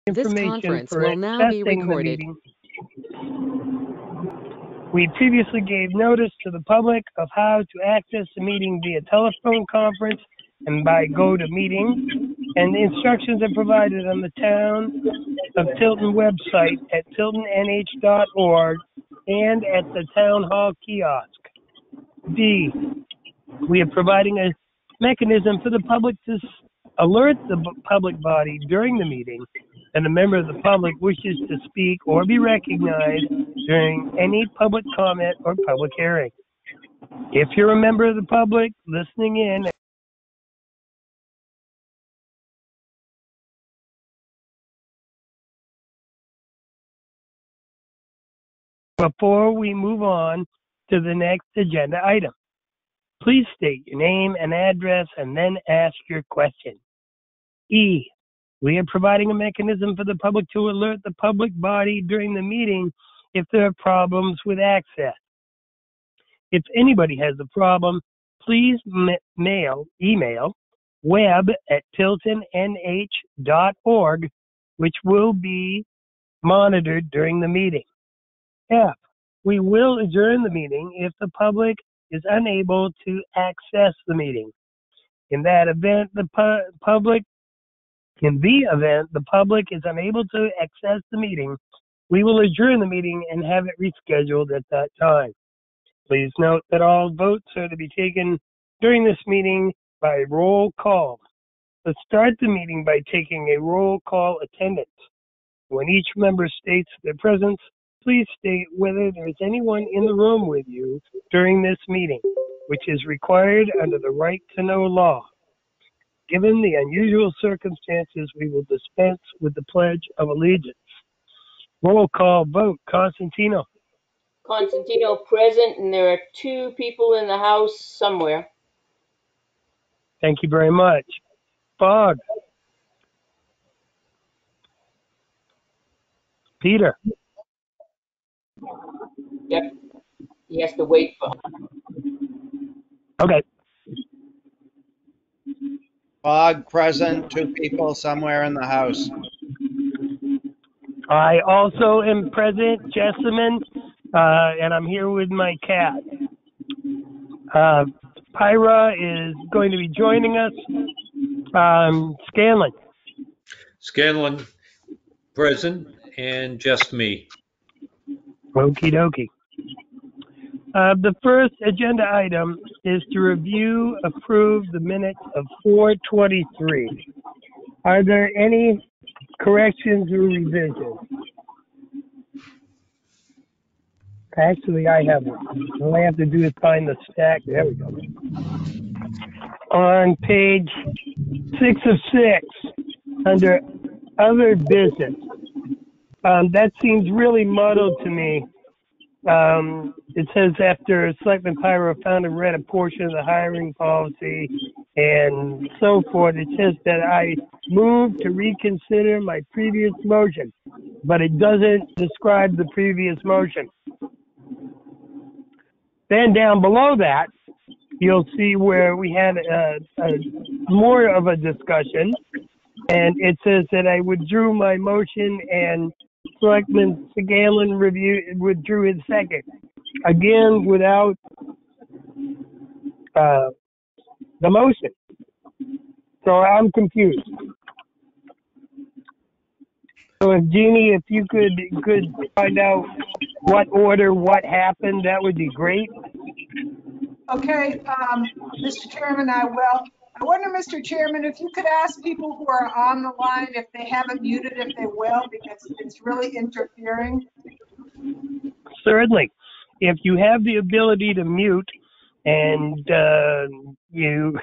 This information conference for will now be accessing the recorded. meeting. We previously gave notice to the public of how to access the meeting via telephone conference and by GoToMeeting, and the instructions are provided on the Town of Tilton website at tiltonnh.org and at the Town Hall kiosk. D, we are providing a mechanism for the public to alert the public body during the meeting that a member of the public wishes to speak or be recognized during any public comment or public hearing. If you're a member of the public listening in, before we move on to the next agenda item, please state your name and address and then ask your question. E, we are providing a mechanism for the public to alert the public body during the meeting if there are problems with access. If anybody has a problem, please email web@tiltonnh.org, which will be monitored during the meeting. F, we will adjourn the meeting if the public is unable to access the meeting. In the event the public is unable to access the meeting, we will adjourn the meeting and have it rescheduled at that time. Please note that all votes are to be taken during this meeting by roll call. Let's start the meeting by taking a roll call attendance. When each member states their presence, please state whether there is anyone in the room with you during this meeting, which is required under the right to know law. Given the unusual circumstances, we will dispense with the Pledge of Allegiance. Roll call vote. Constantino. Constantino present, and there are 2 people in the house somewhere. Thank you very much. Fogg. Peter. Yep. He has to wait for. Okay. Fogg present, 2 people somewhere in the house. I also am present, Jessamine, and I'm here with my cat. Pyra is going to be joining us. Scanlon. Scanlon present, and just me. Okie dokie. The first agenda item is to approve the minutes of 4/23. Are there any corrections or revisions? Actually, I have one. All I have to do is find the stack. There we go. On page 6 of 6, under other business, that seems really muddled to me. It says after Selectman Pyro found and read a portion of the hiring policy and so forth, it says that I moved to reconsider my previous motion, but it doesn't describe the previous motion. Then down below that, you'll see where we had more of a discussion, and it says that I withdrew my motion and Selectman Scanlon withdrew his second. Again, without the motion. So I'm confused. So if Jeannie, if you could find out what order, what happened, that would be great. Okay, Mr. Chairman, I will. I wonder, Mr. Chairman, if you could ask people who are on the line if they haven't muted, if they will, because it's really interfering. Certainly. If you have the ability to mute and you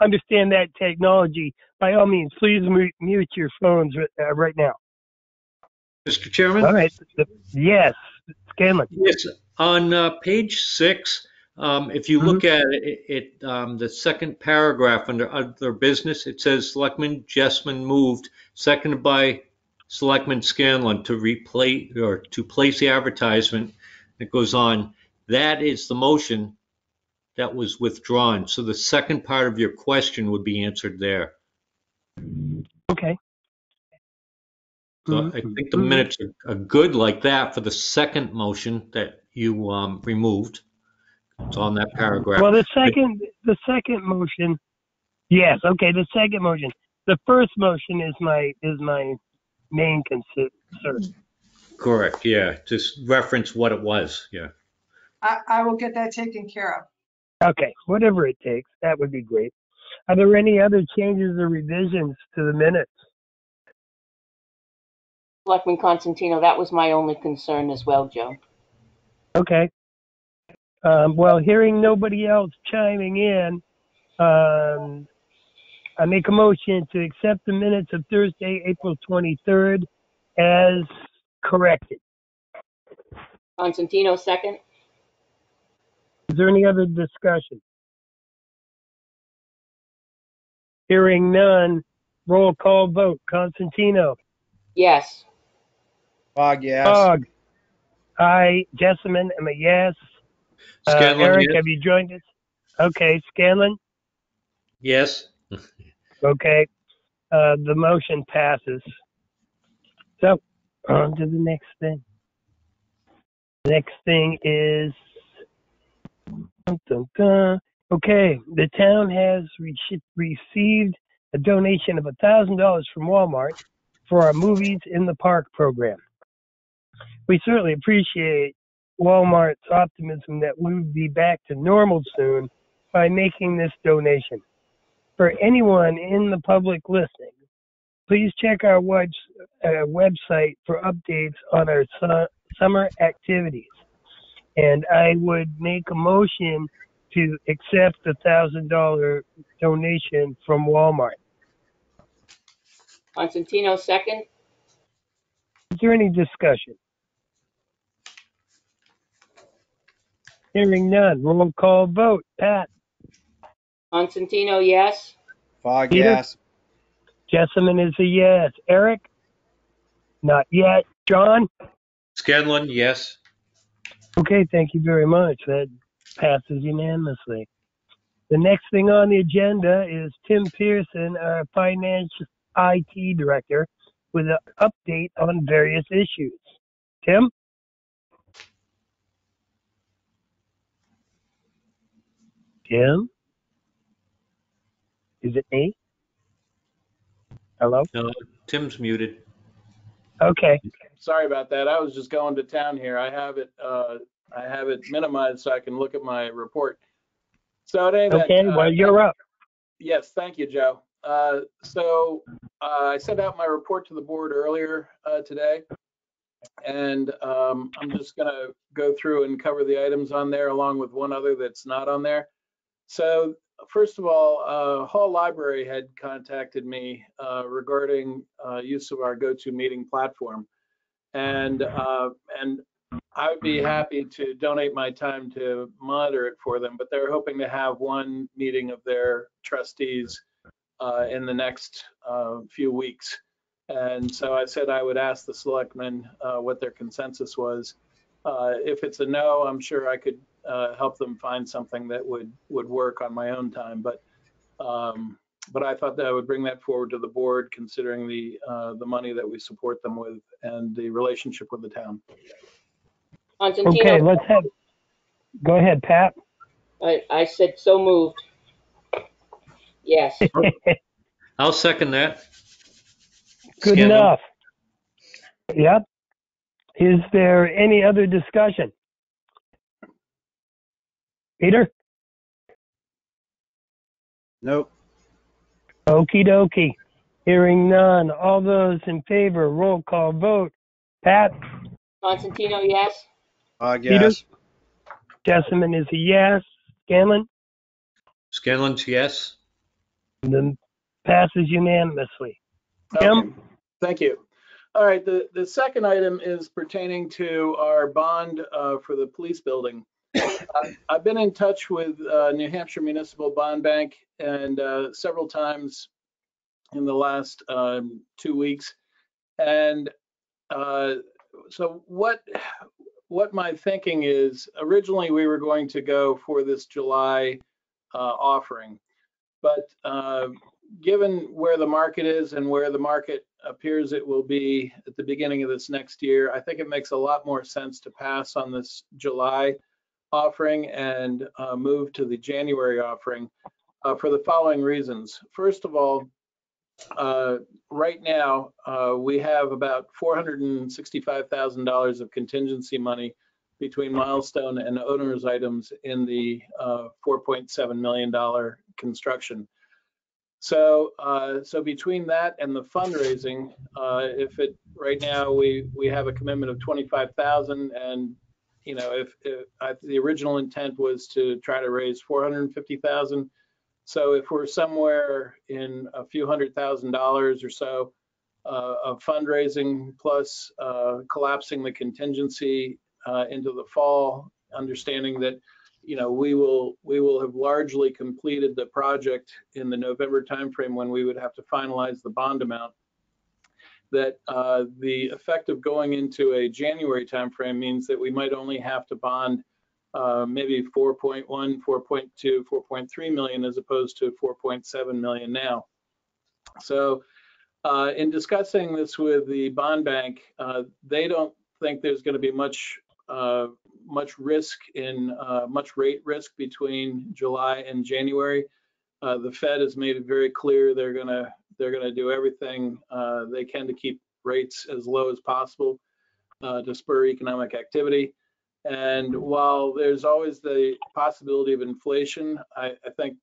understand that technology, by all means, please mute your phones right now. Mr. Chairman? All right. Yes, Scanlon. Yes, on page 6, if you look at it, the second paragraph under other business, it says Selectman Jessman moved, seconded by Selectman Scanlon to replace or to place the advertisement. It goes on. That is the motion that was withdrawn. So the second part of your question would be answered there. Okay. So I think the minutes are good like that for the second motion that you removed. It's on that paragraph. Well, the second motion, yes, okay, the second motion. The first motion is my main concern. Correct, yeah. Just reference what it was, yeah. I will get that taken care of. Okay, whatever it takes, that would be great. Are there any other changes or revisions to the minutes? Selectman Constantino, that was my only concern as well, Joe. Okay. Well, hearing nobody else chiming in, I make a motion to accept the minutes of Thursday, April 23rd as corrected. Constantino, second. Is there any other discussion? Hearing none, roll call vote. Constantino. Yes. Fogg, yes. Fogg. Aye. Jessamine, am a yes. Scanlon, Eric, yes. have you joined us? Okay. Scanlon? Yes. Okay. The motion passes. So, on to the next thing. The next thing is, okay, the town has received a donation of $1,000 from Walmart for our Movies in the Park program. We certainly appreciate Walmart's optimism that we will be back to normal soon by making this donation. For anyone in the public listening, please check our website for updates on our summer activities. And I would make a motion to accept the $1,000 donation from Walmart. Constantino, second. Is there any discussion? Hearing none. Roll call vote. Pat? Constantino, yes. Fogg, Peter? yes. Jessamine is a yes. Eric? Not yet. John? Scanlon, yes. Okay, thank you very much. That passes unanimously. The next thing on the agenda is Tim Pearson, our Finance IT Director, with an update on various issues. Tim? Tim? Is it me? Hello? No, Tim's muted. Okay. Sorry about that. I was just going to town here. I have it minimized so I can look at my report. So at any event, Okay, well, you're up. yes, thank you, Joe. I sent out my report to the board earlier today, and I'm just going to go through and cover the items on there along with one other that's not on there. So first of all, Hall Library had contacted me regarding use of our GoToMeeting platform. And I would be happy to donate my time to monitor it for them, but they're hoping to have one meeting of their trustees in the next few weeks. And so I said I would ask the selectmen what their consensus was. If it's a no, I'm sure I could help them find something that would work on my own time. But I thought that I would bring that forward to the board, considering the money that we support them with and the relationship with the town. Constantino, Okay, let's have, go ahead, Pat. I said so moved. Yes. I'll second that. Good Scanlon. enough. Yep. Is there any other discussion? Peter? Nope. Okie dokie. Hearing none. All those in favor, roll call vote. Pat? Constantino, yes. Fogg, Peter? yes. Jessamine is a yes. Scanlon? Scanlon's yes. And then passes unanimously. Okay. Tim? Thank you. All right, the second item is pertaining to our bond for the police building. I've been in touch with New Hampshire Municipal Bond Bank and several times in the last 2 weeks. And so what my thinking is, originally we were going to go for this July offering, but given where the market is and where the market appears it will be at the beginning of this next year. I think it makes a lot more sense to pass on this July offering and move to the January offering for the following reasons. First of all, right now we have about $465,000 of contingency money between milestone and owner's items in the $4.7 million construction. So, so between that and the fundraising, right now we have a commitment of 25,000, and if the original intent was to try to raise 450,000. So if we're somewhere in a few $100,000 or so of fundraising plus collapsing the contingency into the fall, understanding that we will have largely completed the project in the November timeframe when we would have to finalize the bond amount, that the effect of going into a January timeframe means that we might only have to bond maybe 4.1, 4.2, 4.3 million as opposed to 4.7 million now. So in discussing this with the bond bank, they don't think there's going to be much risk in much rate risk between July and January. The Fed has made it very clear they're going to do everything they can to keep rates as low as possible to spur economic activity. And while there's always the possibility of inflation, I think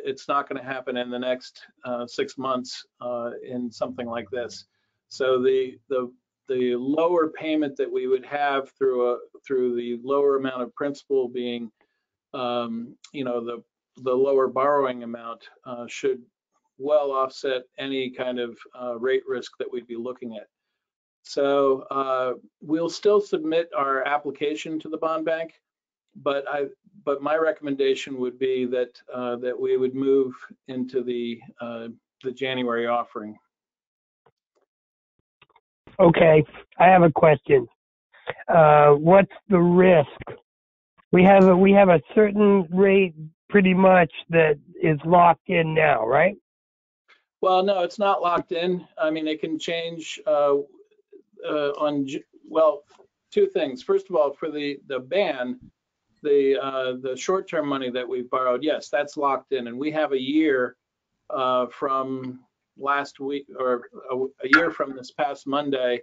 it's not going to happen in the next 6 months in something like this. So the lower payment that we would have through the lower amount of principal being, the lower borrowing amount should well offset any kind of rate risk that we'd be looking at. So we'll still submit our application to the bond bank, but my recommendation would be that that we would move into the January offering. Okay, I have a question. What's the risk? We have a certain rate pretty much that is locked in now, right? Well, no, it's not locked in. I mean, it can change well, two things. First of all, for the ban, the short-term money that we've borrowed, yes, that's locked in, and we have a year from last week, or a year from this past Monday,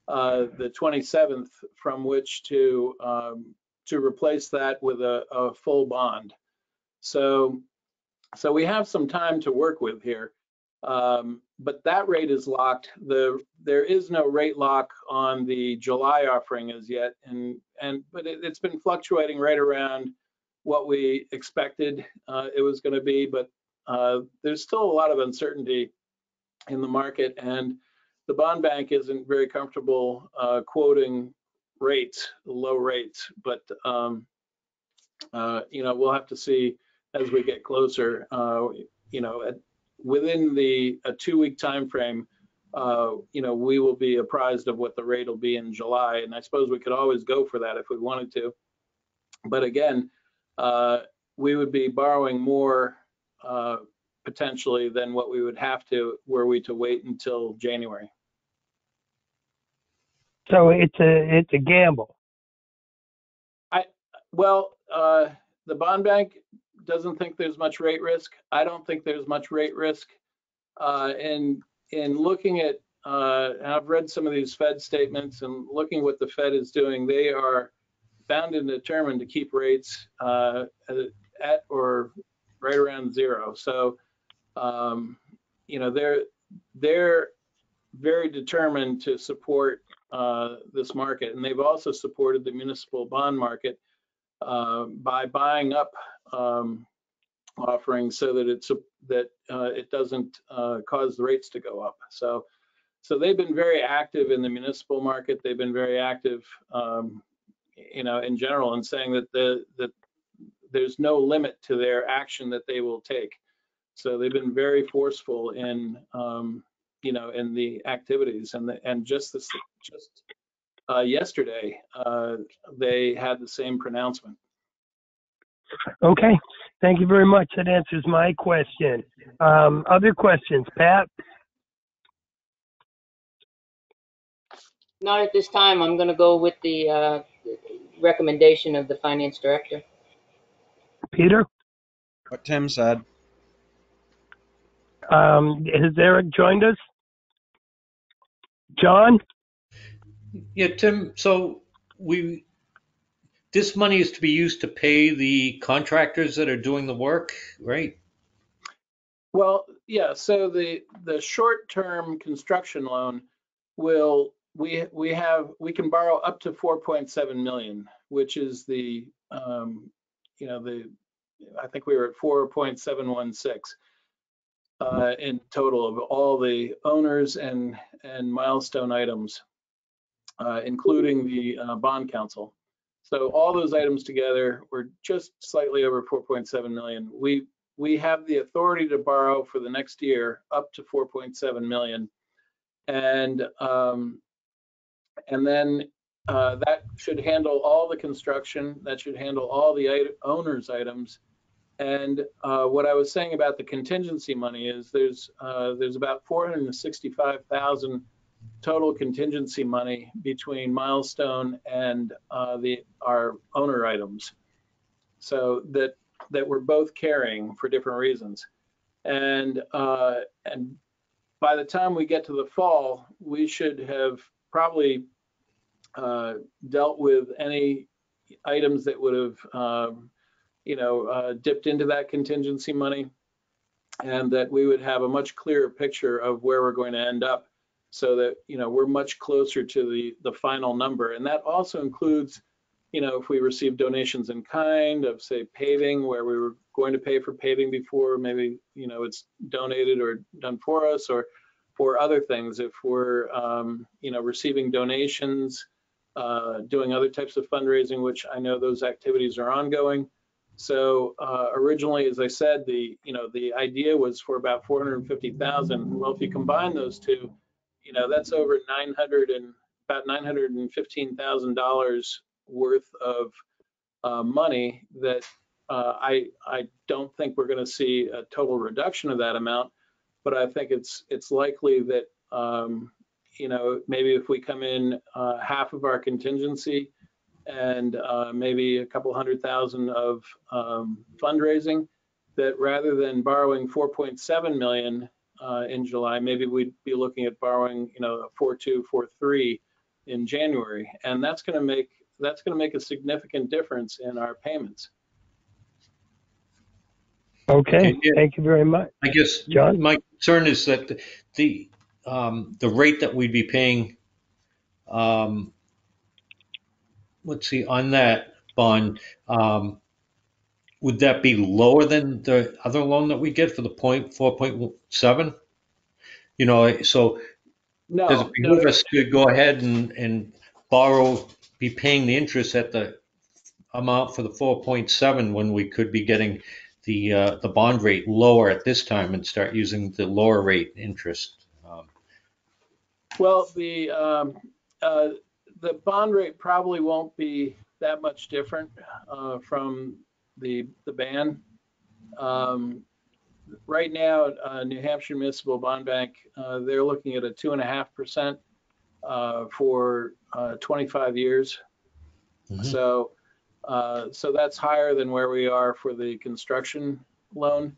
the 27th, from which to replace that with a full bond. So we have some time to work with here. But that rate is locked. There is no rate lock on the July offering as yet, but it's been fluctuating right around what we expected it was going to be. But there's still a lot of uncertainty in the market, and the bond bank isn't very comfortable quoting rates, low rates. But we'll have to see as we get closer. Within a 2-week time frame, we will be apprised of what the rate will be in July, and I suppose we could always go for that if we wanted to. But again, we would be borrowing more potentially than what we would have to were we to wait until January. So it's a gamble. The bond bank doesn't think there's much rate risk. I don't think there's much rate risk. In looking at, and I've read some of these Fed statements and looking what the Fed is doing, they are bound and determined to keep rates at or right around zero. So, they're very determined to support this market, and they've also supported the municipal bond market by buying up offerings so that it doesn't cause the rates to go up. So they've been very active in the municipal market. They've been very active, in general, in saying that there's no limit to their action that they will take. So they've been very forceful in in the activities, and just yesterday they had the same pronouncement. Okay, thank you very much. That answers my question. Other questions, Pat? Not at this time. I'm going to go with the recommendation of the finance director. Peter? What Tim said. Has Eric joined us? John? Yeah, Tim, so this money is to be used to pay the contractors that are doing the work, right? Well, yeah, so the short-term construction loan we can borrow up to 4.7 million, which is the I think we were at 4.716 in total of all the owners and milestone items, including the bond council. So all those items together were just slightly over 4.7 million. We have the authority to borrow for the next year up to 4.7 million, and then that should handle all the construction. That should handle all the owners' items. And what I was saying about the contingency money is there's about 465,000 total contingency money between milestone and our owner items, so that we're both carrying for different reasons. And by the time we get to the fall, we should have probably dealt with any items that would have dipped into that contingency money, and that we would have a much clearer picture of where we're going to end up, so that we're much closer to the final number. And that also includes if we receive donations in kind of, say, paving, where we were going to pay for paving before, maybe it's donated or done for us, or for other things, if we're receiving donations, doing other types of fundraising, which I know those activities are ongoing. So originally, as I said, the idea was for about 450,000. Well, if you combine those two, that's over about $915,000 worth of money that I don't think we're going to see a total reduction of that amount, but I think it's likely that maybe if we come in half of our contingency and maybe a couple $100,000 of fundraising, that rather than borrowing 4.7 million in July, maybe we'd be looking at borrowing 4.2, 4.3 in January, and that's going to make a significant difference in our payments. Okay, Yeah. thank you very much. I guess, John? my concern is that the rate that we'd be paying, let's see, on that bond, would that be lower than the other loan that we get for the 4.7? So does it behoove us to go ahead and borrow, be paying the interest at the amount for the 4.7 when we could be getting the bond rate lower at this time and start using the lower rate interest? Well, the bond rate probably won't be that much different from the ban. Right now, New Hampshire Municipal Bond Bank, they're looking at a 2.5% for 25 years. Mhm. So that's higher than where we are for the construction loan.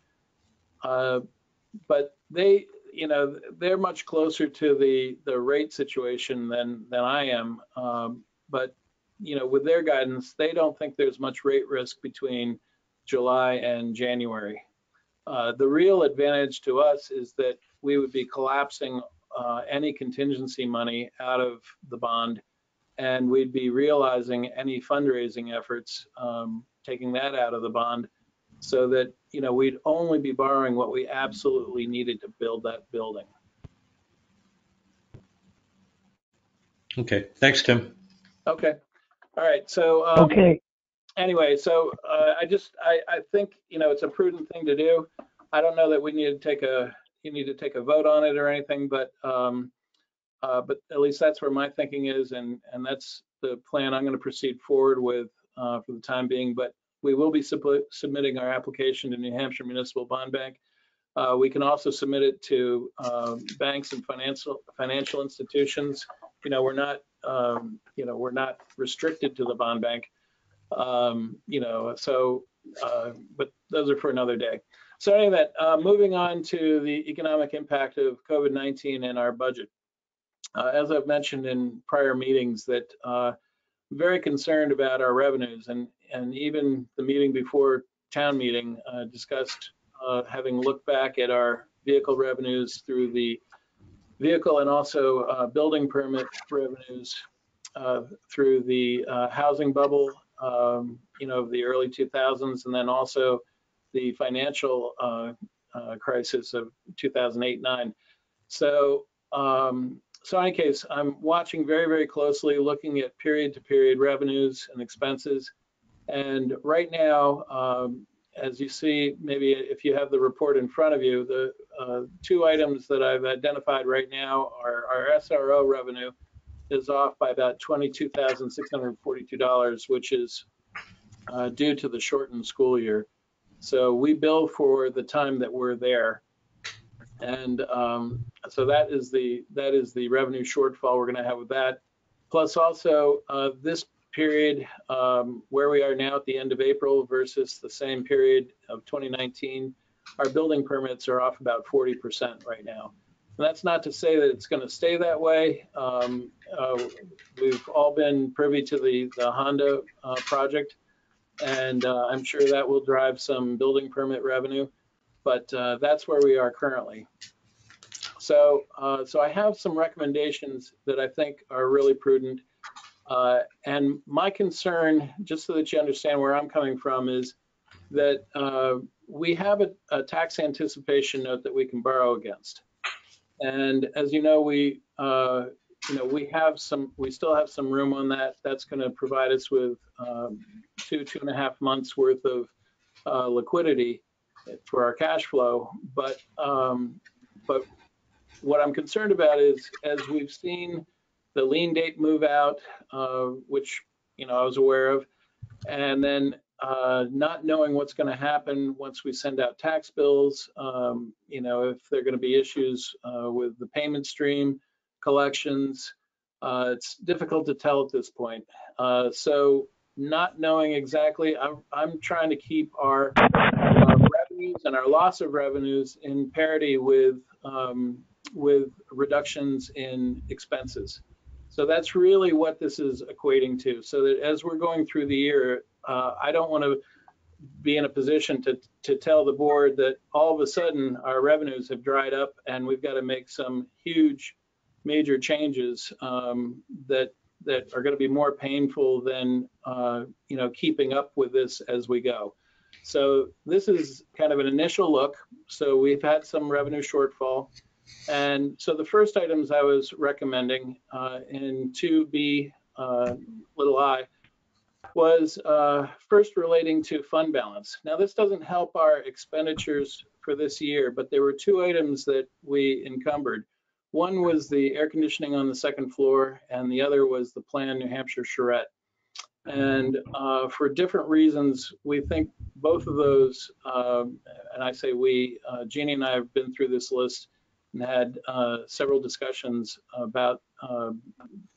But they're much closer to the rate situation than I am. But with their guidance, they don't think there's much rate risk between July and January. The real advantage to us is that we would be collapsing any contingency money out of the bond, and we'd be realizing any fundraising efforts, taking that out of the bond, so that we'd only be borrowing what we absolutely needed to build that building. Okay, thanks, Tim. Okay, all right. So Okay, anyway, so I think it's a prudent thing to do. I don't know that we need to take a vote on it or anything, but at least that's where my thinking is, and that's the plan I'm going to proceed forward with for the time being. But we will be submitting our application to New Hampshire Municipal Bond Bank. We can also submit it to banks and financial institutions. We're not we're not restricted to the bond bank. But those are for another day. So anyway, moving on to the economic impact of COVID-19 and our budget. As I've mentioned in prior meetings, that very concerned about our revenues, and even the meeting before town meeting discussed having looked back at our vehicle revenues through the vehicle and also building permit revenues through the housing bubble, of the early 2000s, and then also the financial crisis of 2008-9. So, so in any case, I'm watching very, very closely, looking at period-to-period revenues and expenses. And right now, as you see, maybe if you have the report in front of you, the two items that I've identified right now are our SRO revenue is off by about $22,642, which is due to the shortened school year. So we bill for the time that we're there. And so that is the revenue shortfall we're going to have with that. Plus also this period where we are now at the end of April versus the same period of 2019, our building permits are off about 40% right now. And that's not to say that it's going to stay that way. We've all been privy to the Honda project, and I'm sure that will drive some building permit revenue, but that's where we are currently. So, so I have some recommendations that I think are really prudent. And my concern, just so that you understand where I'm coming from, is that we have a tax anticipation note that we can borrow against. And as you know, we still have some room on that. That's going to provide us with 2.5 months worth of liquidity for our cash flow. But what I'm concerned about is, as we've seen the lien date move out, which I was aware of, and then not knowing what's going to happen once we send out tax bills, if there are going to be issues with the payment stream, collections, it's difficult to tell at this point. So not knowing exactly, I'm trying to keep our revenues and our loss of revenues in parity with reductions in expenses. So that's really what this is equating to. So that as we're going through the year, I don't want to be in a position to tell the board that all of a sudden our revenues have dried up and we've got to make some huge major changes that are going to be more painful than keeping up with this as we go. So this is kind of an initial look. So we've had some revenue shortfall. And so the first items I was recommending in 2B little I was first relating to fund balance. Now this doesn't help our expenditures for this year, but there were two items that we encumbered. One was the air conditioning on the second floor, and the other was the planned New Hampshire charrette. And for different reasons, we think both of those, and I say we, Jeannie and I have been through this list and had several discussions about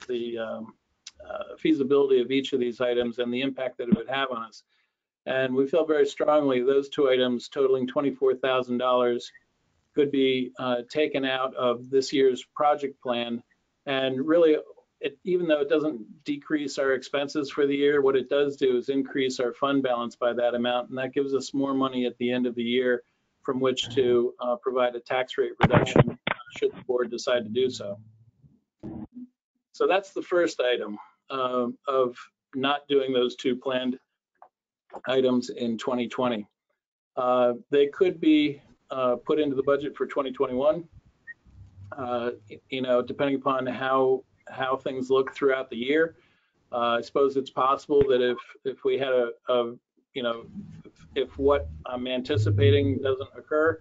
the feasibility of each of these items and the impact that it would have on us. And we feel very strongly those two items totaling $24,000 could be taken out of this year's project plan. And really, even though it doesn't decrease our expenses for the year, what it does do is increase our fund balance by that amount. And that gives us more money at the end of the year from which to provide a tax rate reduction should the board decide to do so. So that's the first item of not doing those two planned items in 2020. They could be put into the budget for 2021, depending upon how things look throughout the year. I suppose it's possible that if we had if what I'm anticipating doesn't occur,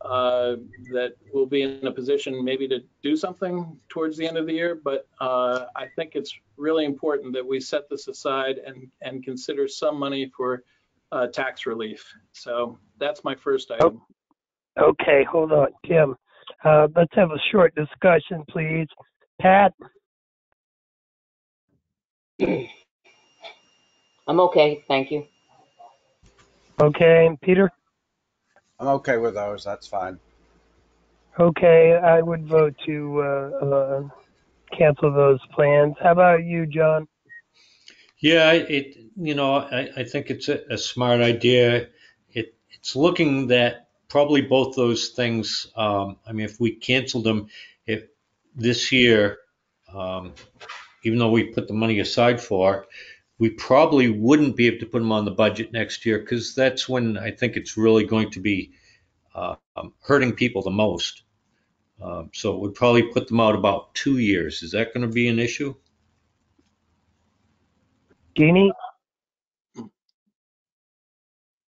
that we'll be in a position maybe to do something towards the end of the year. But I think it's really important that we set this aside and consider some money for tax relief. So that's my first item. Okay, hold on, Tim. Let's have a short discussion, please. Pat? I'm okay, thank you. Okay, Peter? I'm okay with those. That's fine. Okay, I would vote to cancel those plans. How about you, John? Yeah, I think it's a smart idea. It's looking that probably both those things. I mean, if we canceled them, if this year, um, even though we put the money aside for it, we probably wouldn't be able to put them on the budget next year because that's when I think it's really going to be hurting people the most. So it would probably put them out about 2 years. Is that going to be an issue? Jeannie?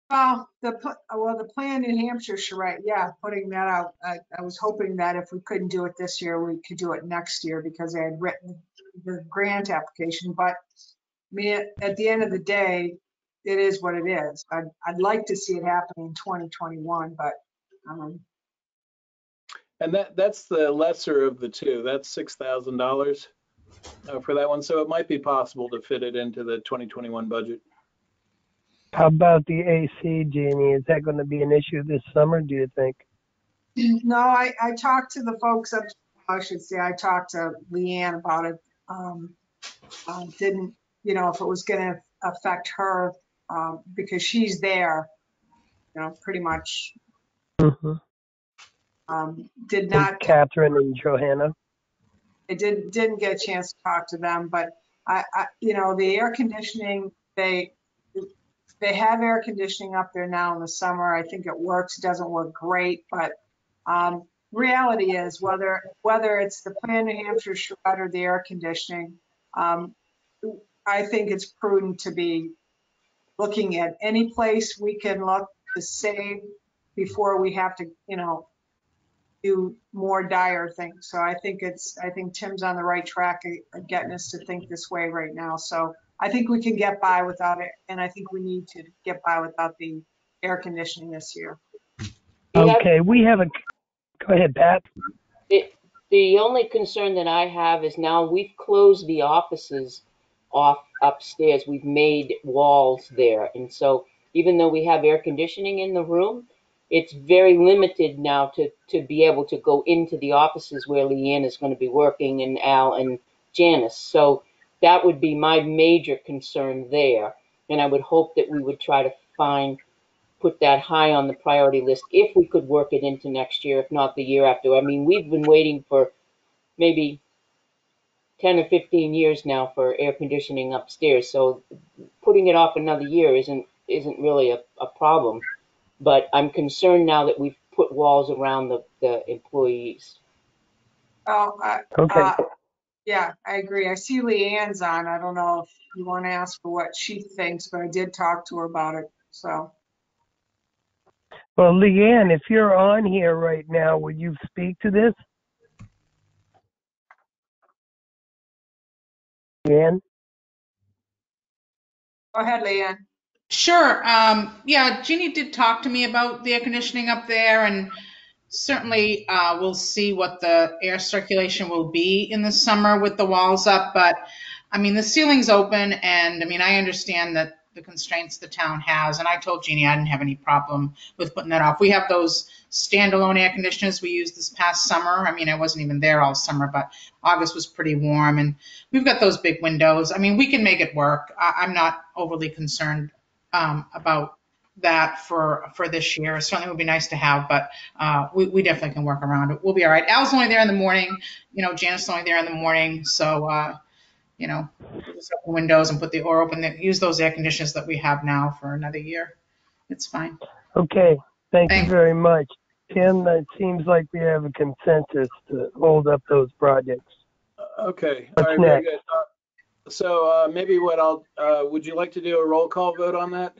The plan in Hampshire, Charette, yeah, putting that out. I was hoping that if we couldn't do it this year, we could do it next year because I had written the grant application. But I mean, at the end of the day, it is what it is. I'd like to see it happen in 2021, but um, And that's the lesser of the two. That's $6,000 for that one. So it might be possible to fit it into the 2021 budget. How about the AC, Jeannie? Is that going to be an issue this summer, do you think? no, I talked to the folks up. I should say I talked to Leanne about it. Didn't, if it was going to affect her because she's there, pretty much Mm-hmm. did And not, Catherine and Johanna? I didn't get a chance to talk to them, but the air conditioning, they have air conditioning up there now in the summer. I think it works. It doesn't work great, but reality is whether it's the Plan New Hampshire shred or the air conditioning, I think it's prudent to be looking at any place we can look to save before we have to, do more dire things. So I think Tim's on the right track of getting us to think this way right now. So I think we can get by without it. And I think we need to get by without the air conditioning this year. Yeah, Okay, we have a, go ahead, Pat. the only concern that I have is now we've closed the offices off upstairs. We've made walls there. And so even though we have air conditioning in the room, it's very limited now to be able to go into the offices where Leanne is going to be working and Al and Janice. So that would be my major concern there. And I would hope that we would try to put that high on the priority list if we could work it into next year, if not the year after. I mean, we've been waiting for maybe 10 or 15 years now for air conditioning upstairs, so putting it off another year isn't really a problem. But I'm concerned now that we've put walls around the employees. Oh, Okay. yeah, I agree. I see Leanne's on. I don't know if you want to ask for what she thinks, but I did talk to her about it. So, Well, Leanne, if you're on here right now, would you speak to this? Leanne? go ahead, Leanne. Sure. Yeah, Jeannie did talk to me about the air conditioning up there, and certainly we'll see what the air circulation will be in the summer with the walls up. But I mean, the ceiling's open, and I mean, I understand that the constraints the town has, and I told Jeannie I didn't have any problem with putting that off. We have those standalone air conditioners we used this past summer. I mean, I wasn't even there all summer, but August was pretty warm, and we've got those big windows. I mean, we can make it work. I'm not overly concerned about that for this year. It certainly would be nice to have, but we definitely can work around it. We'll be all right. Al's only there in the morning. Janice's only there in the morning. So, we'll just open windows and put the or open, use those air conditioners that we have now for another year. It's fine. Okay, thank you Thanks. very much. Tim, it seems like we have a consensus to hold up those projects. Okay. What's All right. Very next? good. So maybe would you like to do a roll call vote on that?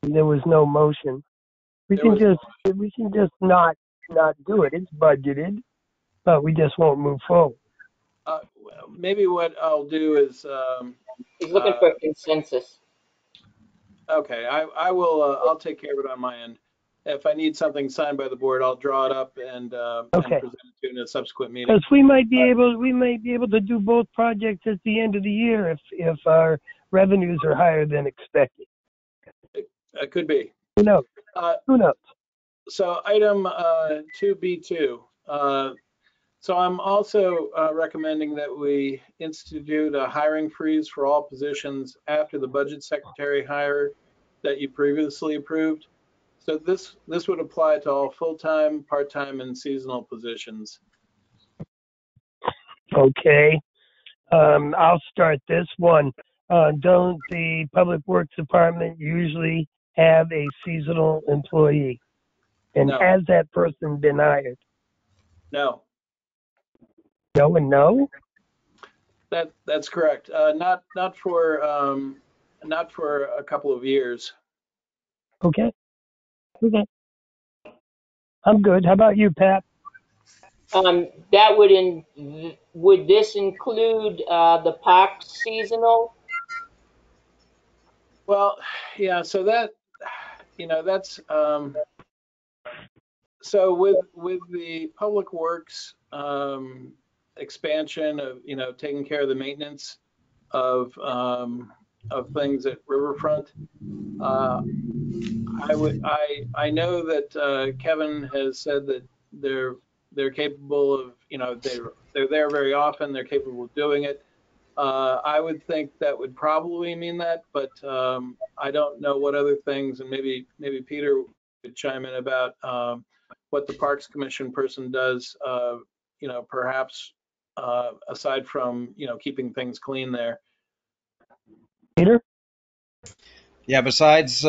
There was no motion. We can just not do it. It's budgeted, but we just won't move forward. Maybe what I'll do is, He's looking for a consensus. okay, I'll take care of it on my end. if I need something signed by the board, I'll draw it up and Okay. present it to you in a subsequent meeting. Because we might be able to do both projects at the end of the year if our revenues are higher than expected. It could be. Who knows? Uh, Who knows? So item 2B2. So I'm also recommending that we institute a hiring freeze for all positions after the budget secretary hire that you previously approved. So this would apply to all full-time, part-time, and seasonal positions. Okay. I'll start this one. Don't the Public Works Department usually have a seasonal employee? And No. has that person been hired? No, No and no? that's correct. Not for a couple of years. Okay. Okay. I'm good. How about you, Pat? That would this include the park seasonal? Well, yeah. So that's so with the Public Works expansion of taking care of the maintenance of things at Riverfront. I know that Kevin has said that they're capable of they're there very often. They're capable of doing it. I would think that would probably mean that, but I don't know what other things, and maybe Peter could chime in about what the Parks Commission person does. Perhaps aside from keeping things clean there. Peter? Yeah, besides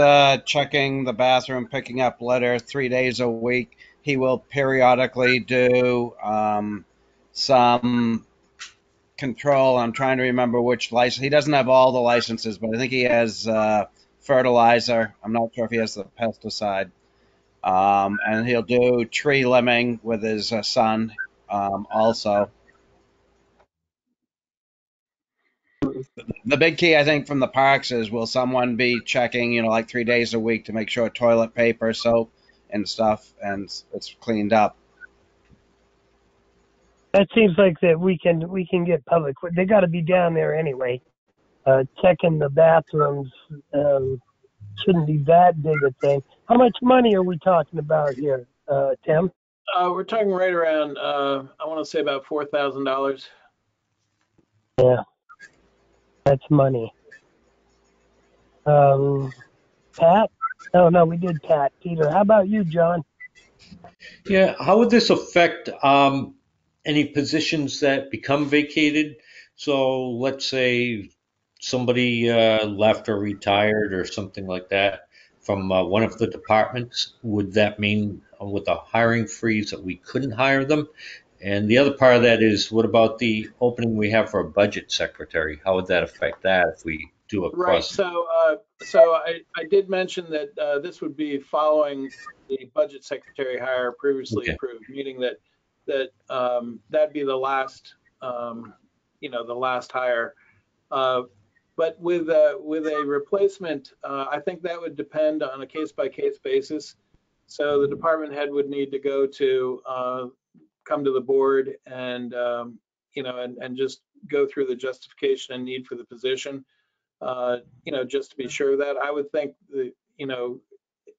checking the bathroom, picking up litter 3 days a week, he will periodically do some control. I'm trying to remember which license. He doesn't have all the licenses, but I think he has fertilizer. I'm not sure if he has the pesticide. And he'll do tree limbing with his son also. The big key, I think, from the parks is will someone be checking, like 3 days a week to make sure toilet paper, soap, and stuff, and it's cleaned up. That seems like that we can get public. They got to be down there anyway. Checking the bathrooms shouldn't be that big a thing. How much money are we talking about here, Tim? We're talking right around I want to say about $4,000. Yeah, that's money. Pat? No, we did Pat. Peter, how about you, John? Yeah, how would this affect any positions that become vacated? So let's say somebody left or retired or something like that from one of the departments. Would that mean with a hiring freeze that we couldn't hire them? And the other part of that is, what about the opening we have for a budget secretary? How would that affect that if we do a Right. cross? So I did mention that this would be following the budget secretary hire previously Okay. approved, meaning that'd be the last the last hire. But with a replacement, I think that would depend on a case-by-case basis. So the department head would need to come to the board and and just go through the justification and need for the position. Just to be sure of that. I would think that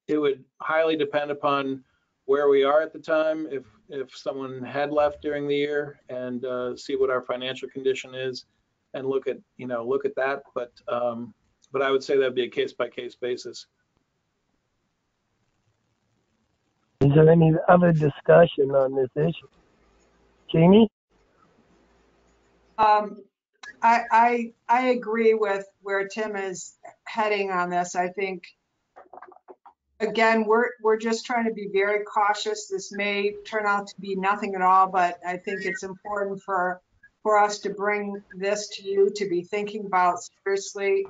it would highly depend upon where we are at the time. If someone had left during the year, and see what our financial condition is, and look at that. But I would say that'd be a case-by-case basis. Is there any other discussion on this issue? Jamie? I agree with where Tim is heading on this. I think, again, we're just trying to be very cautious. This may turn out to be nothing at all, but I think it's important for us to bring this to you to be thinking about seriously,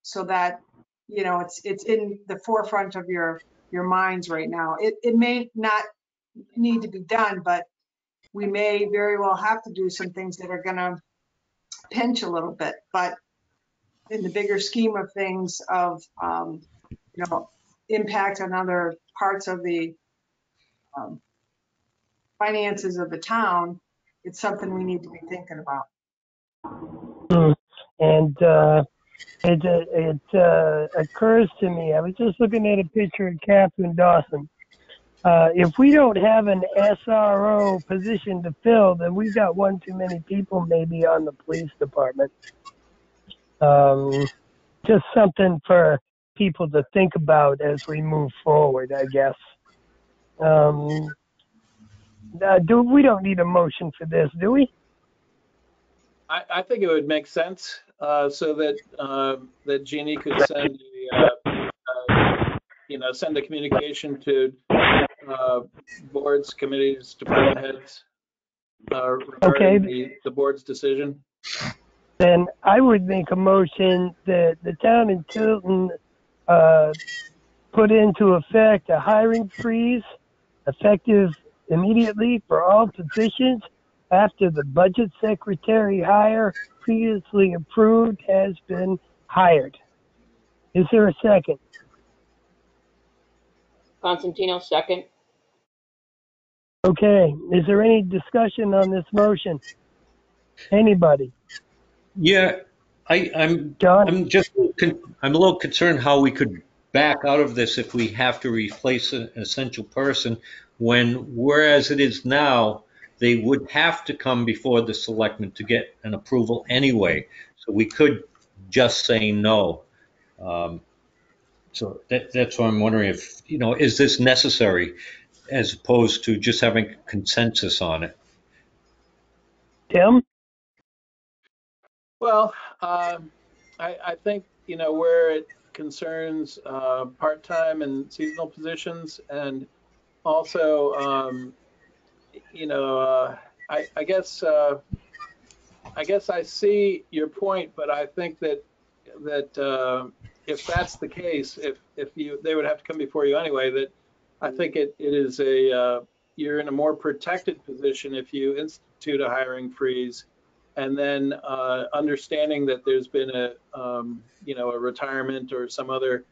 so that it's in the forefront of your minds right now. It may not need to be done, but we may very well have to do some things that are going to pinch a little bit. But in the bigger scheme of things, of impact on other parts of the finances of the town, it's something we need to be thinking about. And it occurs to me, I was just looking at a picture of Catherine Dawson. If we don't have an SRO position to fill, then we've got one too many people maybe on the police department. Just something for people to think about as we move forward, I guess. We don't need a motion for this, do we? I think it would make sense so that Jeannie could send send a communication to boards, committees, department heads regarding the board's decision. Then I would make a motion that the town in Tilton put into effect a hiring freeze effective immediately for all positions after the budget secretary hire previously approved has been hired. Is there a second? Constantino, second. Okay. Is there any discussion on this motion? Anybody? Yeah, I'm John? I'm a little concerned how we could back out of this if we have to replace an essential person when, whereas it is now, they would have to come before the selectmen to get an approval anyway. So we could just say no. So that's why I'm wondering if, is this necessary as opposed to just having consensus on it? Tim? Well, I think, where it concerns part-time and seasonal positions, and also, I guess I see your point, but I think that if that's the case, if they would have to come before you anyway, that I think it is you're in a more protected position if you institute a hiring freeze, and then understanding that there's been a retirement or some other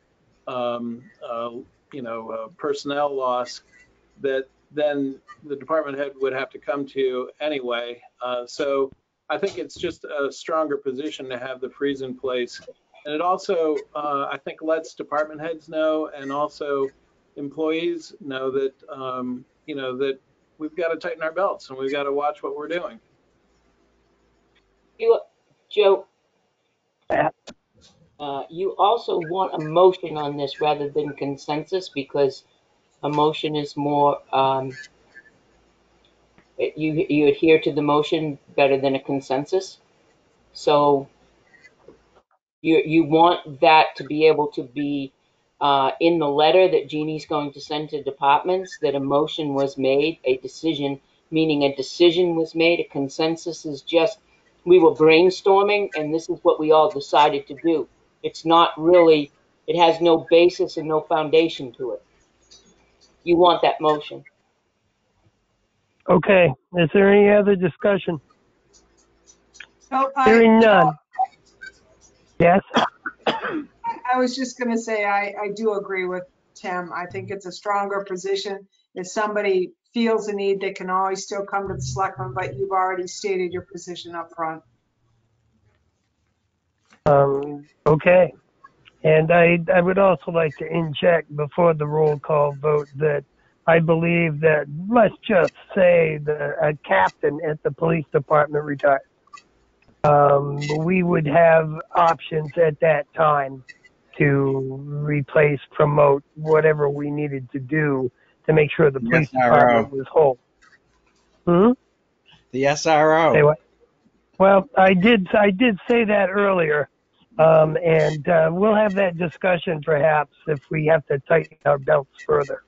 personnel loss, that then the department head would have to come to anyway. So I think it's just a stronger position to have the freeze in place. And it also, I think, lets department heads know, and also employees know that, that we've got to tighten our belts and we've got to watch what we're doing. Joe, you also want a motion on this rather than consensus, because a motion is more, you adhere to the motion better than a consensus. So you want that to be able to be in the letter that Jeannie's going to send to departments, that a motion was made, a decision, meaning a decision was made. A consensus is just, we were brainstorming and this is what we all decided to do. It's not really, it has no basis and no foundation to it. You want that motion. Okay. Is there any other discussion? So Hearing none. Yes? I was just going to say, I do agree with Tim. I think it's a stronger position. If somebody feels a need, they can always still come to the selectmen, but you've already stated your position up front. Okay. And I would also like to inject before the roll call vote that I believe that, let's just say, a captain at the police department retired. We would have options at that time to replace, promote, whatever we needed to do to make sure the police department was whole. The SRO. Say what? Well, I did say that earlier, and we'll have that discussion perhaps if we have to tighten our belts further.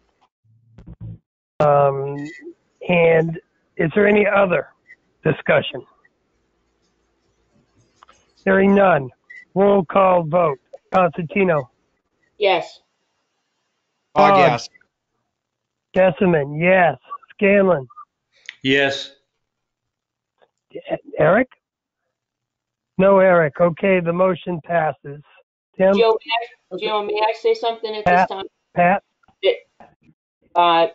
And is there any other discussion? Hearing none. Roll call vote. Constantino. Yes. Yes. Jessamine, yes. Scanlon. Yes. Eric? No, Eric. Okay, the motion passes. Tim? Joe, may I say something at this time? Pat?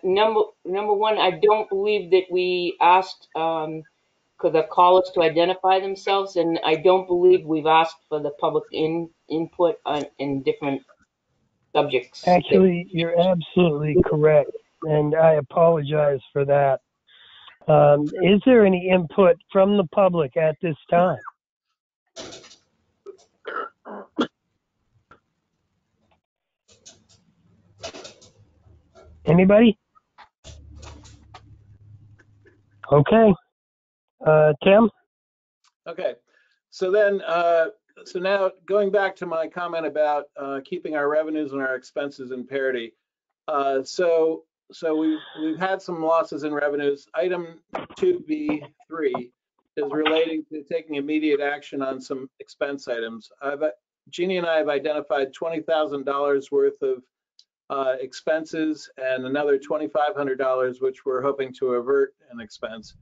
Number one, I don't believe that we asked the callers to identify themselves, and I don't believe we've asked for the public input in different subjects. Actually, you're absolutely correct, and I apologize for that. Is there any input from the public at this time? Anybody? Okay. Tim? Okay. So then, so now going back to my comment about keeping our revenues and our expenses in parity. So we've had some losses in revenues. Item 2B3 is relating to taking immediate action on some expense items. Jeannie and I have identified $20,000 worth of expenses and another $2,500 which we're hoping to avert an expense.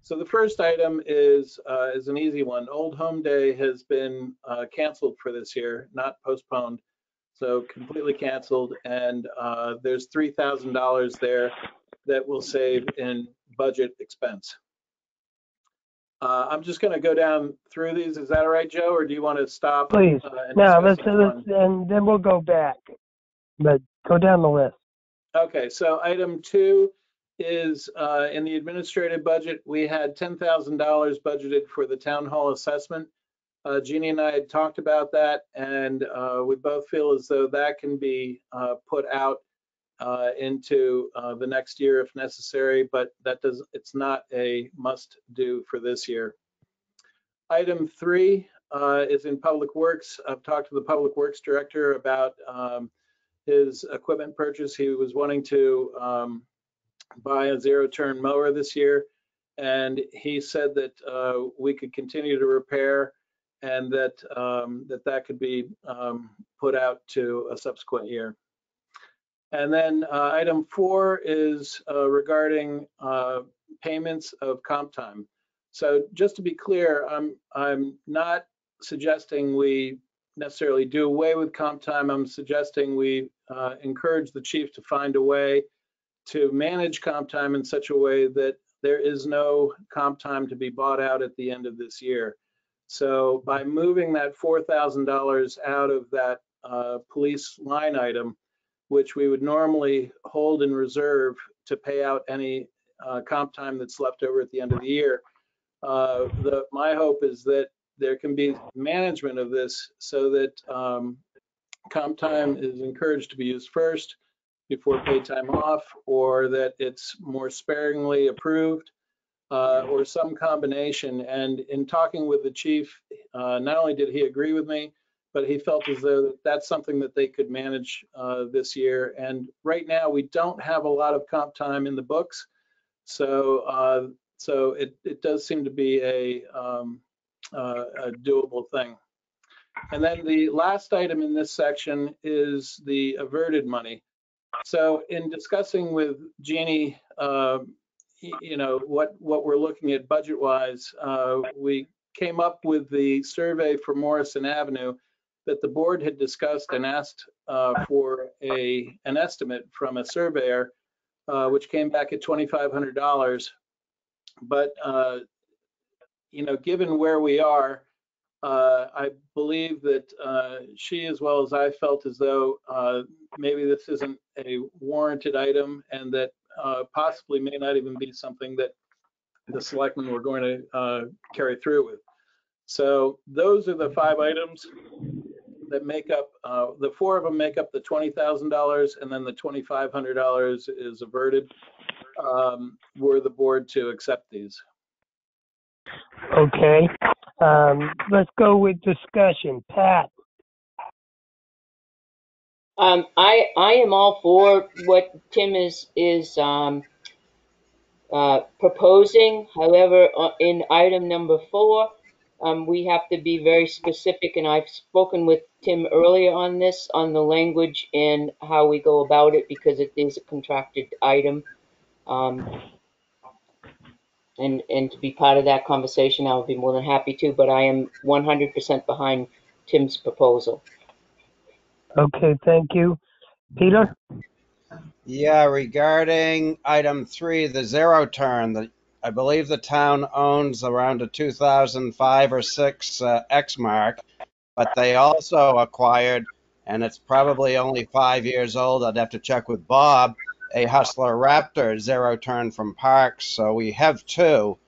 So the first item is an easy one. Old Home Day has been canceled for this year, not postponed. So completely canceled, and there's $3,000 there that will save in budget expense. I'm just going to go down through these. Is that all right, Joe, or do you want to stop? Please. No, and then we'll go back. But go down the list. Okay, so item 2 is in the administrative budget. We had $10,000 budgeted for the town hall assessment. Jeannie and I had talked about that, and we both feel as though that can be put out into the next year if necessary, but it's not a must do for this year. Item 3 is in Public Works. I've talked to the Public Works Director about his equipment purchase. He was wanting to buy a zero-turn mower this year, and he said that we could continue to repair and that that could be put out to a subsequent year. And then item 4 is regarding payments of comp time. So just to be clear, I'm not suggesting we necessarily do away with comp time. I'm suggesting we encourage the chief to find a way to manage comp time in such a way that there is no comp time to be bought out at the end of this year. So by moving that $4,000 out of that police line item, which we would normally hold in reserve to pay out any comp time that's left over at the end of the year, my hope is that there can be management of this so that comp time is encouraged to be used first before paid time off, or that it's more sparingly approved, or some combination. And in talking with the chief, not only did he agree with me, but he felt as though that's something that they could manage this year. And right now we don't have a lot of comp time in the books. So so it does seem to be a doable thing. And then the last item in this section is the averted money. So in discussing with Jeannie, you know, what we're looking at budget-wise, we came up with the survey for Morrison Avenue that the board had discussed and asked for an estimate from a surveyor, which came back at $2,500. But you know, given where we are, I believe that she, as well as I, felt as though maybe this isn't a warranted item, and that possibly may not even be something that the selectmen were going to carry through with. So those are the 5 items that make up, the 4 of them make up the $20,000, and then the $2,500 is averted. Were the board to accept these? Okay. Let's go with discussion. Pat? I am all for what Tim is proposing. However, in item number 4, we have to be very specific, and I've spoken with Tim earlier on this, on the language and how we go about it, because it is a contracted item. And to be part of that conversation, I would be more than happy to, but I am 100% behind Tim's proposal. Okay, thank you. Peter? Yeah, regarding item 3, the zero turn, I believe the town owns around a 2005 or 6 X-Mark, but they also acquired, and it's probably only 5 years old, I'd have to check with Bob, a Hustler Raptor zero turn from Parks. So we have 2.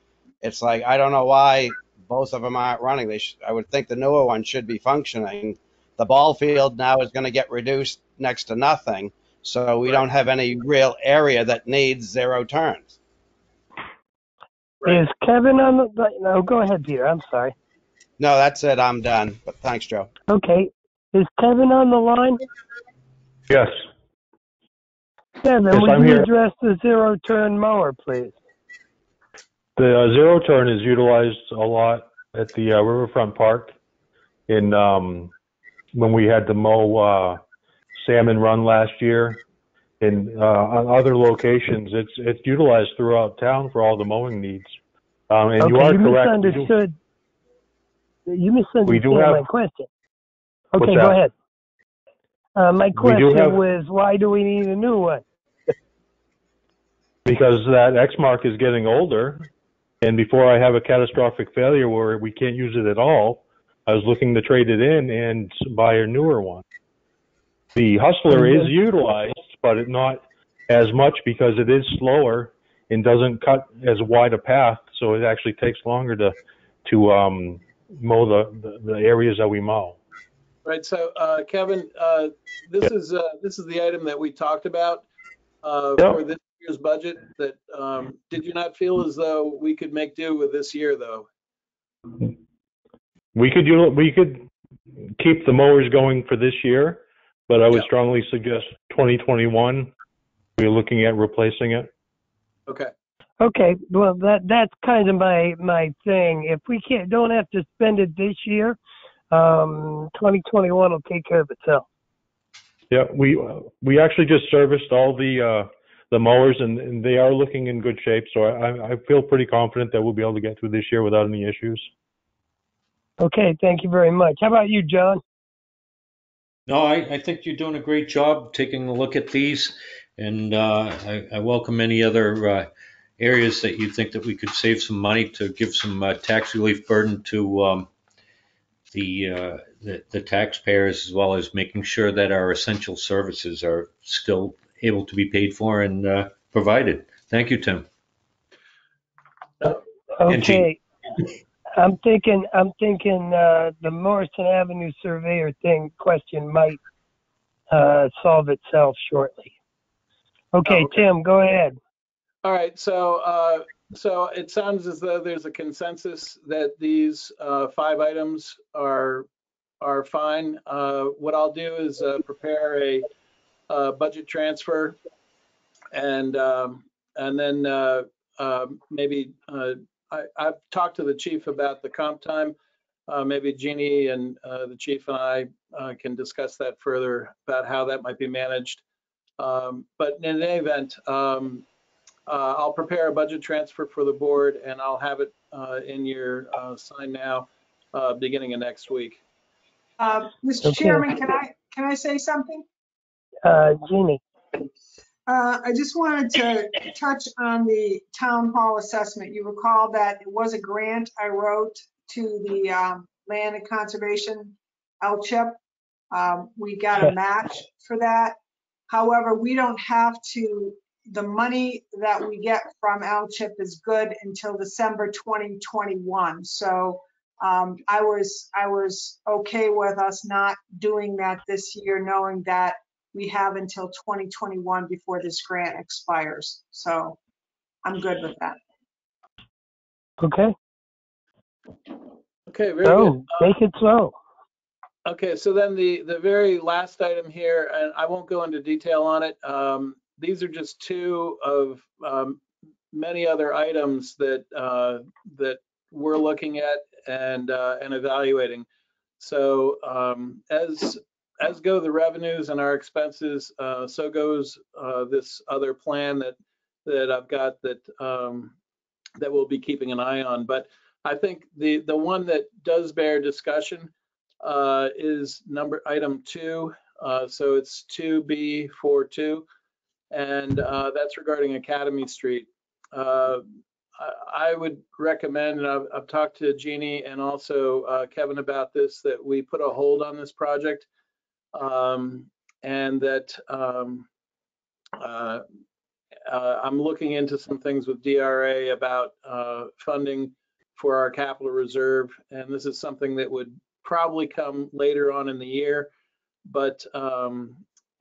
It's like, I don't know why both of them aren't running. I would think the newer one should be functioning. The ball field now is going to get reduced next to nothing. So we Right. don't have any real area that needs zero turns. Right. Is Kevin on the, no, go ahead, Peter, I'm sorry. No, that's it. I'm done. But thanks, Joe. Okay, is Kevin on the line? Yes. Kevin, Yes, would I'm you here. address the zero turn mower, please? The zero turn is utilized a lot at the Riverfront Park in when we had to mow Salmon Run last year. And on other locations, it's utilized throughout town for all the mowing needs. And okay, you are you correct. misunderstood. You misunderstood We do have- my question. What's Okay, that? go ahead. My We do question have- was, why do we need a new one? Because that X mark is getting older, and before I have a catastrophic failure where we can't use it at all, I was looking to trade it in and buy a newer one. The Hustler is utilized, but it not as much because it is slower and doesn't cut as wide a path, so it actually takes longer to mow the areas that we mow. Right. So, Kevin, this is the item that we talked about for this year's budget. That did you not feel as though we could make do with this year, though? We could keep the mowers going for this year, but I would Yeah. strongly suggest 2021. We're looking at replacing it. Okay. Okay, well that's kind of my thing. If we don't have to spend it this year, 2021 will take care of itself. Yeah, we actually just serviced all the mowers and they are looking in good shape. So I feel pretty confident that we'll be able to get through this year without any issues. Okay, thank you very much. How about you, John? No, I think you're doing a great job taking a look at these, and I welcome any other areas that you think that we could save some money to give some tax relief burden to the taxpayers, as well as making sure that our essential services are still able to be paid for and provided. Thank you, Tim. Okay. I'm thinking the Morrison Avenue surveyor question might solve itself shortly. Okay, Tim, go ahead. All right. So it sounds as though there's a consensus that these 5 items are fine. What I'll do is prepare a budget transfer, and then maybe I've talked to the chief about the comp time. Maybe Jeannie and the chief and I can discuss that further about how that might be managed. But in any event, I'll prepare a budget transfer for the board, and I'll have it in your sign now, beginning of next week. Mr. Chairman, can I say something? Jeannie. I just wanted to touch on the town hall assessment. You recall that it was a grant I wrote to the Land and Conservation LCHIP. We got a match for that. However, we don't have to, the money that we get from LCHIP is good until December 2021. So I was okay with us not doing that this year, knowing that we have until 2021 before this grant expires. So I'm good with that. Okay. Okay, very good. Make it so. Okay, so then the very last item here, and I won't go into detail on it. These are just 2 of many other items that that we're looking at and evaluating. So as go the revenues and our expenses, so goes this other plan that I've got that that we'll be keeping an eye on. But I think the one that does bear discussion is item 2, So it's 2B42, and that's regarding Academy Street. I would recommend, and I've talked to Jeannie and also Kevin about this, that we put a hold on this project, and that I'm looking into some things with DRA about funding for our capital reserve, and this is something that would probably come later on in the year. But in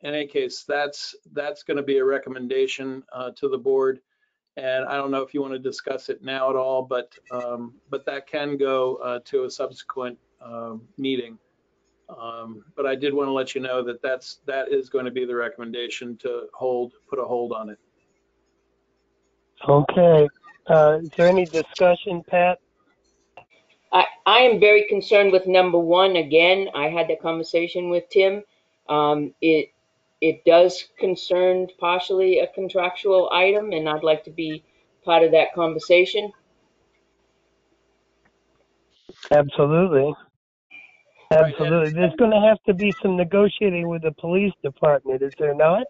any case, that's going to be a recommendation to the board. And I don't know if you want to discuss it now at all, but that can go to a subsequent meeting. But I did want to let you know that that is going to be the recommendation, to put a hold on it. Okay. Is there any discussion, Pat? I am very concerned with number one. Again, I had that conversation with Tim. It does concern partially a contractual item, and I'd like to be part of that conversation. Absolutely. Right, Absolutely. There's going to have to be some negotiating with the police department, is there not?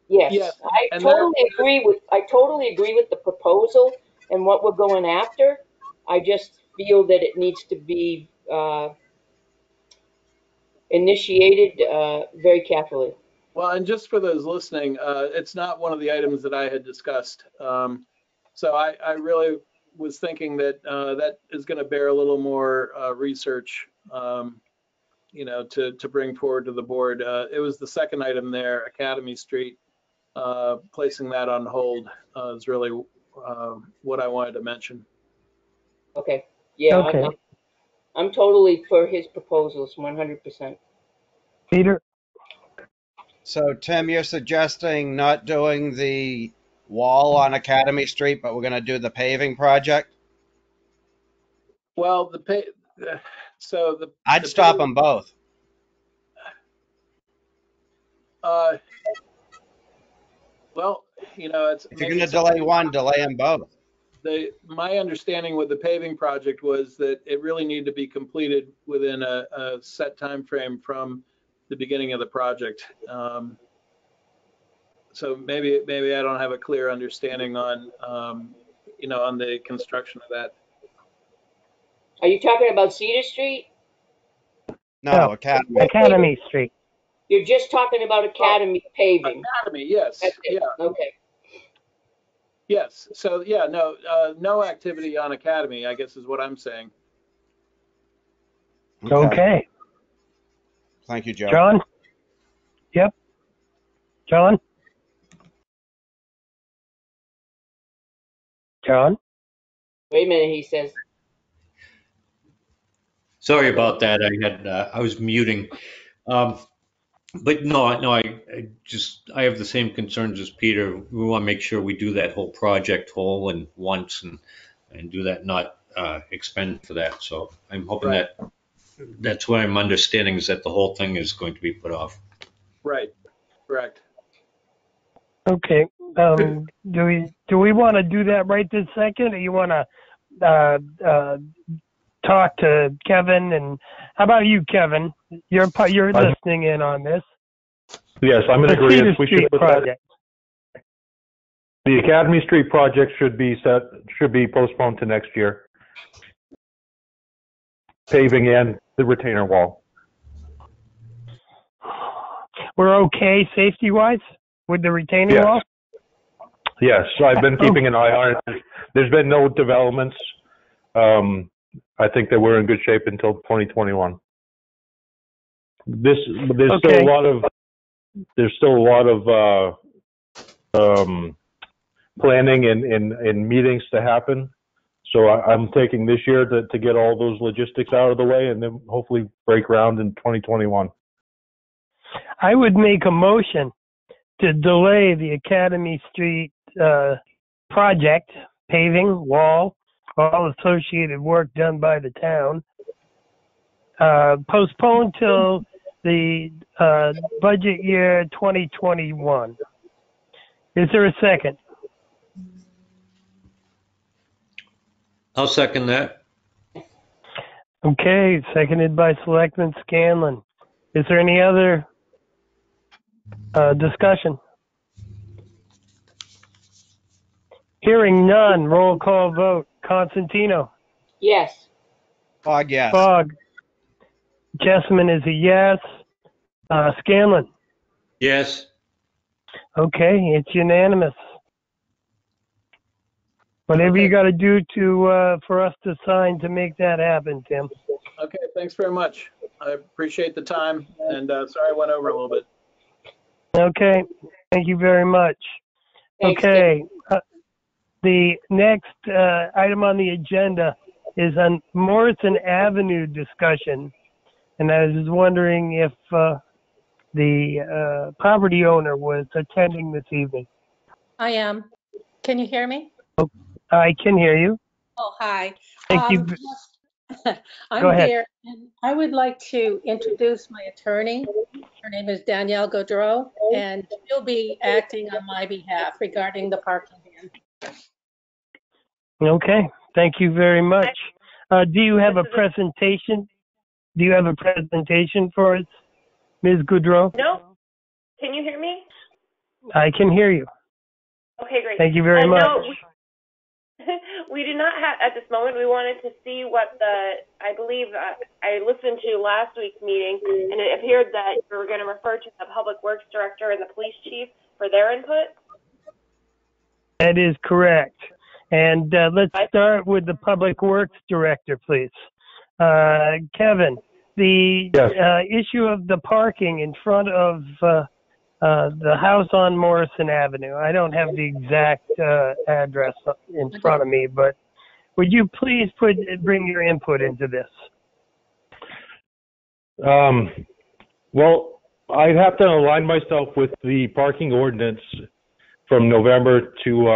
Yes, Yes, I and totally agree with the proposal and what we're going after. I just feel that it needs to be initiated very carefully. well, and just for those listening, it's not one of the items that I had discussed. So I really was thinking that that is going to bear a little more research, to bring forward to the board. It was the second item there, Academy Street. Placing that on hold is really what I wanted to mention. Okay. Yeah, Okay. I'm totally for his proposals, 100%. Peter? So, Tim, you're suggesting not doing the wall on Academy Street, but we're going to do the paving project? Well, I'd stop them both. Well, it's If you're going to delay one, delay them both. My understanding with the paving project was that it really needed to be completed within a set time frame from the beginning of the project. So maybe I don't have a clear understanding on on the construction of that. Are you talking about Cedar Street? No, Academy. Academy Street. You're just talking about Academy paving. Academy, yes. That's it. Yeah. Okay. Yes. So yeah, no activity on Academy, I guess is what I'm saying. Okay. Thank you, Joe. John? Yep. John? John? Wait a minute, he says. Sorry about that. I was muting. But no, I have the same concerns as Peter. We want to make sure we do that whole project whole and once and do that, not expend for that. So I'm hoping Right. that's what I'm understanding, is that the whole thing is going to be put off. Right. Correct. Okay. Do we want to do that right this second, or you want to talk to Kevin? And how about you, Kevin? You're listening in on this. Yes, I'm in agreement. We should put that. Project. The Academy Street project should be postponed to next year. Paving and the retaining wall. We're okay safety-wise with the retaining Yes. wall? Yes, I've been keeping an eye on it. There's been no developments. I think that we're in good shape until 2021. There's still a lot of planning and meetings to happen. So I'm taking this year to get all those logistics out of the way, and then hopefully break ground in 2021. I would make a motion to delay the Academy Street project, paving, wall, all associated work done by the town, postpone till the budget year 2021. Is there a second? I'll second that. Okay, seconded by Selectman Scanlon. Is there any other Discussion. Hearing none, roll call vote. Constantino. Yes. Fogg, yes. Fogg. Jessman is a yes. Scanlon. Yes. Okay, it's unanimous. Whatever Okay. you got to do to for us to sign to make that happen, Tim. Okay, thanks very much. I appreciate the time, and sorry I went over a little bit. Okay, thank you very much. Thanks, Okay, the next item on the agenda is on Morrison Avenue discussion, and I was wondering if the property owner was attending this evening. I am. Can you hear me? I can hear you. Oh, hi. Thank you. I'm Go ahead. here, and I would like to introduce my attorney. Her name is Danielle Gaudreau, and she'll be acting on my behalf regarding the parking ban. Okay, thank you very much. Do you have a presentation? Do you have a presentation for us, Ms. Goudreau? No. Can you hear me? I can hear you. Okay, great. Thank you very much. No, we do not have, at this moment, we wanted to see what I believe, I listened to last week's meeting, and it appeared that we were going to refer to the Public Works Director and the Police Chief for their input. That is correct. And let's start with the Public Works Director, please. Kevin, the issue of the parking in front of the house on Morrison Avenue. I don't have the exact address in front of me, but would you please bring your input into this? Well, I'd have to align myself with the parking ordinance from November to,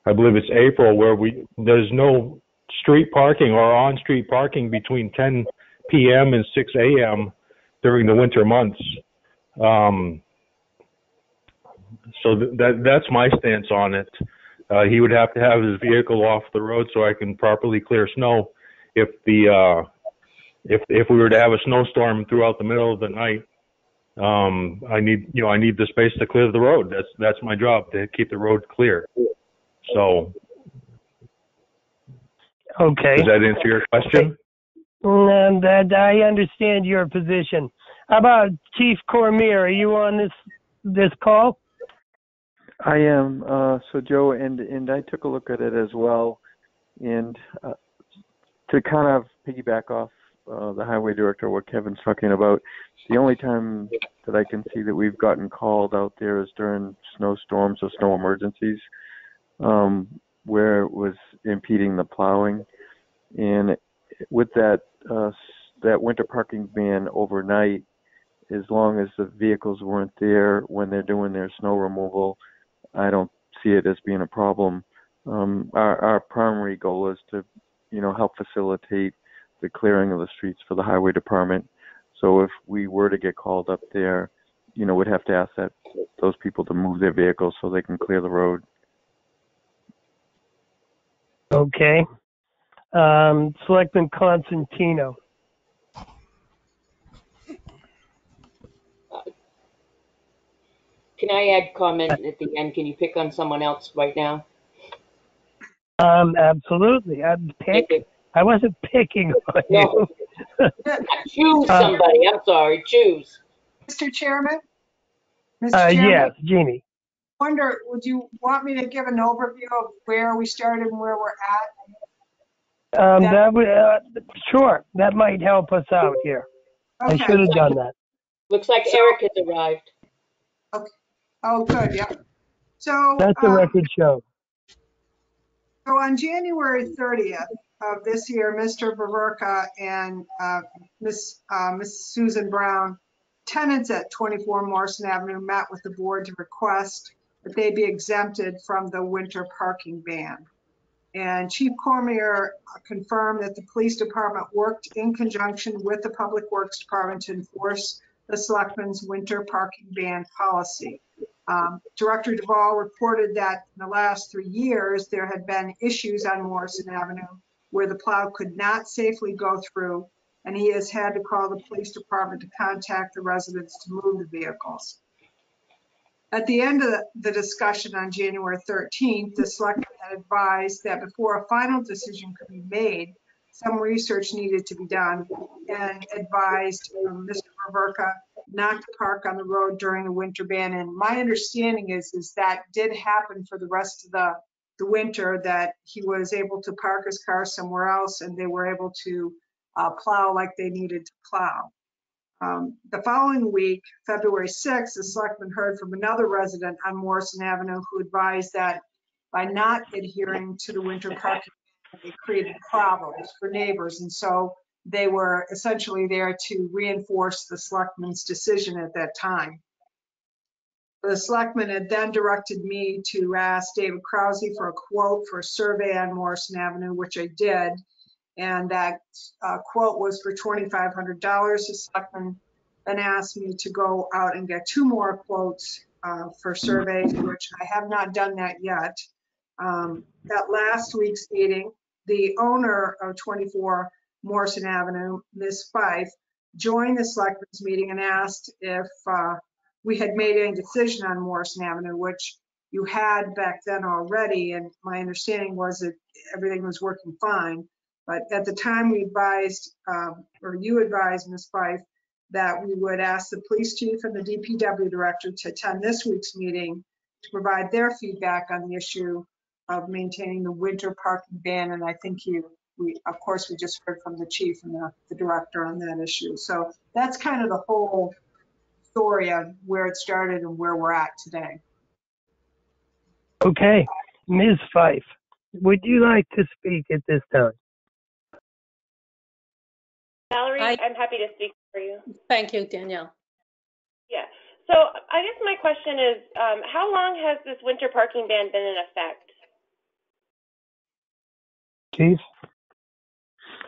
I believe it's April, where there's no street parking or on-street parking between 10 p.m. and 6 a.m. during the winter months. So that's my stance on it. He would have to have his vehicle off the road so I can properly clear snow. If we were to have a snowstorm throughout the middle of the night, I need the space to clear the road. That's my job, to keep the road clear. So, okay. Does that answer your question? And I understand your position. How about Chief Cormier? Are you on this call? I am. So Joe, and I took a look at it as well, and to kind of piggyback off the highway director, what Kevin's talking about, the only time that I can see that we've gotten called out there is during snowstorms or snow emergencies, where it was impeding the plowing, and with that winter parking ban overnight, as long as the vehicles weren't there when they're doing their snow removal, I don't see it as being a problem. Our primary goal is to, help facilitate the clearing of the streets for the highway department. So if we were to get called up there, we'd have to ask those people to move their vehicles so they can clear the road. Okay. Selectman Constantino. Can I add comment at the end? Can you pick on someone else right now? Absolutely. I wasn't picking on you. Choose somebody. I'm sorry. Choose. Mr. Chairman? Mr. Chairman? Yes, Jeannie. Would you want me to give an overview of where we started and where we're at? Sure. That might help us out here. Okay. I should have done that. Looks like Eric has arrived. Okay. Oh, good. Yeah. So that's the record show. So on January 30th of this year, Mr. Baverka and Miss Susan Brown, tenants at 24 Morrison Avenue, met with the board to request that they be exempted from the winter parking ban. And Chief Cormier confirmed that the police department worked in conjunction with the Public Works Department to enforce the Selectmen's winter parking ban policy. Director Duvall reported that in the last 3 years, there had been issues on Morrison Avenue where the plow could not safely go through and he has had to call the police department to contact the residents to move the vehicles. At the end of the discussion on January 13th, the selectmen had advised that before a final decision could be made, some research needed to be done, and advised Mr. Ververka not to park on the road during the winter ban. And my understanding is that did happen for the rest of the winter, that he was able to park his car somewhere else and they were able to plow like they needed to plow. The following week, February 6th, the selectmen heard from another resident on Morrison Avenue who advised that by not adhering to the winter parking, it created problems for neighbors. And so they were essentially there to reinforce the selectmen's decision at that time. The selectmen had then directed me to ask David Krause for a quote for a survey on Morrison Avenue, which I did. And that quote was for $2,500. The selectmen then asked me to go out and get 2 more quotes for surveys, which I have not done that yet. At last week's meeting, the owner of 24 Morrison Avenue, Ms. Fife, joined the selectmen's meeting and asked if we had made any decision on Morrison Avenue, which you had back then already. And my understanding was that everything was working fine. But at the time we advised, or you advised, Ms. Fife, that we would ask the police chief and the DPW director to attend this week's meeting to provide their feedback on the issue of maintaining the winter parking ban. And I think of course, we just heard from the chief and the director on that issue. So that's kind of the whole story of where it started and where we're at today. Okay, Ms. Fife, would you like to speak at this time? Valerie, I'm happy to speak for you. Thank you, Danielle. Yeah. So I guess my question is, how long has this winter parking ban been in effect? Chief?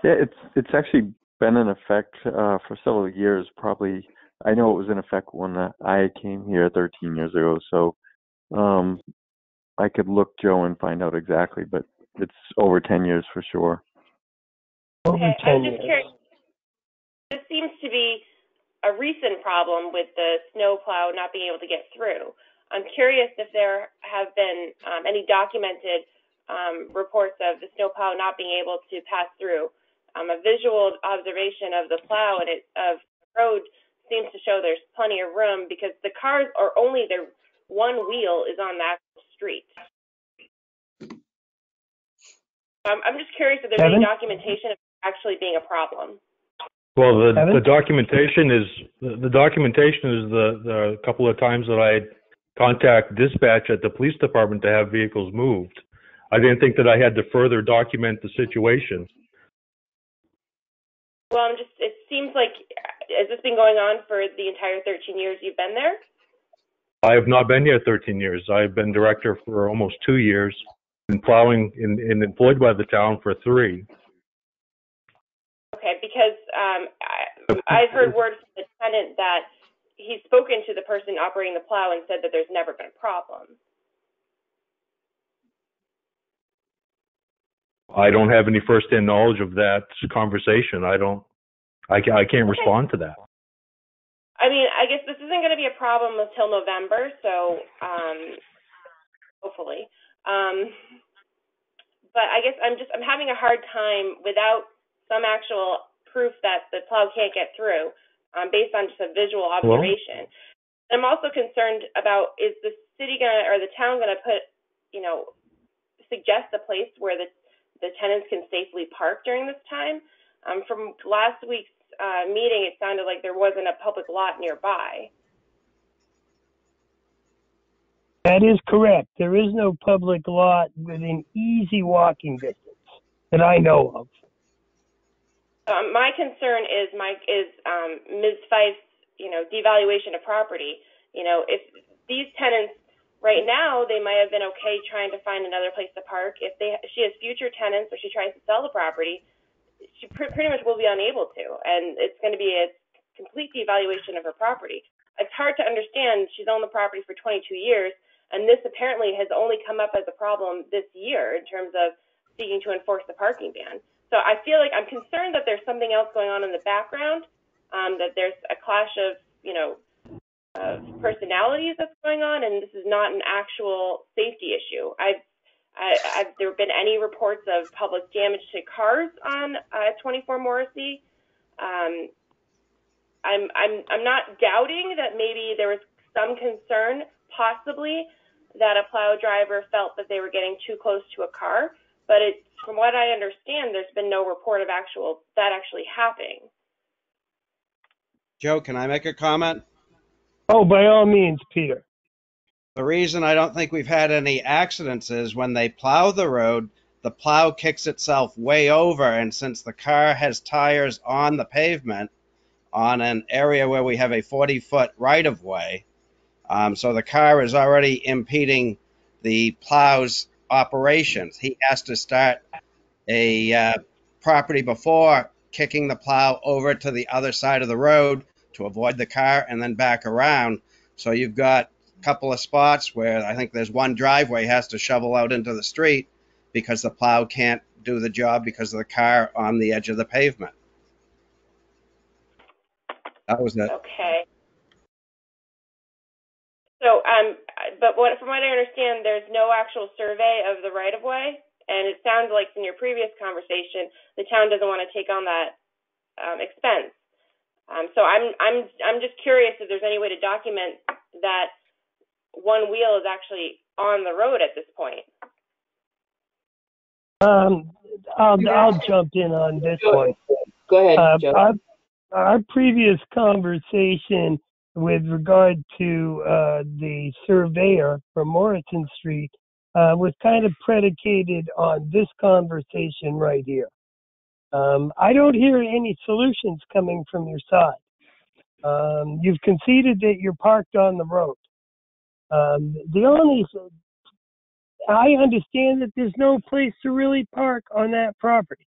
Yeah, it's actually been in effect for several years. Probably, I know it was in effect when I came here 13 years ago. So I could look, Joe, and find out exactly, but it's over 10 years for sure. Okay, I'm just curious. This seems to be a recent problem with the snowplow not being able to get through. I'm curious if there have been any documented reports of the snowplow not being able to pass through. A visual observation of the plow and of the road seems to show there's plenty of room because the cars are only their one wheel is on the actual street. I'm just curious if there's any documentation of it actually being a problem. Well, the documentation is the couple of times that I contact dispatch at the police department to have vehicles moved. I didn't think that I had to further document the situation. Well, it seems like, has this been going on for the entire 13 years you've been there? I have not been here 13 years. I've been director for almost 2 years and plowing and employed by the town for 3. Okay, because I've heard word from the tenant that he's spoken to the person operating the plow and said that there's never been a problem. I don't have any first-hand knowledge of that conversation. I can't respond to that. I mean, I guess this isn't going to be a problem until November, so hopefully. But I guess I'm having a hard time without some actual proof that the plow can't get through, based on just a visual observation. Well, I'm also concerned about, is the city or the town gonna put, suggest a place where the tenants can safely park during this time? From last week's meeting, it sounded like there wasn't a public lot nearby. That is correct. There is no public lot within easy walking distance that I know of. My concern is Ms. Fife's, devaluation of property. If these tenants right now, they might have been okay trying to find another place to park. If she has future tenants or she tries to sell the property, she pretty much will be unable to, and it's going to be a complete devaluation of her property. It's hard to understand. She's owned the property for 22 years, and this apparently has only come up as a problem this year in terms of seeking to enforce the parking ban. So I feel like I'm concerned that there's something else going on in the background, that there's a clash of, personalities that's going on, and this is not an actual safety issue. There have been any reports of public damage to cars on 24 Morrissey. I'm not doubting that maybe there was some concern, possibly, that a plow driver felt that they were getting too close to a car, but from what I understand, there's been no report of that actually happening. Joe, can I make a comment? Oh, by all means, Peter. The reason I don't think we've had any accidents is when they plow the road, the plow kicks itself way over, and since the car has tires on the pavement on an area where we have a 40-foot right-of-way, so the car is already impeding the plow's operations. He has to start a property before kicking the plow over to the other side of the road to avoid the car and then back around. So you've got a couple of spots where I think there's one driveway has to shovel out into the street because the plow can't do the job because of the car on the edge of the pavement. That was it. Okay. So, but from what I understand, there's no actual survey of the right-of-way, and it sounds like in your previous conversation, the town doesn't want to take on that expense. So I'm just curious if there's any way to document that one wheel is actually on the road at this point. I'll jump in on this one. Go ahead, Joe. Our previous conversation with regard to the surveyor for Morrison Street was kind of predicated on this conversation right here. I don't hear any solutions coming from your side. You've conceded that you're parked on the road. I understand that there's no place to really park on that property.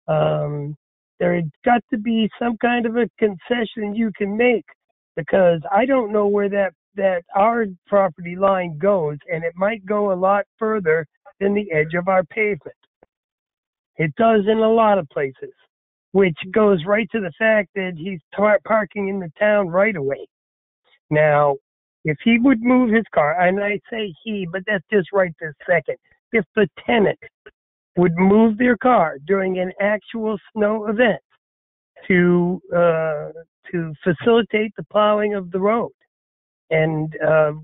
There's got to be some kind of a concession you can make, because I don't know where that our property line goes, and it might go a lot further than the edge of our pavement. It does in a lot of places, which goes right to the fact that he's parking in the town right away. Now, if he would move his car, and I say he, but that's just right this second, if the tenant would move their car during an actual snow event to facilitate the plowing of the road, and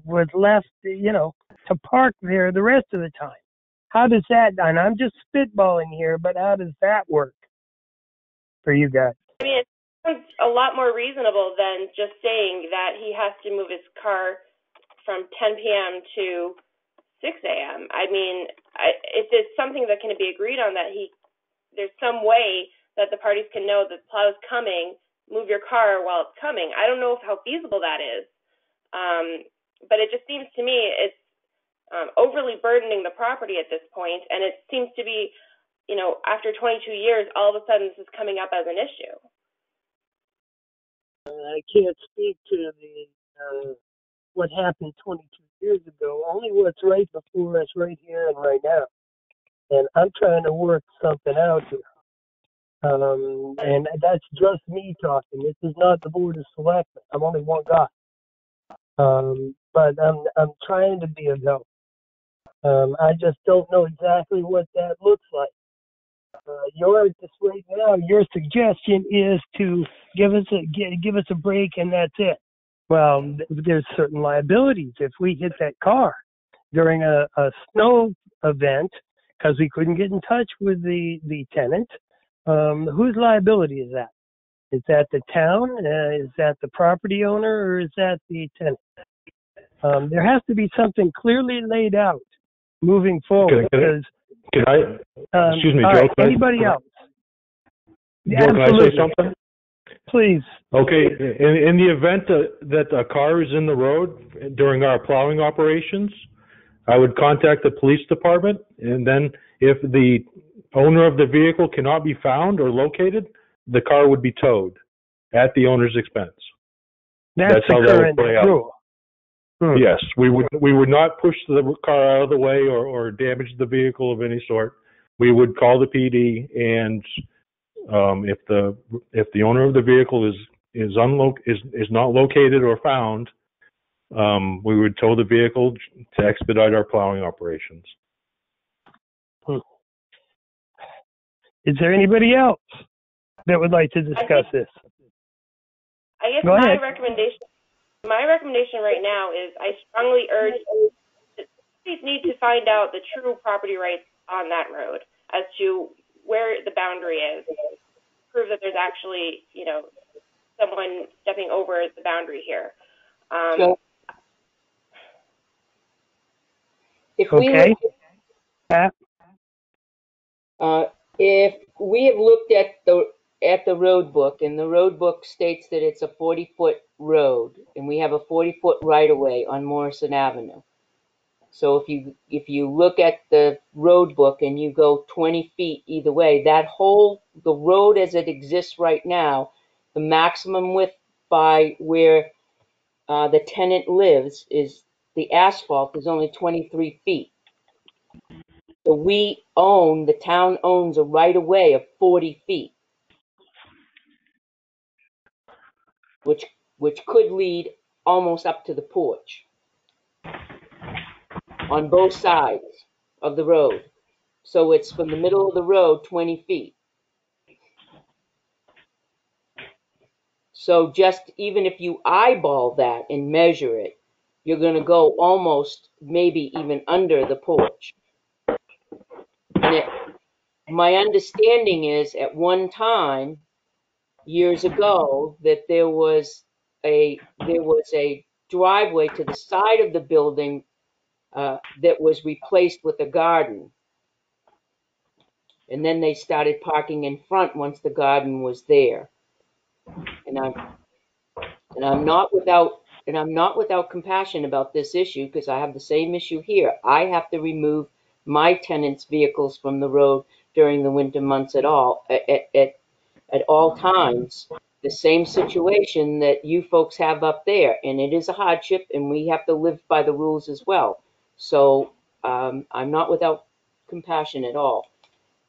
was left, to park there the rest of the time. How does that, and I'm just spitballing here, but how does that work for you guys? I mean, it sounds a lot more reasonable than just saying that he has to move his car from 10 p.m. to 6 a.m. I mean, if there's something that can be agreed on, that there's some way that the parties can know that plow's coming, move your car while it's coming. I don't know how feasible that is. But it just seems to me it's overly burdening the property at this point, and it seems to be, after 22 years, all of a sudden this is coming up as an issue. I can't speak to what happened 22 years ago, only what's right before us right here and right now. And I'm trying to work something out here. And that's just me talking. This is not the Board of Selectmen. I'm only one guy. But I'm trying to be of help. I just don't know exactly what that looks like. Right now, your suggestion is to give us a break, and that's it. Well, there's certain liabilities. If we hit that car during a snow event because we couldn't get in touch with the tenant, whose liability is that? Is that the town? Is that the property owner? Or is that the tenant? There has to be something clearly laid out moving forward. Can I excuse me, Joe? Right, anybody else? Joe, can I say something? Please. Okay. In the event that a car is in the road during our plowing operations, I would contact the police department, and then if the owner of the vehicle cannot be found or located, the car would be towed at the owner's expense. That's how that would play out. Rule. Yes, we would not push the car out of the way or damage the vehicle of any sort. we would call the PD, and if the owner of the vehicle is not located or found, we would tow the vehicle to expedite our plowing operations. Is there anybody else that would like to discuss this? I guess Go ahead. my recommendation right now is I strongly urge that cities need to find out the true property rights on that road as to where the boundary is. Prove that there's actually, someone stepping over the boundary here. So if we Okay. look, if we have looked at the road book, and the road book states that it's a 40-foot road, and we have a 40-foot right-of-way on Morrison Avenue. So if you look at the road book and you go 20 feet either way, the road as it exists right now, the maximum width by where the tenant lives is the asphalt is only 23 feet. So the town owns a right-of-way of 40 feet, which could lead almost up to the porch on both sides of the road. So it's from the middle of the road, 20 feet. So just even if you eyeball that and measure it, you're going to go almost maybe even under the porch. And my understanding is at one time, years ago, that there was a driveway to the side of the building that was replaced with a garden. And then they started parking in front once the garden was there. And I'm not without compassion about this issue, because I have the same issue here. I have to remove my tenants' vehicles from the road during the winter months at all times. The same situation that you folks have up there, and it is a hardship, and we have to live by the rules as well. So I'm not without compassion at all.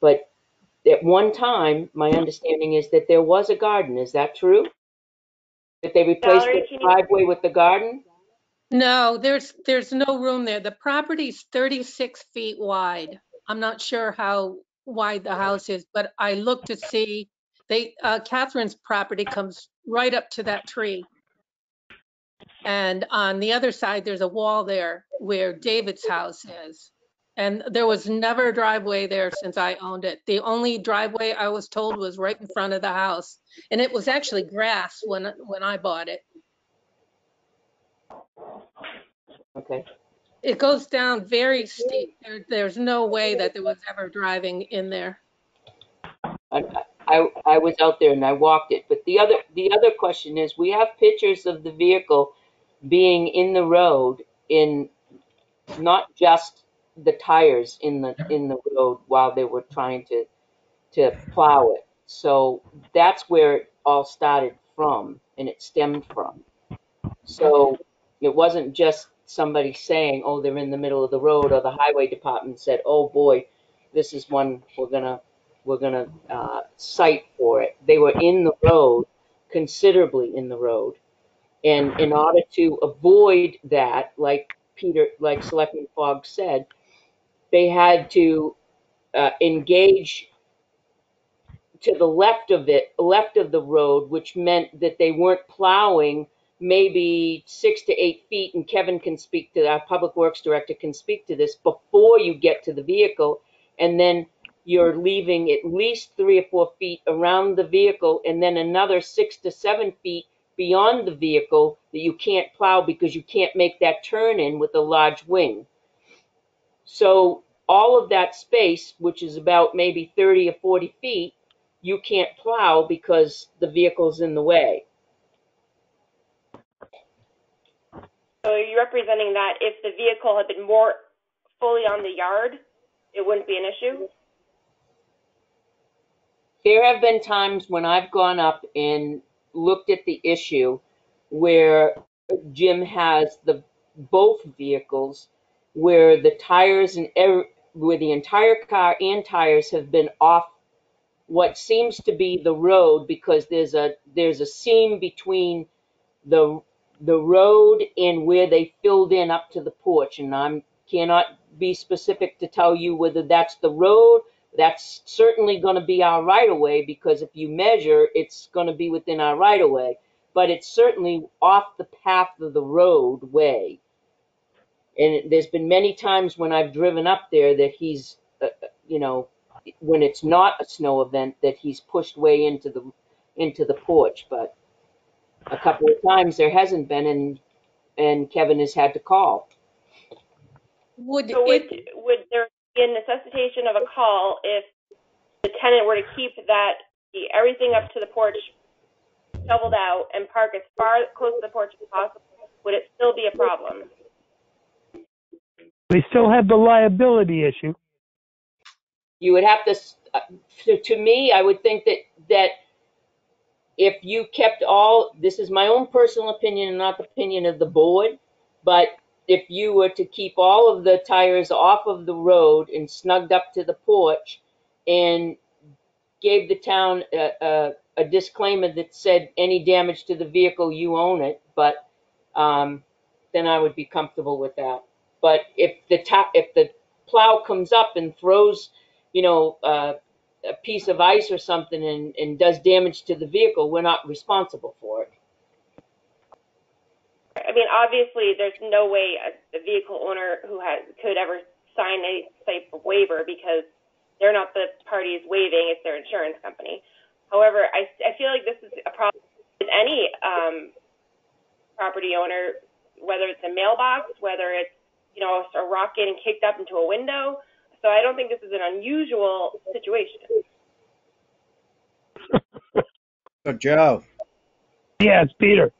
But at one time, my understanding is that there was a garden. Is that true? That they replaced Valerie, the driveway with the garden? No, there's no room there. The property's 36 feet wide. I'm not sure how wide the house is, but I looked to see Catherine's property comes right up to that tree. And on the other side, there's a wall there where David's house is. And there was never a driveway there since I owned it. The only driveway I was told was right in front of the house. And it was actually grass when I bought it. Okay. It goes down very steep. There's no way that there was ever driving in there. I was out there and I walked it. But the other question is, we have pictures of the vehicle being in the road, in not just the tires in the road while they were trying to plow it. So that's where it all started from, and it stemmed from. So it wasn't just somebody saying, oh, they're in the middle of the road, or the highway department said, oh boy, this is one we're gonna cite for it. They were in the road, considerably in the road. And in order to avoid that, like Selectman Fogg said, they had to engage to the left of the road, which meant that they weren't plowing maybe 6 to 8 feet. And Kevin can speak to that. Our public works director can speak to this before you get to the vehicle. And then you're leaving at least 3 or 4 feet around the vehicle, and then another 6 to 7 feet beyond the vehicle that you can't plow because you can't make that turn in with a large wing. So all of that space, which is about maybe 30 or 40 feet, you can't plow because the vehicle's in the way. So are you representing that if the vehicle had been more fully on the yard, it wouldn't be an issue? There have been times when I've gone up and looked at the issue where Jim has both vehicles, where the tires and where the entire car and tires have been off what seems to be the road, because there's a seam between the road and where they filled in up to the porch, and I cannot be specific to tell you whether that's the road. That's certainly going to be our right of way, because if you measure, it's going to be within our right of way, but it's certainly off the path of the roadway. And there's been many times when I've driven up there that he's, when it's not a snow event, that he's pushed way into the porch. But a couple of times there hasn't been, and Kevin has had to call. Would So it, would there be a necessitation of a call if the tenant were to keep everything up to the porch shoveled out and park as far close to the porch as possible? Would it still be a problem? They still have the liability issue. You would have to me, I would think that if you kept this is my own personal opinion and not the opinion of the board, but if you were to keep all of the tires off of the road and snugged up to the porch and gave the town a disclaimer that said any damage to the vehicle, you own it, but then I would be comfortable with that. But if the plow comes up and throws, a piece of ice or something and does damage to the vehicle, we're not responsible for it. I mean, obviously, there's no way a vehicle owner could ever sign a type of waiver, because they're not the parties waiving; it's their insurance company. However, I feel like this is a problem with any property owner, whether it's a mailbox, whether it's a rock getting kicked up into a window. So I don't think this is an unusual situation. So Joe, Yeah, it's Peter.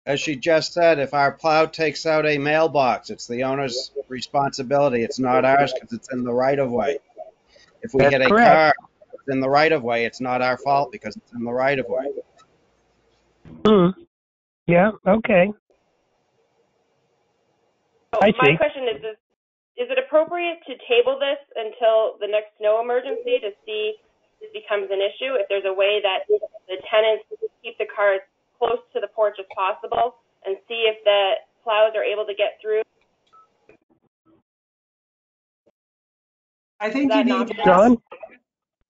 as she just said, if our plow takes out a mailbox, it's the owner's responsibility. It's not ours because it's in the right of way. If we That's hit a correct. car that's in the right of way, it's not our fault because it's in the right of way. Yeah, okay. So I my see. question is it appropriate to table this until the next snow emergency to see if this becomes an issue? If there's a way that the tenants keep the cars close to the porch as possible and see if the plows are able to get through? I think you need to ask.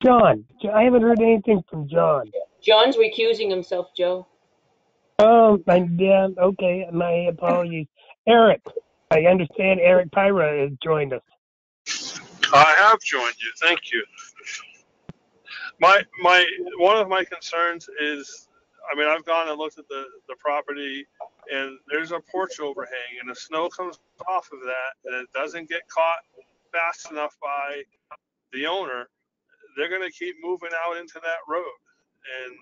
John, I haven't heard anything from John. John's recusing himself, Joe. Yeah, okay, my apologies. Eric, I understand Eric Pyra has joined us. I have joined you. Thank you. One of my concerns is, I mean, I've gone and looked at the property, and there's a porch overhang, and the snow comes off of that, and it doesn't get caught fast enough by the owner. They're going to keep moving out into that road, and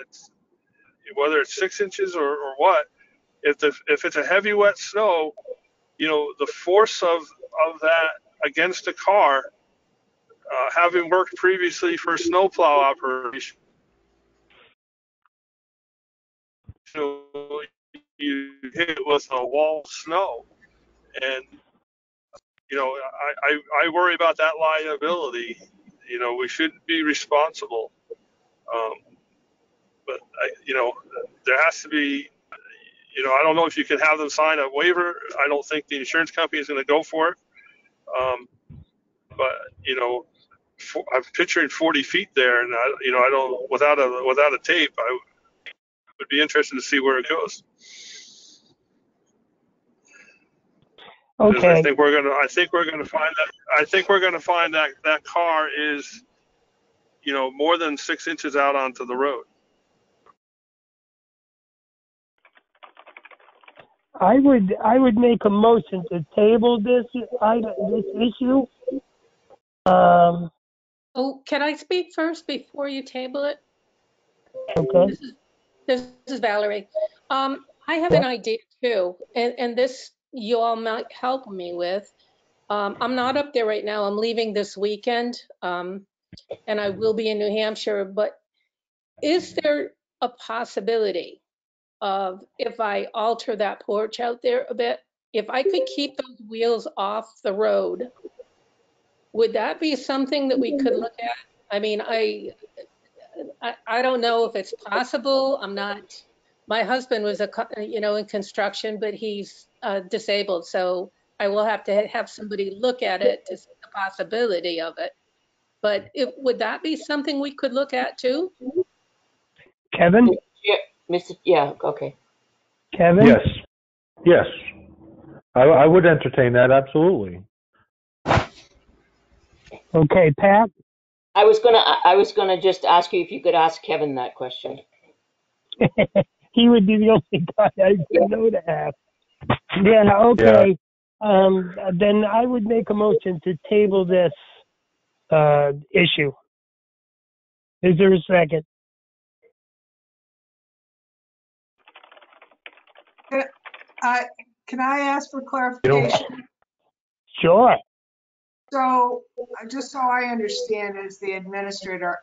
it's whether it's 6 inches or what. If it's a heavy wet snow, the force of that against the car. Having worked previously for snowplow operation, you hit with a wall of snow, and I worry about that liability. We shouldn't be responsible, but there has to be. I don't know if you can have them sign a waiver. I don't think the insurance company is going to go for it, but I'm picturing 40 feet there, and I don't without a tape. I would be interested to see where it goes. Okay. I think we're gonna find that car is, more than 6 inches out onto the road. I would make a motion to table this issue. oh, can I speak first before you table it? Okay. This is Valerie. I have an idea too, and this you all might help me with. I'm not up there right now. I'm leaving this weekend, and I will be in New Hampshire. But is there a possibility of, if I alter that porch out there a bit, if I could keep those wheels off the road would that be something that we could look at? I mean, I don't know if it's possible. I'm not, my husband was in construction, but he's disabled. So I will have to have somebody look at it to see the possibility of it. But would that be something we could look at too? Kevin? Yeah, okay. Kevin? Yes. Yes. I would entertain that, absolutely. Okay, Pat? I was gonna just ask you if you could ask Kevin that question. He would be the only guy I would know to ask. Yeah, okay. Then I would make a motion to table this issue. Is there a second? Can I ask for clarification? Sure. So, just so I understand as the administrator,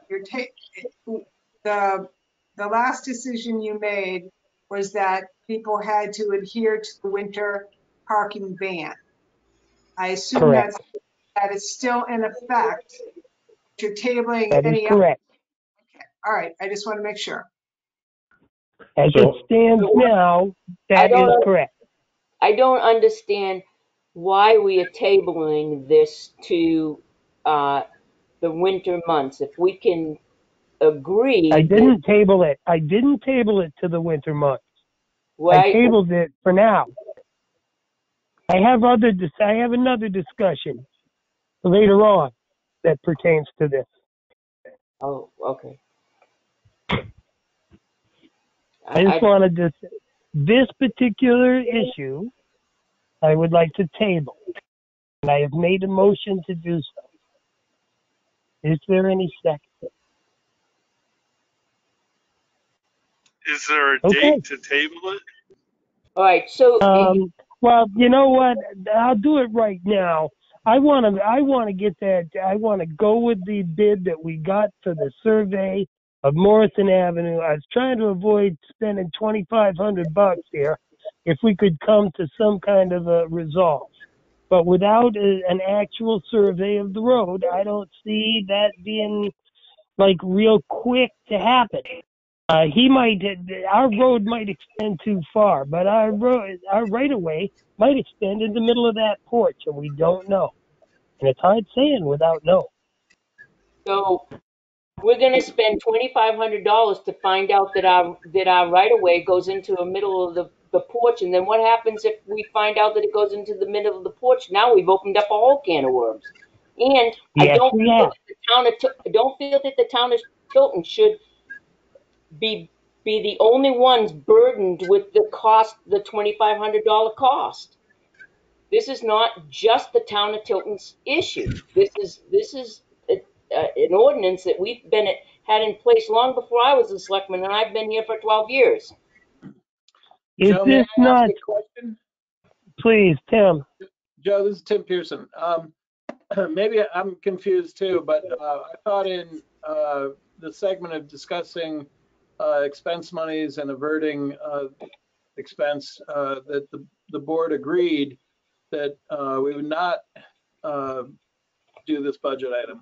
the last decision you made was that people had to adhere to the winter parking ban. I assume Correct. that is still in effect. You're tabling That is any other. correct. Okay. All right. I just want to make sure. As it stands now, that is correct. I don't understand why we are tabling this to the winter months. If we can agree. I didn't table it. I didn't table it to the winter months. I tabled it for now. I have another discussion later on that pertains to this. Oh, okay. I just wanted to say, this particular issue, I would like to table. And I have made a motion to do so. Is there any second? Is there a date to table it? All right. So. Well, you know what? I'll do it right now. I want to get that. I want to go with the bid that we got for the survey of Morrison Avenue. I was trying to avoid spending $2,500 here, if we could come to some kind of a resolve. But without an actual survey of the road, I don't see that being like real quick to happen. Our road might extend too far, but our right of way might extend in the middle of that porch, and we don't know. And it's hard saying without knowing. So we're going to spend $2,500 to find out that our right of way goes into the middle of the porch, and then what happens if we find out that it goes into the middle of the porch? Now we've opened up a whole can of worms. And I don't feel that the town of Tilton should be the only ones burdened with the cost, the $2,500 cost. This is not just the town of Tilton's issue. This is an ordinance that we've had in place long before I was a selectman, and I've been here for 12 years. Joe, may I ask a question? Please, Tim. Joe, this is Tim Pearson. Maybe I'm confused too, but I thought in the segment of discussing expense monies and averting expense that the board agreed that we would not do this budget item.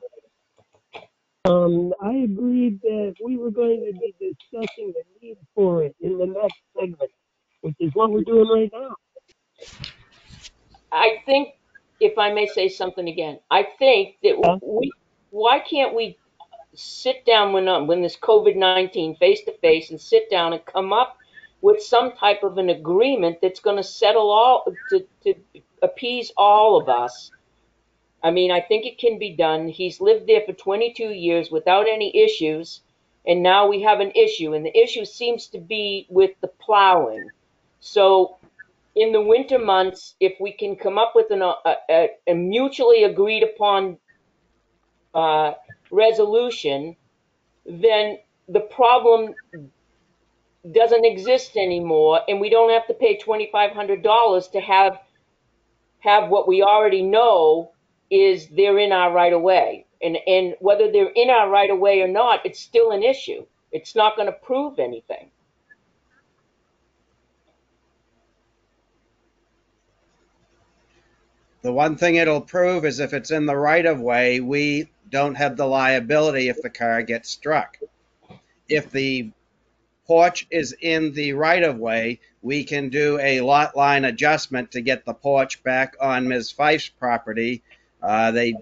I agreed that we were going to be discussing the need for it in the next segment, which is what we're doing right now. I think, if I may say something again, I think that why can't we sit down when this COVID-19 face to face and sit down and come up with some type of an agreement that's going to settle to appease all of us. I mean, I think it can be done. He's lived there for 22 years without any issues, and now we have an issue, and the issue seems to be with the plowing. So in the winter months, if we can come up with a mutually agreed upon resolution, then the problem doesn't exist anymore, and we don't have to pay $2,500 to have what we already know is they're in our right of way. And whether they're in our right of way or not, it's still an issue. It's not going to prove anything. The one thing it'll prove is if it's in the right of way, we don't have the liability if the car gets struck. If the porch is in the right of way, we can do a lot line adjustment to get the porch back on Ms. Fife's property.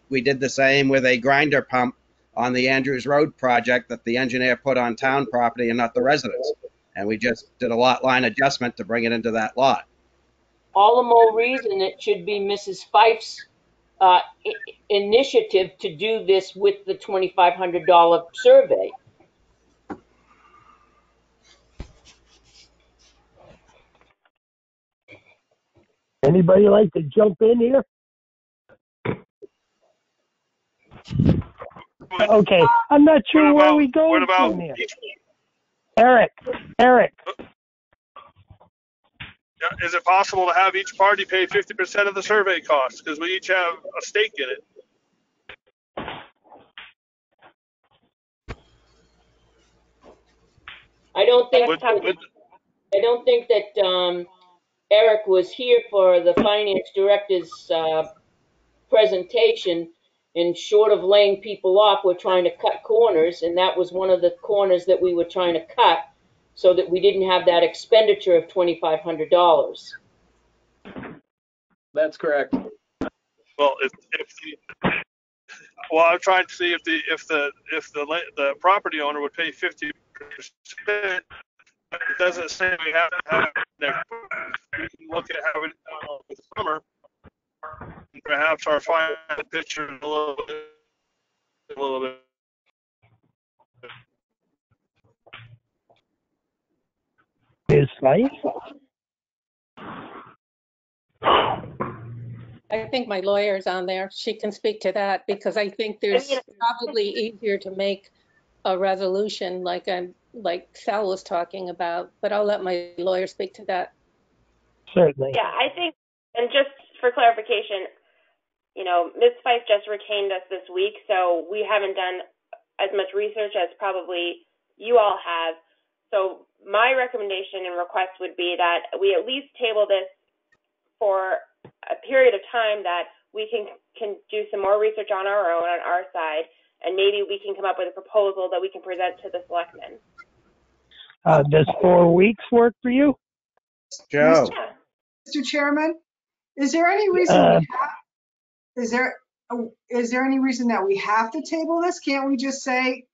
We did the same with a grinder pump on the Andrews Road project that the engineer put on town property and not the residents. And we just did a lot line adjustment to bring it into that lot. All the more reason it should be Mrs. Fife's initiative to do this with the $2,500 survey. Anybody like to jump in here? Okay, I'm not sure where we go What about from here. Eric. Is it possible to have each party pay 50% of the survey costs? Because we each have a stake in it. I don't think that Eric was here for the finance director's presentation. And short of laying people off, we're trying to cut corners, and that was one of the corners that we were trying to cut, so that we didn't have that expenditure of $2,500. That's correct. Well, I'm trying to see if the property owner would pay 50%. It doesn't say we have to have it next. We can look at having it done over the summer. Perhaps our final picture a little bit. Ms. Fife? I think my lawyer's on there. She can speak to that because I think there's probably easier to make a resolution like Sal was talking about, but I'll let my lawyer speak to that. Certainly. Yeah, I think, and just for clarification, Ms. Fife just retained us this week, so we haven't done as much research as probably you all have. So my recommendation and request would be that we at least table this for a period of time that we can do some more research on our own, on our side, and maybe we can come up with a proposal that we can present to the selectmen. Does 4 weeks work for you? Joe. Mr. Chairman, is there any reason is there any reason that we have to table this? Can't we just say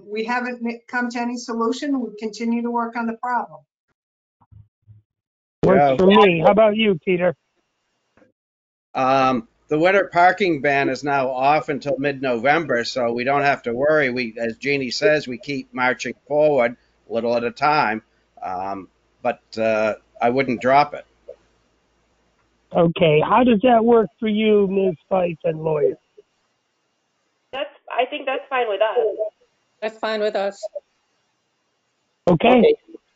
we haven't come to any solution? We continue to work on the problem. Works for me. How about you, Peter? The winter parking ban is now off until mid-November, so we don't have to worry. As Jeannie says, we keep marching forward a little at a time, but I wouldn't drop it. Okay, how does that work for you, Ms. Fife and lawyer? I think that's fine with us. That's fine with us. Okay.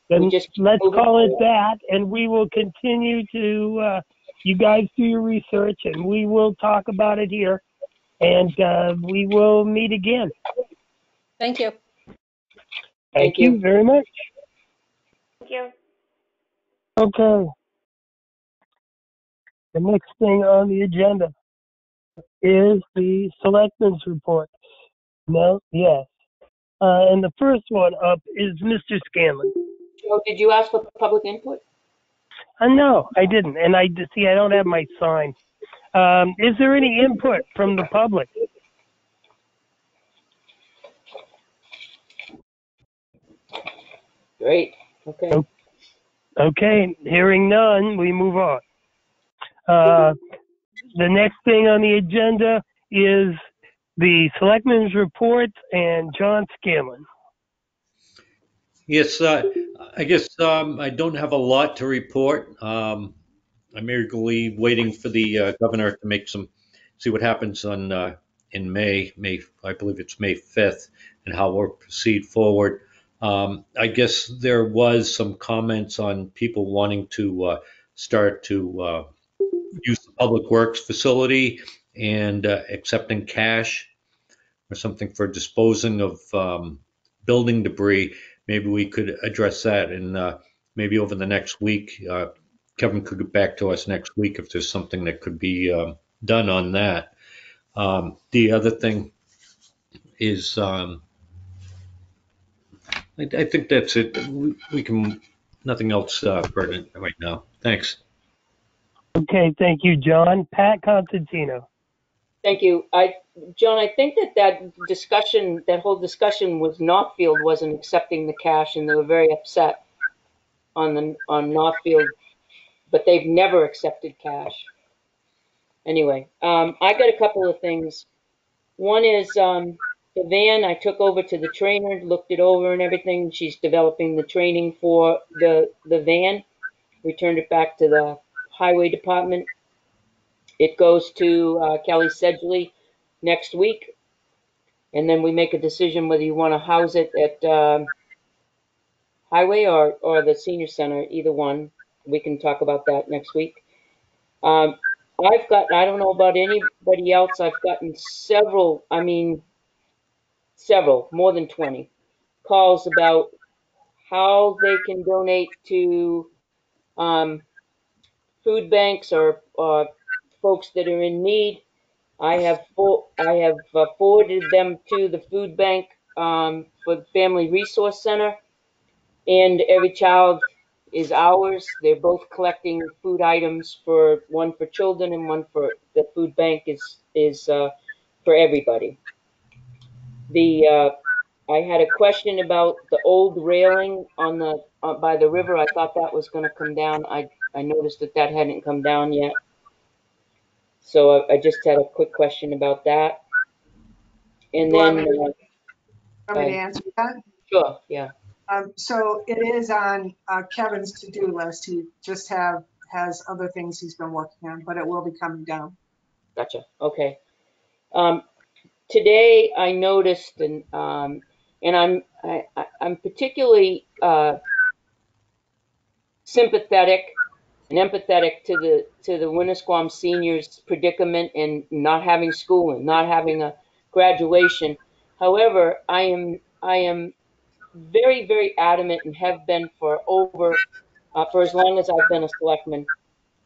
Then let's call it that, and we will continue to, you guys do your research, and we will talk about it here, and we will meet again. Thank you. Thank you very much. Thank you. Okay. The next thing on the agenda is the selectmen's report. No? Yes. And the first one up is Mr. Scanlon. Joe, did you ask for public input? No, I didn't. And I don't have my sign. Is there any input from the public? Great. Okay. Okay. Hearing none, we move on. The next thing on the agenda is the selectmen's report and John Scanlon. Yes, I guess I don't have a lot to report. I'm eagerly waiting for the governor to see what happens in May. I believe it's May 5th, and how we'll proceed forward. I guess there was some comments on people wanting to start to use the public works facility and accepting cash or something for disposing of building debris. Maybe we could address that, and maybe over the next week, Kevin could get back to us next week if there's something that could be done on that. The other thing is, I think that's it. We can, nothing else pertinent right now. Thanks. Okay, thank you, John. Pat Constantino. Thank you. John, I think that whole discussion was Northfield wasn't accepting the cash, and they were very upset on Northfield, but they've never accepted cash. Anyway, I got a couple of things. One is the van I took over to the trainer, looked it over and everything. She's developing the training for the van. Returned it back to the highway department. It goes to Kelly Sedgley next week, and then we make a decision whether you want to house it at highway or the senior center, either one. We can talk about that next week. I don't know about anybody else, I've gotten several, more than 20 calls about how they can donate to food banks or folks that are in need. I have forwarded them to the food bank for the Family Resource Center, and Every Child is Ours. They're both collecting food items, for one for children and one for the food bank is for everybody. I had a question about the old railing on the by the river. I thought that was going to come down. I noticed that hadn't come down yet. So I just had a quick question about that. And You want then, me to answer that? sure, yeah. So it is on Kevin's to-do list. He just has other things he's been working on, but it will be coming down. Gotcha. Okay. Today I noticed, and I'm particularly sympathetic and empathetic to the Winnisquam seniors' predicament in not having school and not having a graduation. However, I am very, very adamant, and have been for as long as I've been a selectman,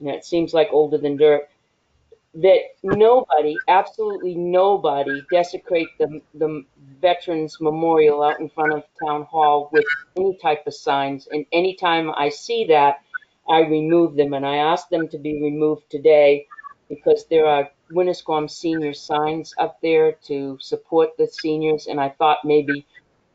and it seems like older than dirt, that nobody, absolutely nobody, desecrate the Veterans Memorial out in front of Town Hall with any type of signs. And anytime I see that, I remove them. And I ask them to be removed today because there are Winnisquam senior signs up there to support the seniors. And I thought maybe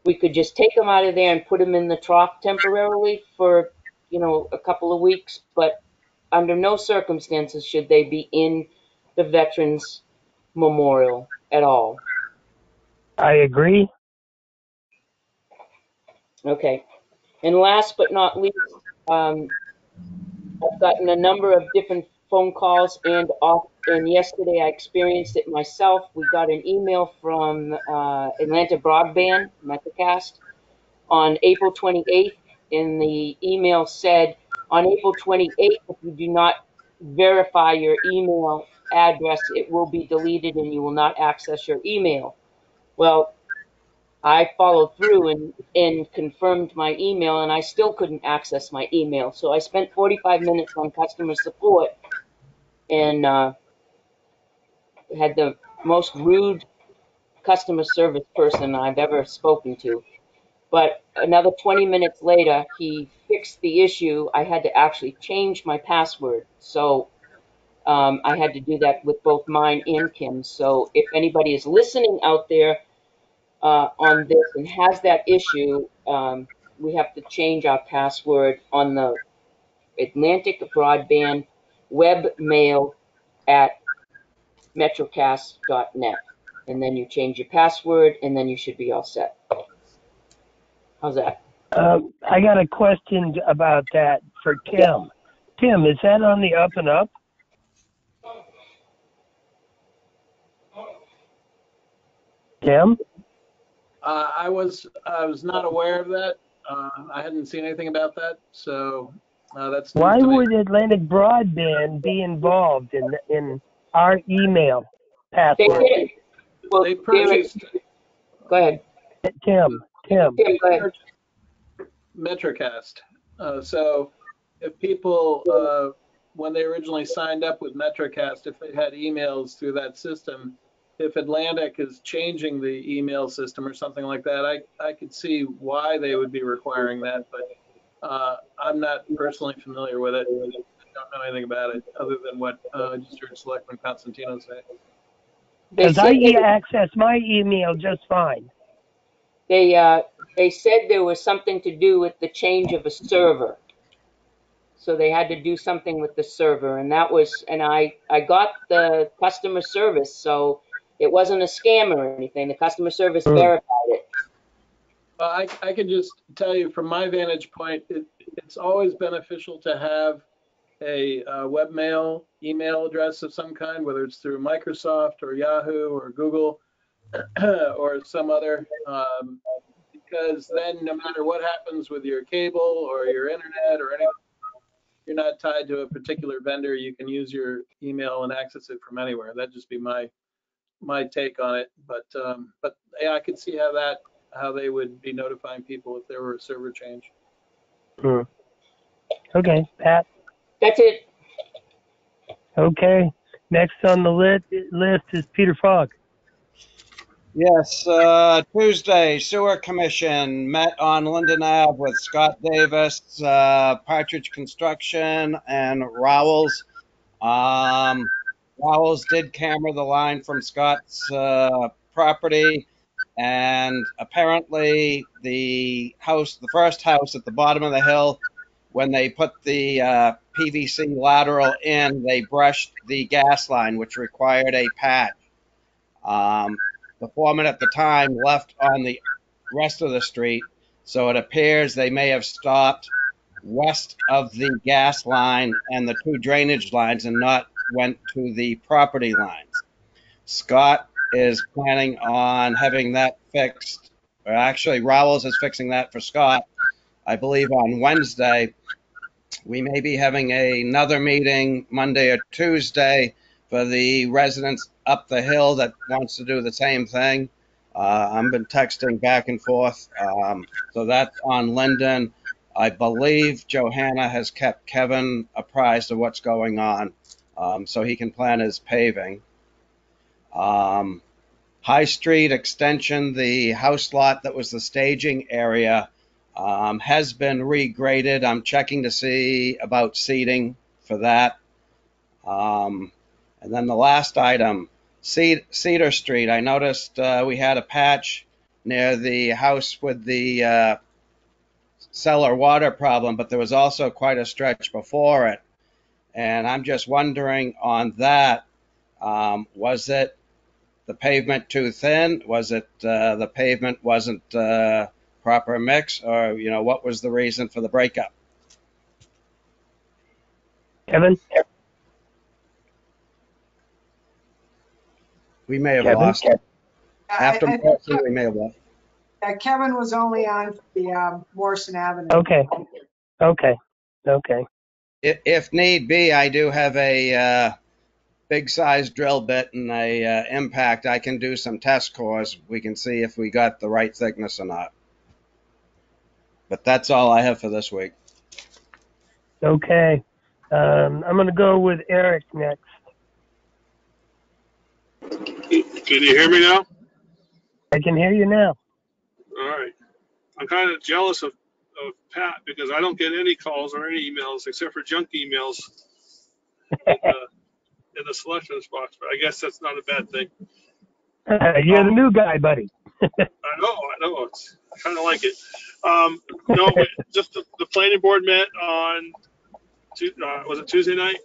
we could just take them out of there and put them in the trough temporarily for, a couple of weeks. But under no circumstances should they be in the Veterans Memorial at all. I agree. Okay. And last but not least, I've gotten a number of different phone calls, and yesterday I experienced it myself. We got an email from Atlanta Broadband, Metacast, on April 28th, and the email said, on April 28th, if you do not verify your email address, it will be deleted and you will not access your email. Well, I followed through and confirmed my email, and I still couldn't access my email. So I spent 45 minutes on customer support and had the most rude customer service person I've ever spoken to. But another 20 minutes later, he fixed the issue. I had to actually change my password. So I had to do that with both mine and Kim's. So if anybody is listening out there on this and has that issue, we have to change our password on the Atlantic Broadband webmail at metrocast.net. And then you change your password, and then you should be all set. How's that? I got a question about that for Tim. Tim, is that on the up and up? Tim? I was not aware of that. I hadn't seen anything about that, so that's news Why to me. would Atlantic Broadband be involved in our email They password? did it. Well, They purchased. Go ahead. Tim. Tim, go ahead. Metrocast. So if people when they originally signed up with MetroCast, if they had emails through that system, if Atlantic is changing the email system or something like that, I could see why they would be requiring that, but I'm not personally familiar with it. I don't know anything about it other than what I just heard Selectman Constantino say. Because I access my email just fine. They said there was something to do with the change of a server. So they had to do something with the server, and I got the customer service, so it wasn't a scam or anything. The customer service verified it. I can just tell you from my vantage point, it's always beneficial to have a webmail email address of some kind, whether it's through Microsoft or Yahoo or Google or some other, because then no matter what happens with your cable or your internet or anything, you're not tied to a particular vendor. You can use your email and access it from anywhere. That'd just be my take on it. But yeah, I could see how they would be notifying people if there were a server change. Okay, Pat. That's it. Okay. Next on the list is Peter Fogg. Yes, Tuesday, Sewer Commission met on Linden Ave with Scott Davis, Partridge Construction, and Rowell's. Rowell's did camera the line from Scott's property, and apparently the first house at the bottom of the hill, when they put the PVC lateral in, they brushed the gas line, which required a patch. The foreman at the time left on the rest of the street, so it appears they may have stopped west of the gas line and the two drainage lines and not went to the property lines. Scott is planning on having that fixed, or actually Rowell's is fixing that for Scott, I believe on Wednesday. We may be having another meeting Monday or Tuesday for the residents up the hill that wants to do the same thing. I've been texting back and forth. So that's on Linden. I believe Johanna has kept Kevin apprised of what's going on, so he can plan his paving. High Street Extension, the house lot that was the staging area, has been regraded. I'm checking to see about seating for that. And then the last item, Cedar Street. I noticed we had a patch near the house with the cellar water problem, but there was also quite a stretch before it. And I'm just wondering on that, was it the pavement too thin? Was it the pavement wasn't proper mix, or what was the reason for the breakup? Kevin? We may have lost it. After Morrison, we may have lost. Kevin was only on the Morrison Avenue. Okay. If need be, I do have a big size drill bit and a impact. I can do some test cores. We can see if we got the right thickness or not. But that's all I have for this week. Okay. I'm going to go with Eric next. Can you hear me now? I can hear you now. All right. I'm kind of jealous of Pat because I don't get any calls or any emails except for junk emails in the selections box. But I guess that's not a bad thing. You're the new guy, buddy. I know. I kind of like it. No, just the planning board met on, was it Tuesday night?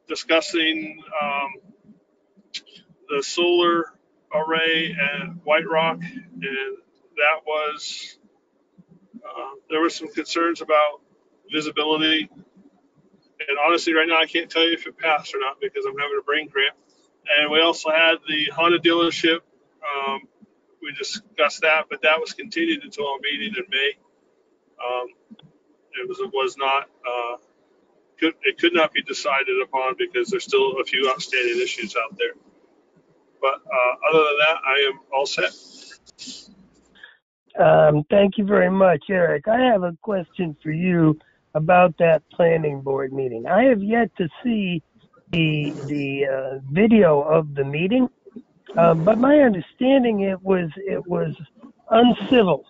Discussing the solar array at White Rock, and that was, there were some concerns about visibility. And honestly, right now, I can't tell you if it passed or not because I'm having a brain cramp. And we also had the Honda dealership. We discussed that, but that was continued until our meeting in May. It could not be decided upon because there's still a few outstanding issues out there. But other than that, I am all set. Thank you very much, Eric. I have a question for you about that planning board meeting. I have yet to see the video of the meeting, but my understanding it was uncivil,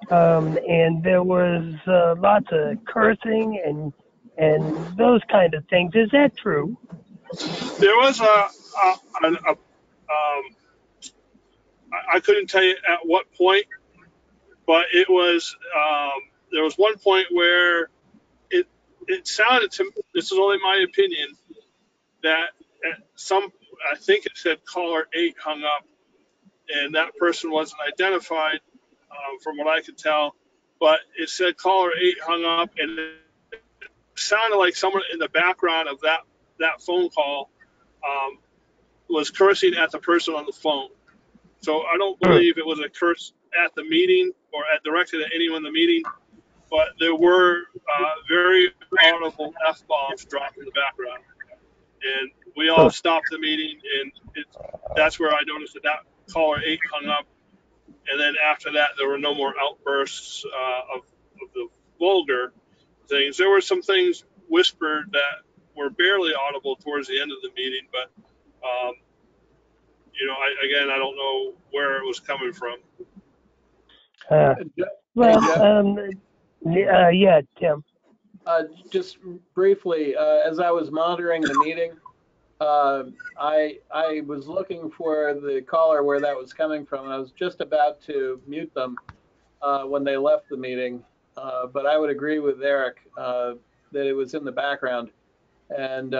and there was lots of cursing and those kind of things. Is that true? There was I couldn't tell you at what point, but it was, there was one point where it sounded to me, this is only my opinion, that at some, I think it said caller 8 hung up, and that person wasn't identified, from what I could tell, but it said caller 8 hung up, and it sounded like someone in the background of that phone call was cursing at the person on the phone. So I don't believe it was a curse at the meeting or directed at anyone in the meeting, but there were very audible F-bombs dropped in the background. And we all stopped the meeting, and that's where I noticed that caller 8 hung up. And then after that, there were no more outbursts of the vulgar things. There were some things whispered that were barely audible towards the end of the meeting, but I don't know where it was coming from. Yeah, Tim. Just briefly, as I was monitoring the meeting, I was looking for the caller where that was coming from, and I was just about to mute them when they left the meeting. But I would agree with Eric that it was in the background, and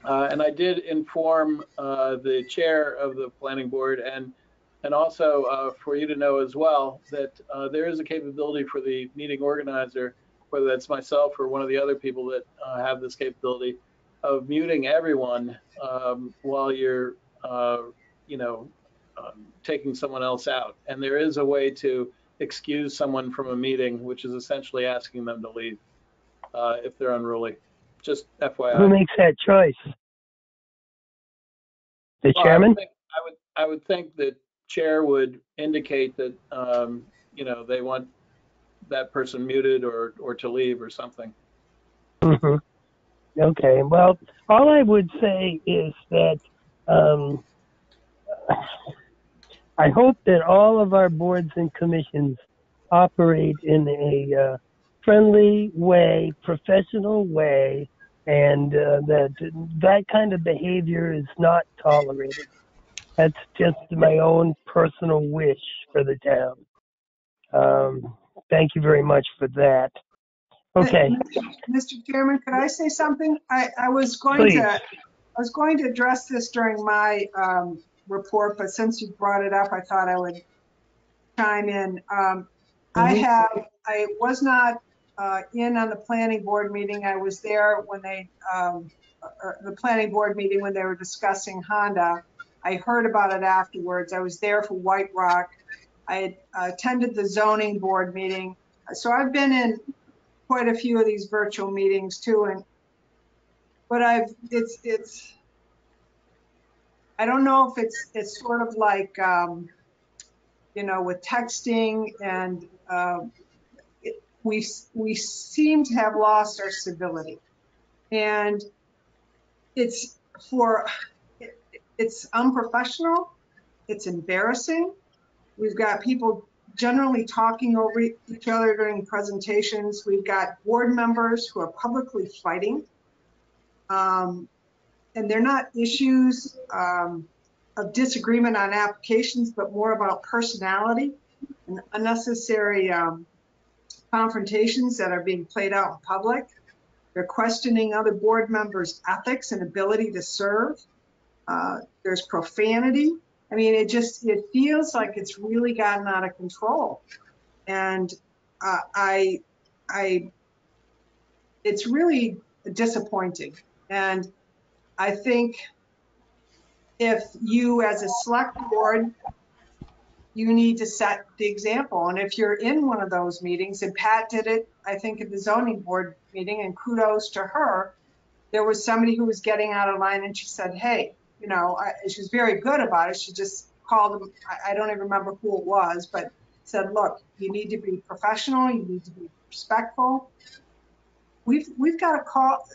I did inform the chair of the planning board, and also for you to know as well that there is a capability for the meeting organizer, whether that's myself or one of the other people that have this capability, of muting everyone while you're, taking someone else out. And there is a way to excuse someone from a meeting, which is essentially asking them to leave if they're unruly. Just FYI. Who makes that choice? The chairman? I would think that chair would indicate that they want that person muted or to leave or something. Mm-hmm. Okay. Well, all I would say is that I hope that all of our boards and commissions operate in a friendly way, professional way, and that kind of behavior is not tolerated. That's just my own personal wish for the town. Thank you very much for that. Okay. Mr. Chairman, could I say something? I was going to address this during my report, but since you brought it up, I thought I would chime in. I was not in on the planning board meeting. I was there when the planning board meeting when they were discussing Honda. I heard about it afterwards. I was there for White Rock. I attended the zoning board meeting. So I've been in quite a few of these virtual meetings too. But it's I don't know if it's sort of like, with texting, and we seem to have lost our civility, and it's unprofessional. It's embarrassing. We've got people generally talking over each other during presentations. We've got board members who are publicly fighting. And they're not issues of disagreement on applications, but more about personality and unnecessary confrontations that are being played out in public. They're questioning other board members' ethics and ability to serve. There's profanity. I mean, it feels like it's really gotten out of control. And it's really disappointing. And I think if you, as a select board, you need to set the example. And if you're in one of those meetings, and Pat did it, I think, at the zoning board meeting, and kudos to her, there was somebody who was getting out of line, and she said, hey, she was very good about it. She just called him, I don't even remember who it was, but said, look, you need to be professional, you need to be respectful. we've got to call,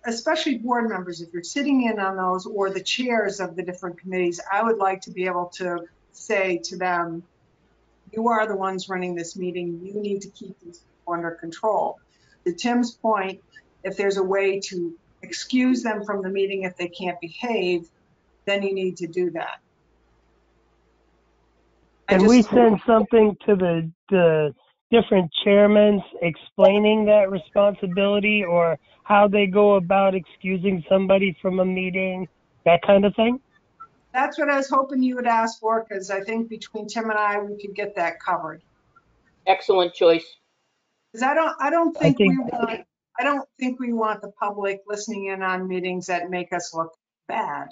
especially board members, if you're sitting in on those, or the chairs of the different committees, I would like to be able to say to them, you are the ones running this meeting. You need to keep these people under control. To Tim's point, if there's a way to excuse them from the meeting if they can't behave, then you need to do that. Can we send something to the different chairmen explaining that responsibility or how they go about excusing somebody from a meeting, that kind of thing? That's what I was hoping you would ask for, because I think between Tim and I, we could get that covered. Excellent choice. Because I don't think we want the public listening in on meetings that make us look bad.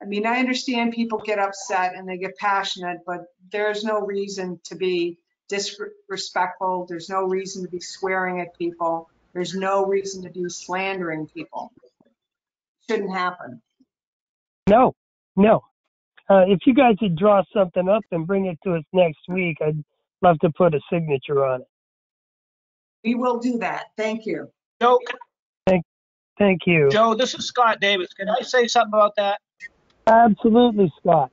I mean, I understand people get upset and they get passionate, but there's no reason to be disrespectful. There's no reason to be swearing at people. There's no reason to be slandering people. Shouldn't happen. No. If you guys could draw something up and bring it to us next week, I'd love to put a signature on it. We will do that. Thank you. Joe, Thank you. Joe, this is Scott Davis. Can I say something about that? Absolutely, Scott.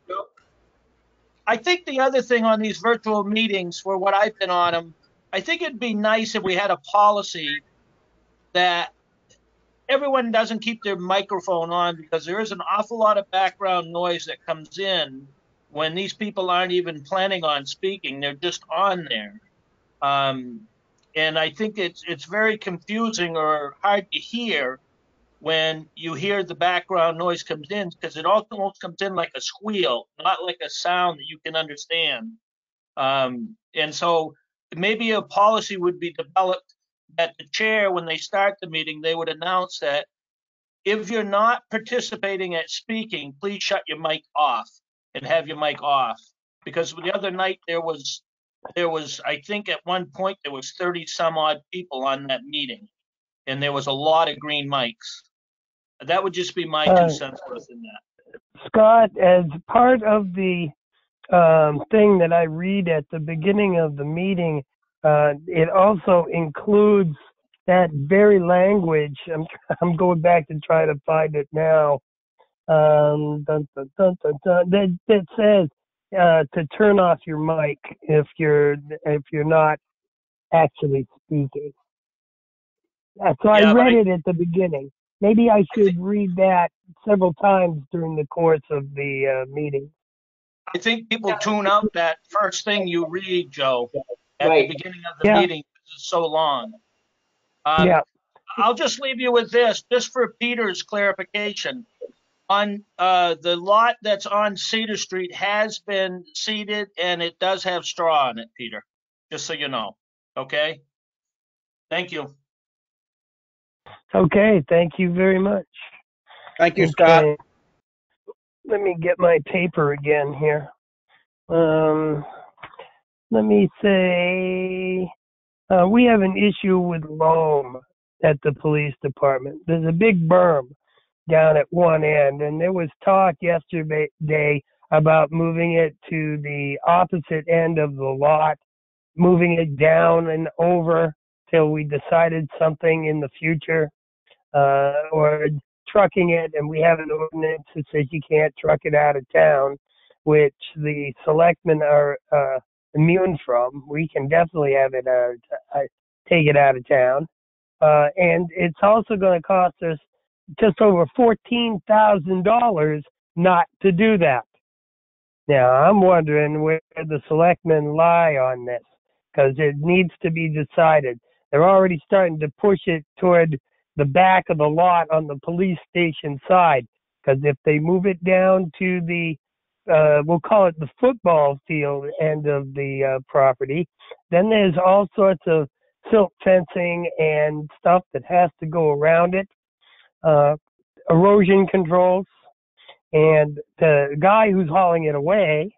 I think the other thing on these virtual meetings, for what I've been on them, I think it'd be nice if we had a policy that everyone doesn't keep their microphone on, because there is an awful lot of background noise that comes in when these people aren't even planning on speaking. They're just on there. And I think it's very confusing or hard to hear when you hear the background noise comes in, because it almost comes in like a squeal, not like a sound that you can understand. And so maybe a policy would be developed that the chair, when they start the meeting, they would announce that if you're not participating at speaking, please shut your mic off and have your mic off. Because the other night there was, I think at one point there was 30 some odd people on that meeting, and there was a lot of green mics. That would just be my 2 cents worth in that. Scott, as part of the thing that I read at the beginning of the meeting, it also includes that very language. I'm going back to try to find it now. That says to turn off your mic if you're not actually speaking. So I read it at the beginning. Maybe I should read that several times during the course of the meeting. I think people tune out that first thing you read, Joe, at the beginning of the meeting, because it's so long. I'll just leave you with this, just for Peter's clarification. On the lot that's on Cedar Street has been seeded, and it does have straw on it, Peter, just so you know. Okay? Thank you. Okay, thank you very much. Thank you, Scott. Let me get my paper again here. Let me say, we have an issue with loam at the police department. There's a big berm down at one end, and there was talk yesterday about moving it to the opposite end of the lot, moving it down and over till we decided something in the future, or trucking it, and we have an ordinance that says you can't truck it out of town, which the selectmen are immune from. We can definitely have it take it out of town, and it's also going to cost us just over $14,000 not to do that. Now I'm wondering where the selectmen lie on this, because it needs to be decided. They're already starting to push it toward the back of the lot on the police station side, because if they move it down to the we'll call it the football field end of the property, then there's all sorts of silt fencing and stuff that has to go around it, erosion controls, and the guy who's hauling it away,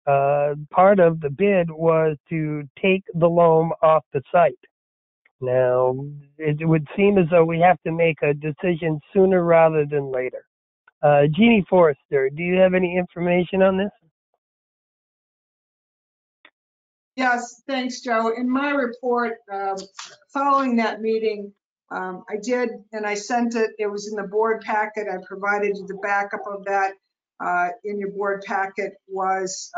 part of the bid was to take the loam off the site. Now, it would seem as though we have to make a decision sooner rather than later. Jeannie Forrester, do you have any information on this? Yes, thanks, Joe. In my report, following that meeting, I did, and I sent it, it was in the board packet. I provided you the backup of that. In your board packet was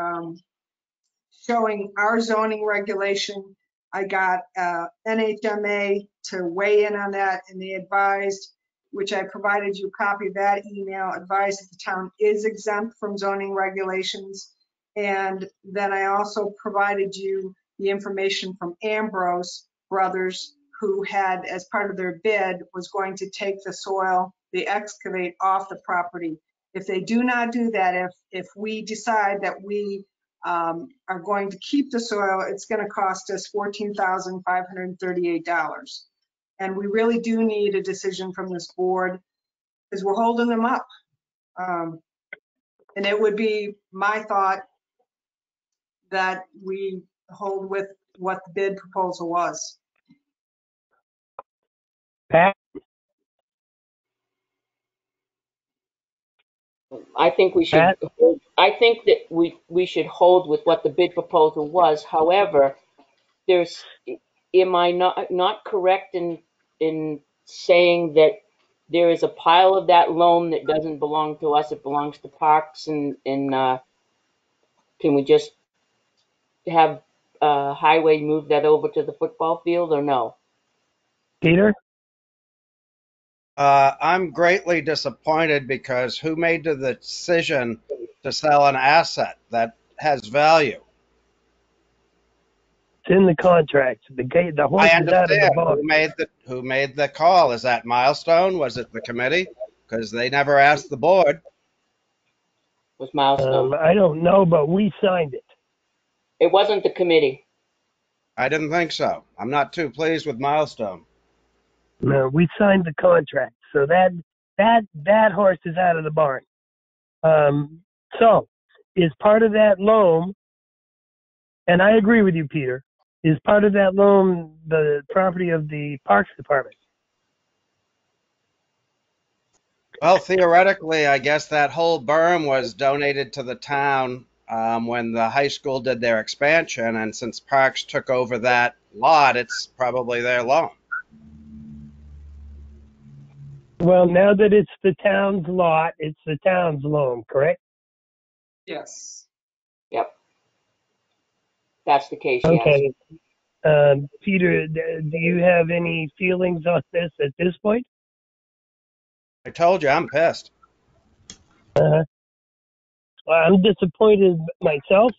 showing our zoning regulation. I got NHMA to weigh in on that, and they advised, which I provided you a copy of that email, advised that the town is exempt from zoning regulations. And then I also provided you the information from Ambrose Brothers, who had, as part of their bid, was going to take the soil, the excavate off the property. If they do not do that, if we decide that we are going to keep the soil, it's going to cost us $14,538. And we really do need a decision from this board because we're holding them up. And it would be my thought that we hold with what the bid proposal was. Pat? I think we should. Pat? I think that we should hold with what the bid proposal was. However, am I not correct in saying that there is a pile of that loam that doesn't belong to us? It belongs to Parks, and can we just have Highway move that over to the football field, or no? Peter? I'm greatly disappointed because who made the decision to sell an asset that has value? It's in the contract. The horse I is out of the understand. barn. Who made the call? Is that Milestone? Was it the committee? Because they never asked the board. Was Milestone? I don't know, but we signed it. It wasn't the committee. I didn't think so. I'm not too pleased with Milestone. No, we signed the contract. So that horse is out of the barn. So is part of that loam, and I agree with you, Peter, is part of that loam the property of the Parks Department? Well, theoretically, I guess that whole berm was donated to the town when the high school did their expansion, and since Parks took over that lot, it's probably their lawn. Well, now that it's the town's lot, it's the town's loam, correct? Yes. Yep. That's the case, yes. Okay. Peter, do you have any feelings on this at this point? I told you, I'm pissed. Well, I'm disappointed myself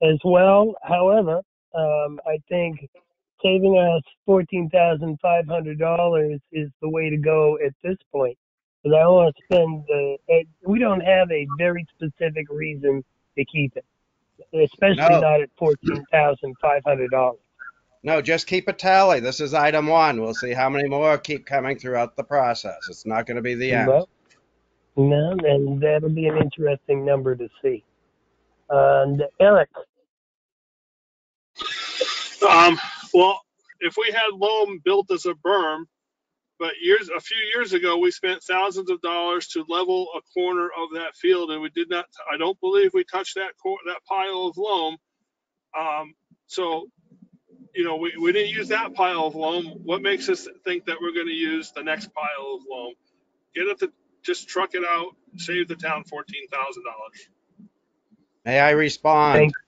as well. However, I think saving us $14,500 is the way to go at this point. Because I want to spend we don't have a very specific reason to keep it, especially not at $14,500. No, just keep a tally. This is item 1. We'll see how many more keep coming throughout the process. It's not going to be the end. Well, no, and that'll be an interesting number to see. And Eric. Well, if we had loam built as a berm, but a few years ago, we spent thousands of dollars to level a corner of that field, and we did not. I don't believe we touched that pile of loam. So, we didn't use that pile of loam. What makes us think that we're going to use the next pile of loam? Just truck it out, save the town $14,000. May I respond? Thanks.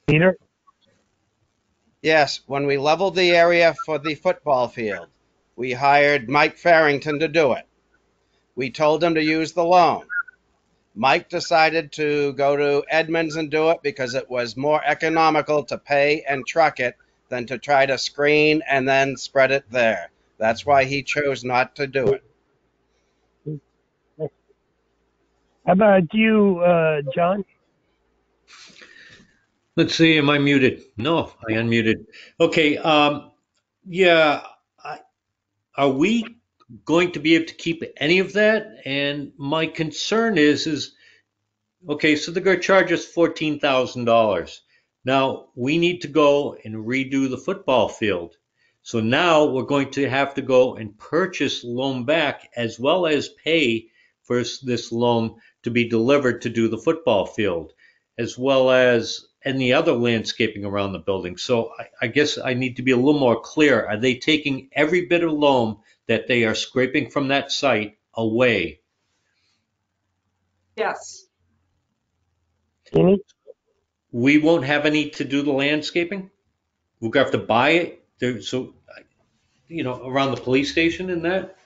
Peter? Yes, when we leveled the area for the football field, we hired Mike Farrington to do it. We told him to use the loan. Mike decided to go to Edmonds and do it because it was more economical to pay and truck it than to try to screen and then spread it there. That's why he chose not to do it. How about you, John? Let's see, am I muted? No, I unmuted. Okay, yeah, are we going to be able to keep any of that? And my concern is okay, so they're going to charge us $14,000. Now we need to go and redo the football field. So now we're going to have to go and purchase loam back as well as pay for this loam to be delivered to do the football field, as well as any other landscaping around the building. So I guess I need to be a little more clear. Are they taking every bit of loam that they are scraping from that site away? Yes. Jeannie? We won't have any to do the landscaping? We're gonna have to buy it there, so, around the police station and that?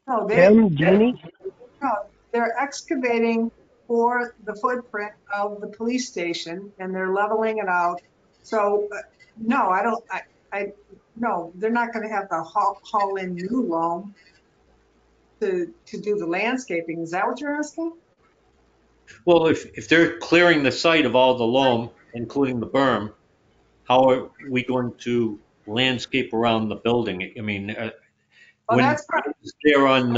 No, Jeannie? no, they're excavating for the footprint of the police station and they're leveling it out. So, no, no, they're not gonna have to haul in new loam to do the landscaping. Is that what you're asking? Well, if they're clearing the site of all the loam, including the berm, how are we going to landscape around the building? I mean, Well, when that's I was there on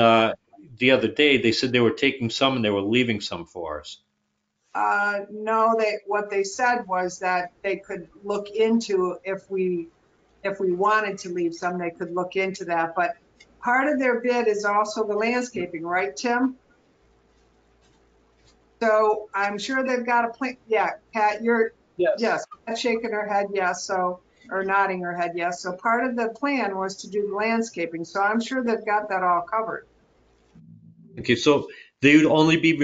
the other day, they said they were taking some and they were leaving some for us. no, what they said was that they could look into if we wanted to leave some, they could look into that. But part of their bid is also the landscaping, right, Tim? So I'm sure they've got a plan. Yeah, Pat, yes, Pat's shaking her head yes, or nodding her head yes. So part of the plan was to do the landscaping. So I'm sure they've got that all covered. Okay, so they would only be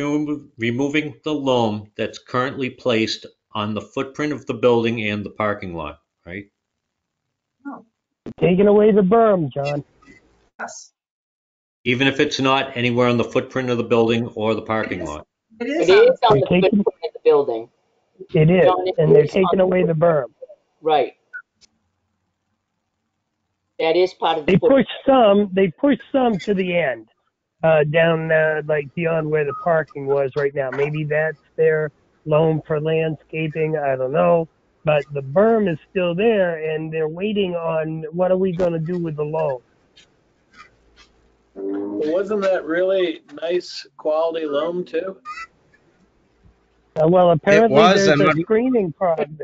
removing the loam that's currently placed on the footprint of the building and the parking lot, right? Oh, Taking away the berm, John. yes, Even if it's not anywhere on the footprint of the building or the parking lot. it It is is on. on the footprint of the building. It is, John, it and they're is on taking away the berm. Right. That is part of the They footprint. push some to the end, down, like beyond where the parking was right now. Maybe that's their loan for landscaping. I don't know. But the berm is still there and they're waiting on what are we going to do with the loan? But wasn't that really nice quality loam too? Well, It apparently was, there's and a screening problem.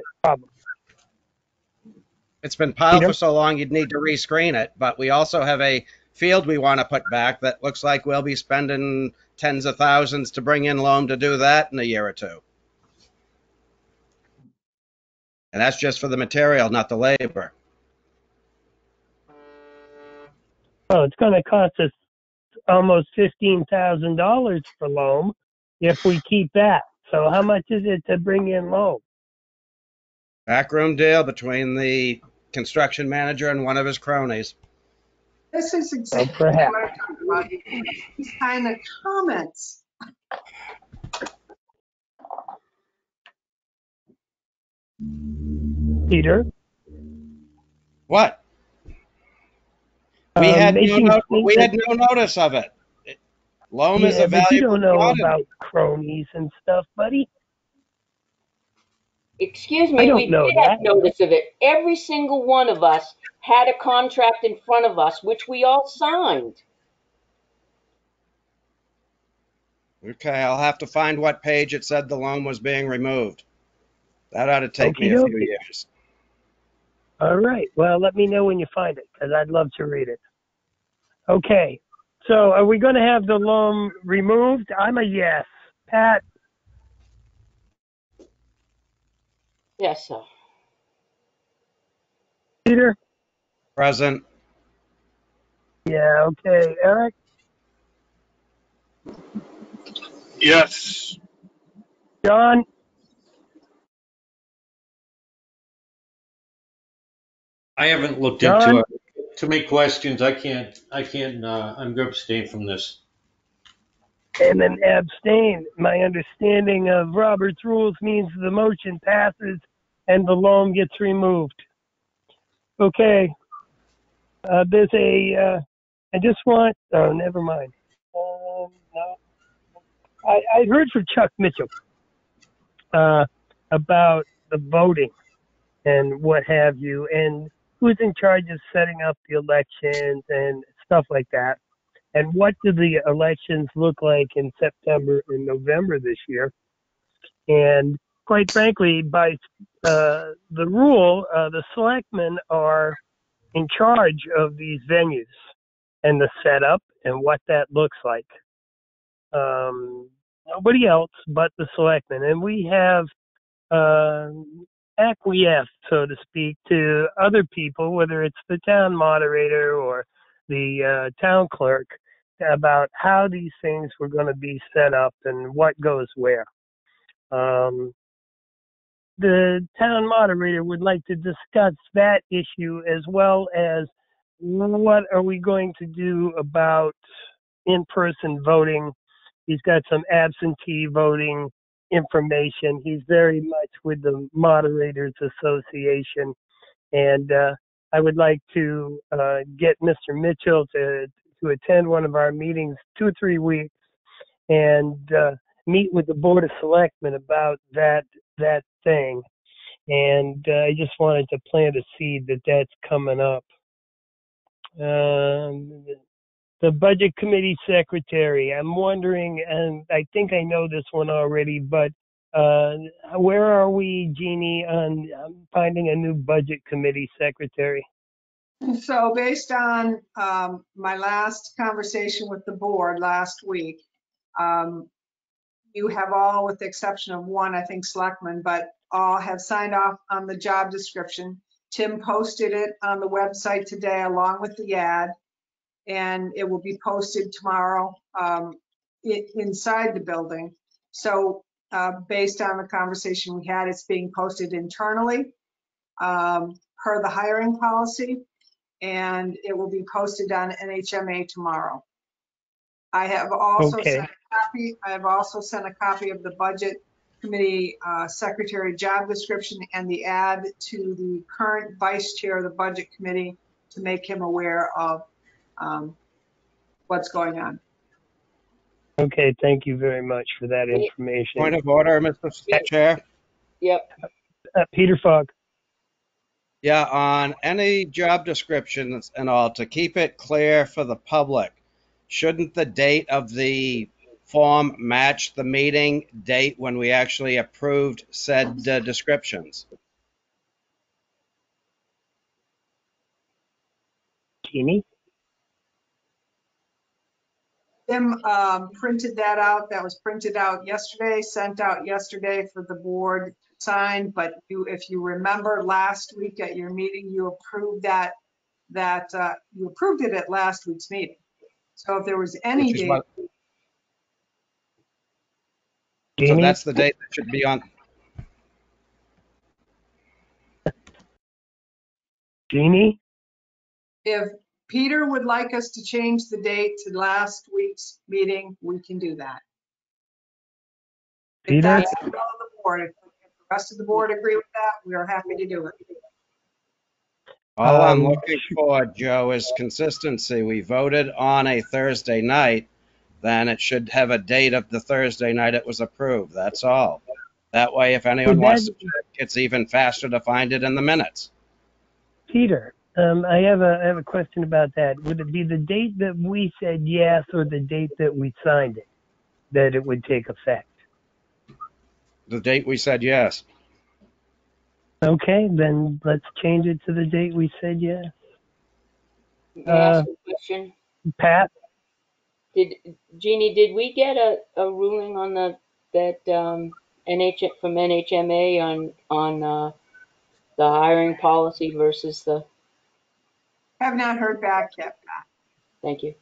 it's been piled Peter? for so long you'd need to rescreen it. But we also have a field we want to put back that looks like we'll be spending tens of thousands to bring in loam to do that in a year or two. And that's just for the material, not the labor. Well, it's going to cost us almost $15,000 for loam if we keep that. So how much is it to bring in loam? Backroom deal between the construction manager and one of his cronies. This is exactly perhaps. what I'm talking about. These kind of comments. Peter? What? We had no notice of it. Loam is a but you valuable don't know commodity. about cronies and stuff, buddy. Excuse I me, don't we know did that. have notice of it. Every single one of us had a contract in front of us, which we all signed. Okay, I'll have to find what page it said the loam was being removed. That ought to take me a Okey-dokey. few years. All right. Well, let me know when you find it, because I'd love to read it. Okay. So are we going to have the loam removed? I'm a yes. Pat? Yes, sir. Peter? Present. Yeah, okay. Eric? Yes. John? I haven't looked John? into it. Too many questions. I'm going to abstain from this. And then abstain. My understanding of Robert's rules means the motion passes and the loam gets removed. Okay. There's I just want, oh, never mind. No. I heard from Chuck Mitchell about the voting and what have you, and who's in charge of setting up the elections and stuff like that. And what do the elections look like in September and November this year? And quite frankly, by the rule, the selectmen are in charge of these venues and the setup and what that looks like. nobody else but the selectmen. And we have acquiesced, so to speak, to other people, whether it's the town moderator or the town clerk, about how these things were going to be set up and what goes where. The town moderator would like to discuss that issue, as well as what are we going to do about in-person voting. He's got some absentee voting information. He's very much with the Moderators Association. And I would like to get Mr. Mitchell to attend one of our meetings 2 or 3 weeks and meet with the Board of Selectmen about that thing. And I just wanted to plant a seed that that's coming up. The Budget Committee Secretary, I'm wondering, and I think I know this one already, but where are we, Jeannie, on finding a new Budget Committee Secretary? So based on my last conversation with the board last week, you have all, with the exception of one, I think, selectman, but all have signed off on the job description. Tim posted it on the website today along with the ad, and it will be posted tomorrow inside the building. So based on the conversation we had, it's being posted internally per the hiring policy, and it will be posted on NHMA tomorrow. I have also sent a copy. I have also sent a copy of the Budget Committee Secretary job description and the ad to the current Vice Chair of the Budget Committee to make him aware of what's going on. Okay, thank you very much for that information. Point of order, Mr. Chair. Yep. Peter Fogg. Yeah, on any job descriptions and all, to keep it clear for the public, shouldn't the date of the form match the meeting date when we actually approved said descriptions? Jeannie? Tim printed that out. That was printed out yesterday, sent out yesterday for the board to sign. But if you remember last week at your meeting, you approved you approved it at last week's meeting. So if there was any date. So that's the date that should be on. Jeannie? If Peter would like us to change the date to last week's meeting, we can do that. If that's the will of the board, if the rest of the board agree with that, we are happy to do it. All I'm looking for, Joe, is consistency. We voted on a Thursday night, then it should have a date of the Thursday night it was approved. That's all. That way, if anyone wants to check, it's even faster to find it in the minutes. Peter, I have a question about that. Would it be the date that we said yes or the date that we signed it that it would take effect? The date we said yes. Okay, then let's change it to the date we said yes. Ask a question. Pat? Jeannie, did we get a ruling on from NHMA on the hiring policy versus the? Have not heard back yet. Thank you.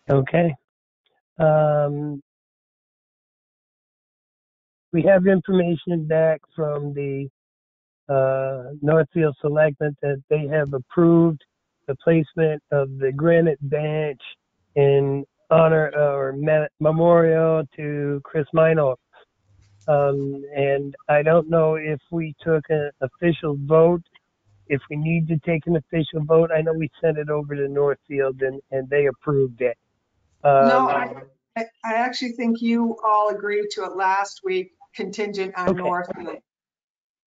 Okay. We have information back from the Northfield Selectmen that they have approved the placement of the granite bench in honor or memorial to Chris Meinhof. And I don't know if we took an official vote, if we need to take an official vote. I know we sent it over to Northfield and they approved it. No, I actually think you all agreed to it last week, contingent on Northfield.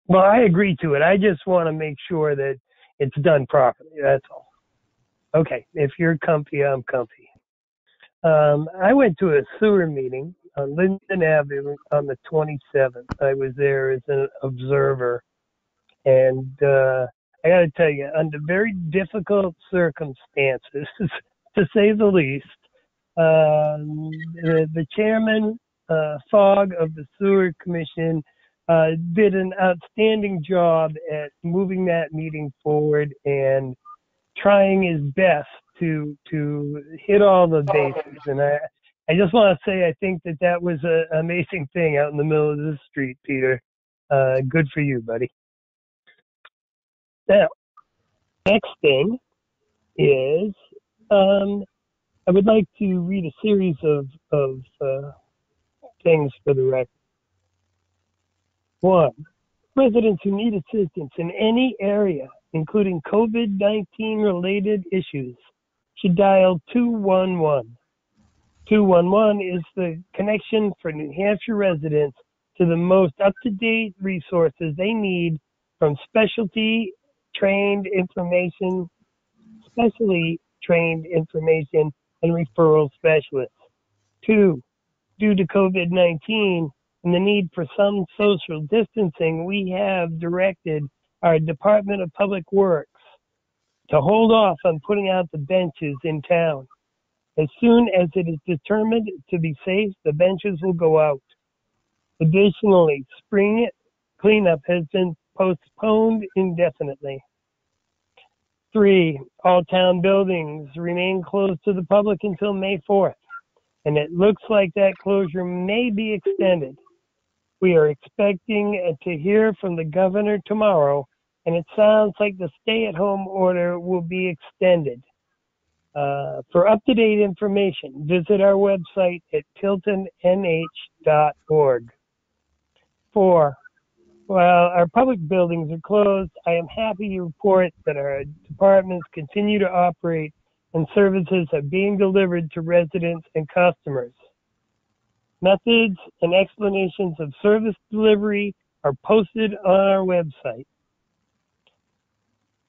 Well, I agree to it. I just want to make sure that it's done properly. That's all. Okay, if you're comfy, I'm comfy. I went to a sewer meeting on Linden Avenue on the 27th. I was there as an observer. And I got to tell you, under very difficult circumstances, to say the least, The chairman, Fogg of the Sewer Commission, did an outstanding job at moving that meeting forward and trying his best to hit all the bases. And I just want to say I think that was an amazing thing out in the middle of the street, Peter. Good for you, buddy. Now, next thing is I would like to read a series of things for the record. 1. Residents who need assistance in any area, including COVID-19 related issues, should dial 211. 211 is the connection for New Hampshire residents to the most up-to-date resources they need from specially trained information and referral specialists. 2. Due to COVID-19 and the need for some social distancing, we have directed our Department of Public Works to hold off on putting out the benches in town. As soon as it is determined to be safe, the benches will go out. Additionally, spring cleanup has been postponed indefinitely. 3. All town buildings remain closed to the public until May 4th, and it looks like that closure may be extended. We are expecting to hear from the governor tomorrow, and it sounds like the stay-at-home order will be extended. For up-to-date information, visit our website at tiltonnh.org. 4. While our public buildings are closed, I am happy to report that our departments continue to operate and services are being delivered to residents and customers. Methods and explanations of service delivery are posted on our website.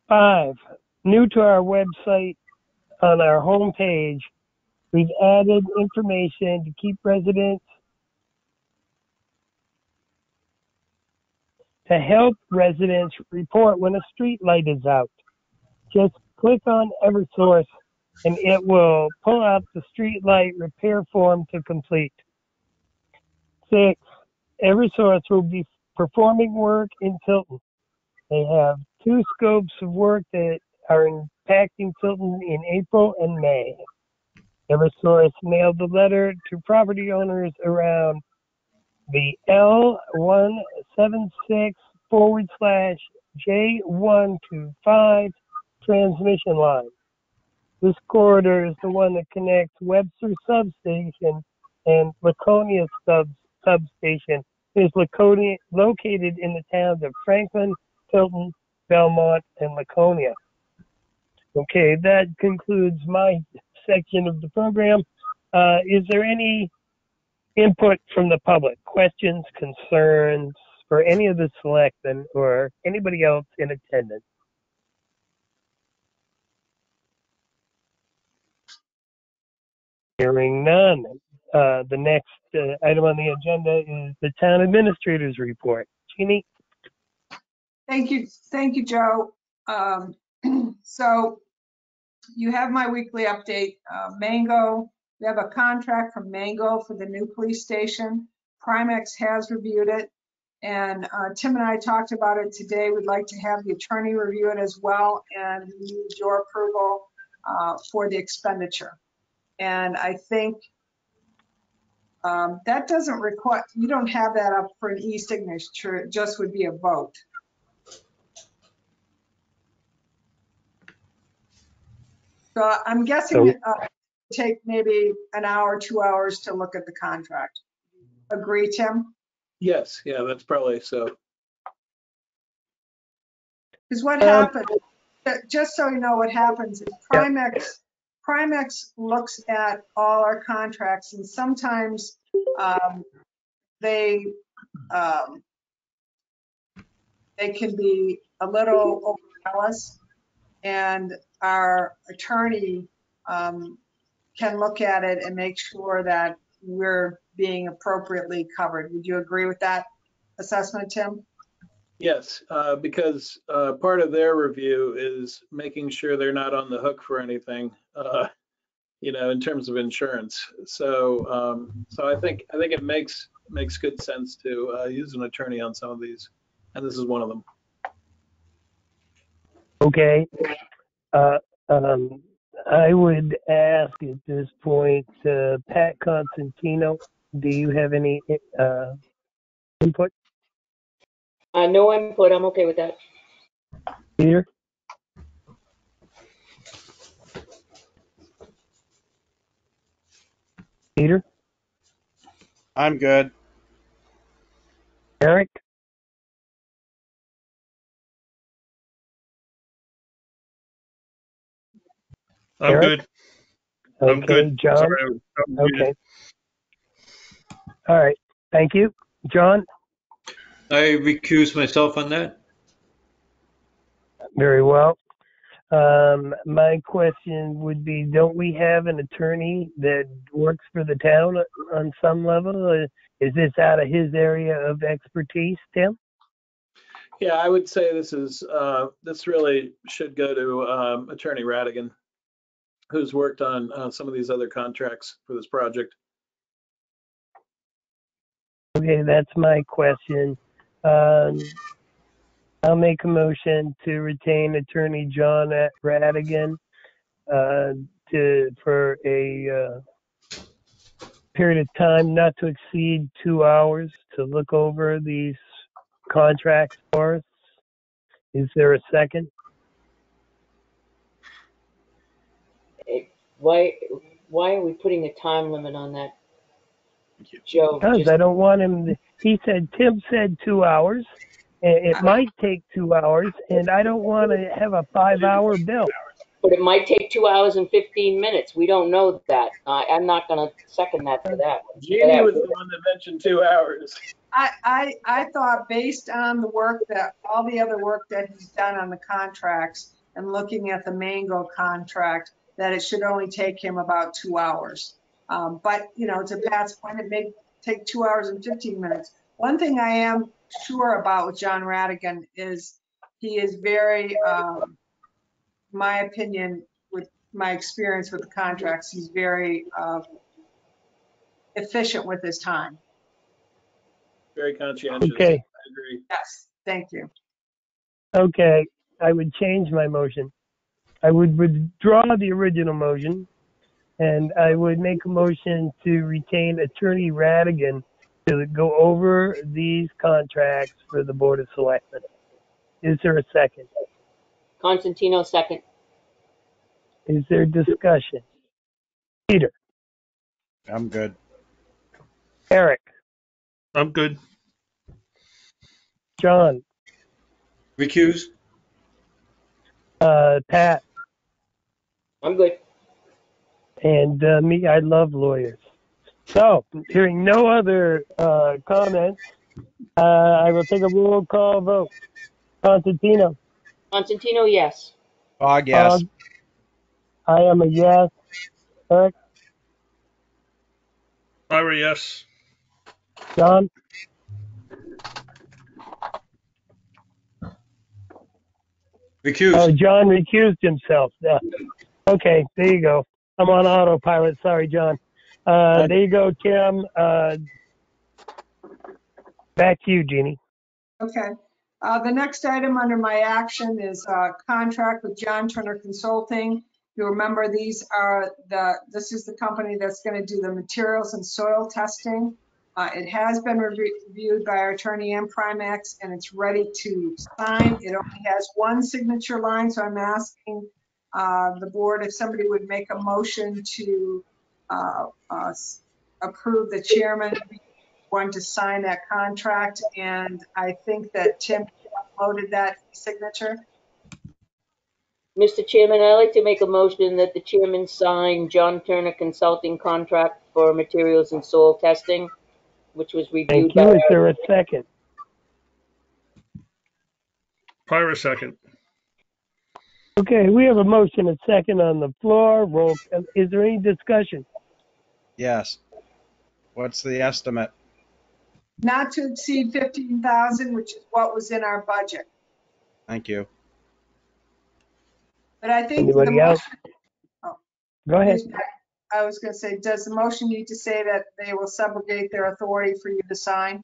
5. New to our website, on our homepage, we've added information to keep residents, to help residents report when a street light is out. Just click on Eversource and it will pull out the street light repair form to complete. 6. Eversource will be performing work in Tilton. They have 2 scopes of work that are impacting Tilton in April and May. Eversource mailed the letter to property owners around the L176/J125 transmission line. This corridor is the one that connects Webster Substation and Laconia Substation. It is located in the towns of Franklin, Tilton, Belmont, and Laconia. Okay, that concludes my section of the program. Is there any input from the public? Questions, concerns for any of the selectmen or anybody else in attendance? Hearing none. The next item on the agenda is the town administrator's report. Jeannie? Thank you, Joe. So you have my weekly update. Mango, we have a contract from Mango for the new police station. Primex has reviewed it, and Tim and I talked about it today. We'd like to have the attorney review it as well, and we need your approval for the expenditure. And I think that doesn't require, you don't have that up for an e-signature, it just would be a vote. So I'm guessing it would take maybe an hour, 2 hours to look at the contract. Agree, Tim? Yes, yeah, that's probably so. Because what happens, just so you know what happens, is Primex looks at all our contracts, and sometimes they can be a little overzealous, and our attorney can look at it and make sure that we're being appropriately covered. Would you agree with that assessment, Tim? Yes, because part of their review is making sure they're not on the hook for anything. in terms of insurance. So, so I think it makes good sense to use an attorney on some of these, and this is one of them. Okay. I would ask at this point, Pat Constantino, do you have any input? No input. I'm okay with that. Peter? Peter? I'm good. Eric? I'm Eric? good. I'm Okay, good. John? Sorry, I was muted. Okay. All right. Thank you. John? I recuse myself on that. Very well. My question would be, don't we have an attorney that works for the town on some level? Is this out of his area of expertise, Tim? Yeah, I would say this really should go to Attorney Radigan, who's worked on some of these other contracts for this project. Okay, that's my question. I'll make a motion to retain Attorney John Radigan for a period of time not to exceed 2 hours to look over these contracts for us. Is there a second? Why are we putting a time limit on that, Joe? Because I don't want him. Tim said 2 hours. It might take 2 hours, and I don't want to have a 5-hour bill. But it might take 2 hours and 15 minutes. We don't know that. I'm not going to second that for that. Jeannie was the one that mentioned 2 hours. I thought based on the work that, all the other work that he's done on the contracts and looking at the Mango contract, that it should only take him about 2 hours. But, to Pat's point, it may take 2 hours and 15 minutes. One thing I am sure about with John Radigan is he is very, my opinion, with my experience with the contracts, he's very efficient with his time. Very conscientious. Okay. I agree. Yes, thank you. Okay, I would change my motion. I would withdraw the original motion, and I would make a motion to retain Attorney Radigan to go over these contracts for the Board of Selectmen. Is there a second? Constantino, second. Is there discussion? Peter? I'm good. Eric? I'm good. John? Recuse. Pat? I'm good. And me, I love lawyers. So, hearing no other comments, I will take a roll call vote. Constantino? Constantino, yes. Yes. I am a yes. Eric? Ira, yes. John? Recuse. Oh, John recused himself. Okay, there you go. I'm on autopilot. Sorry, John. There you go, Tim. Back to you, Jeannie. Okay. The next item under my action is a contract with John Turner Consulting. You remember this is the company that's going to do the materials and soil testing. It has been reviewed by our attorney and Primex, and it's ready to sign. It only has one signature line, so I'm asking the board if somebody would make a motion to approve the chairman going to sign that contract, and I think that Tim uploaded that signature. Mr. Chairman, I'd like to make a motion that the chairman sign John Turner Consulting contract for materials and soil testing, which was reviewed Thank you. by Is there a second? Ira, second. Okay, we have a motion and second on the floor. Is there any discussion? Yes. What's the estimate? Not to exceed 15,000, which is what was in our budget. Thank you. But I think Anybody else? Oh, Go ahead. I was going to say, does the motion need to say that they will subrogate their authority for you to sign?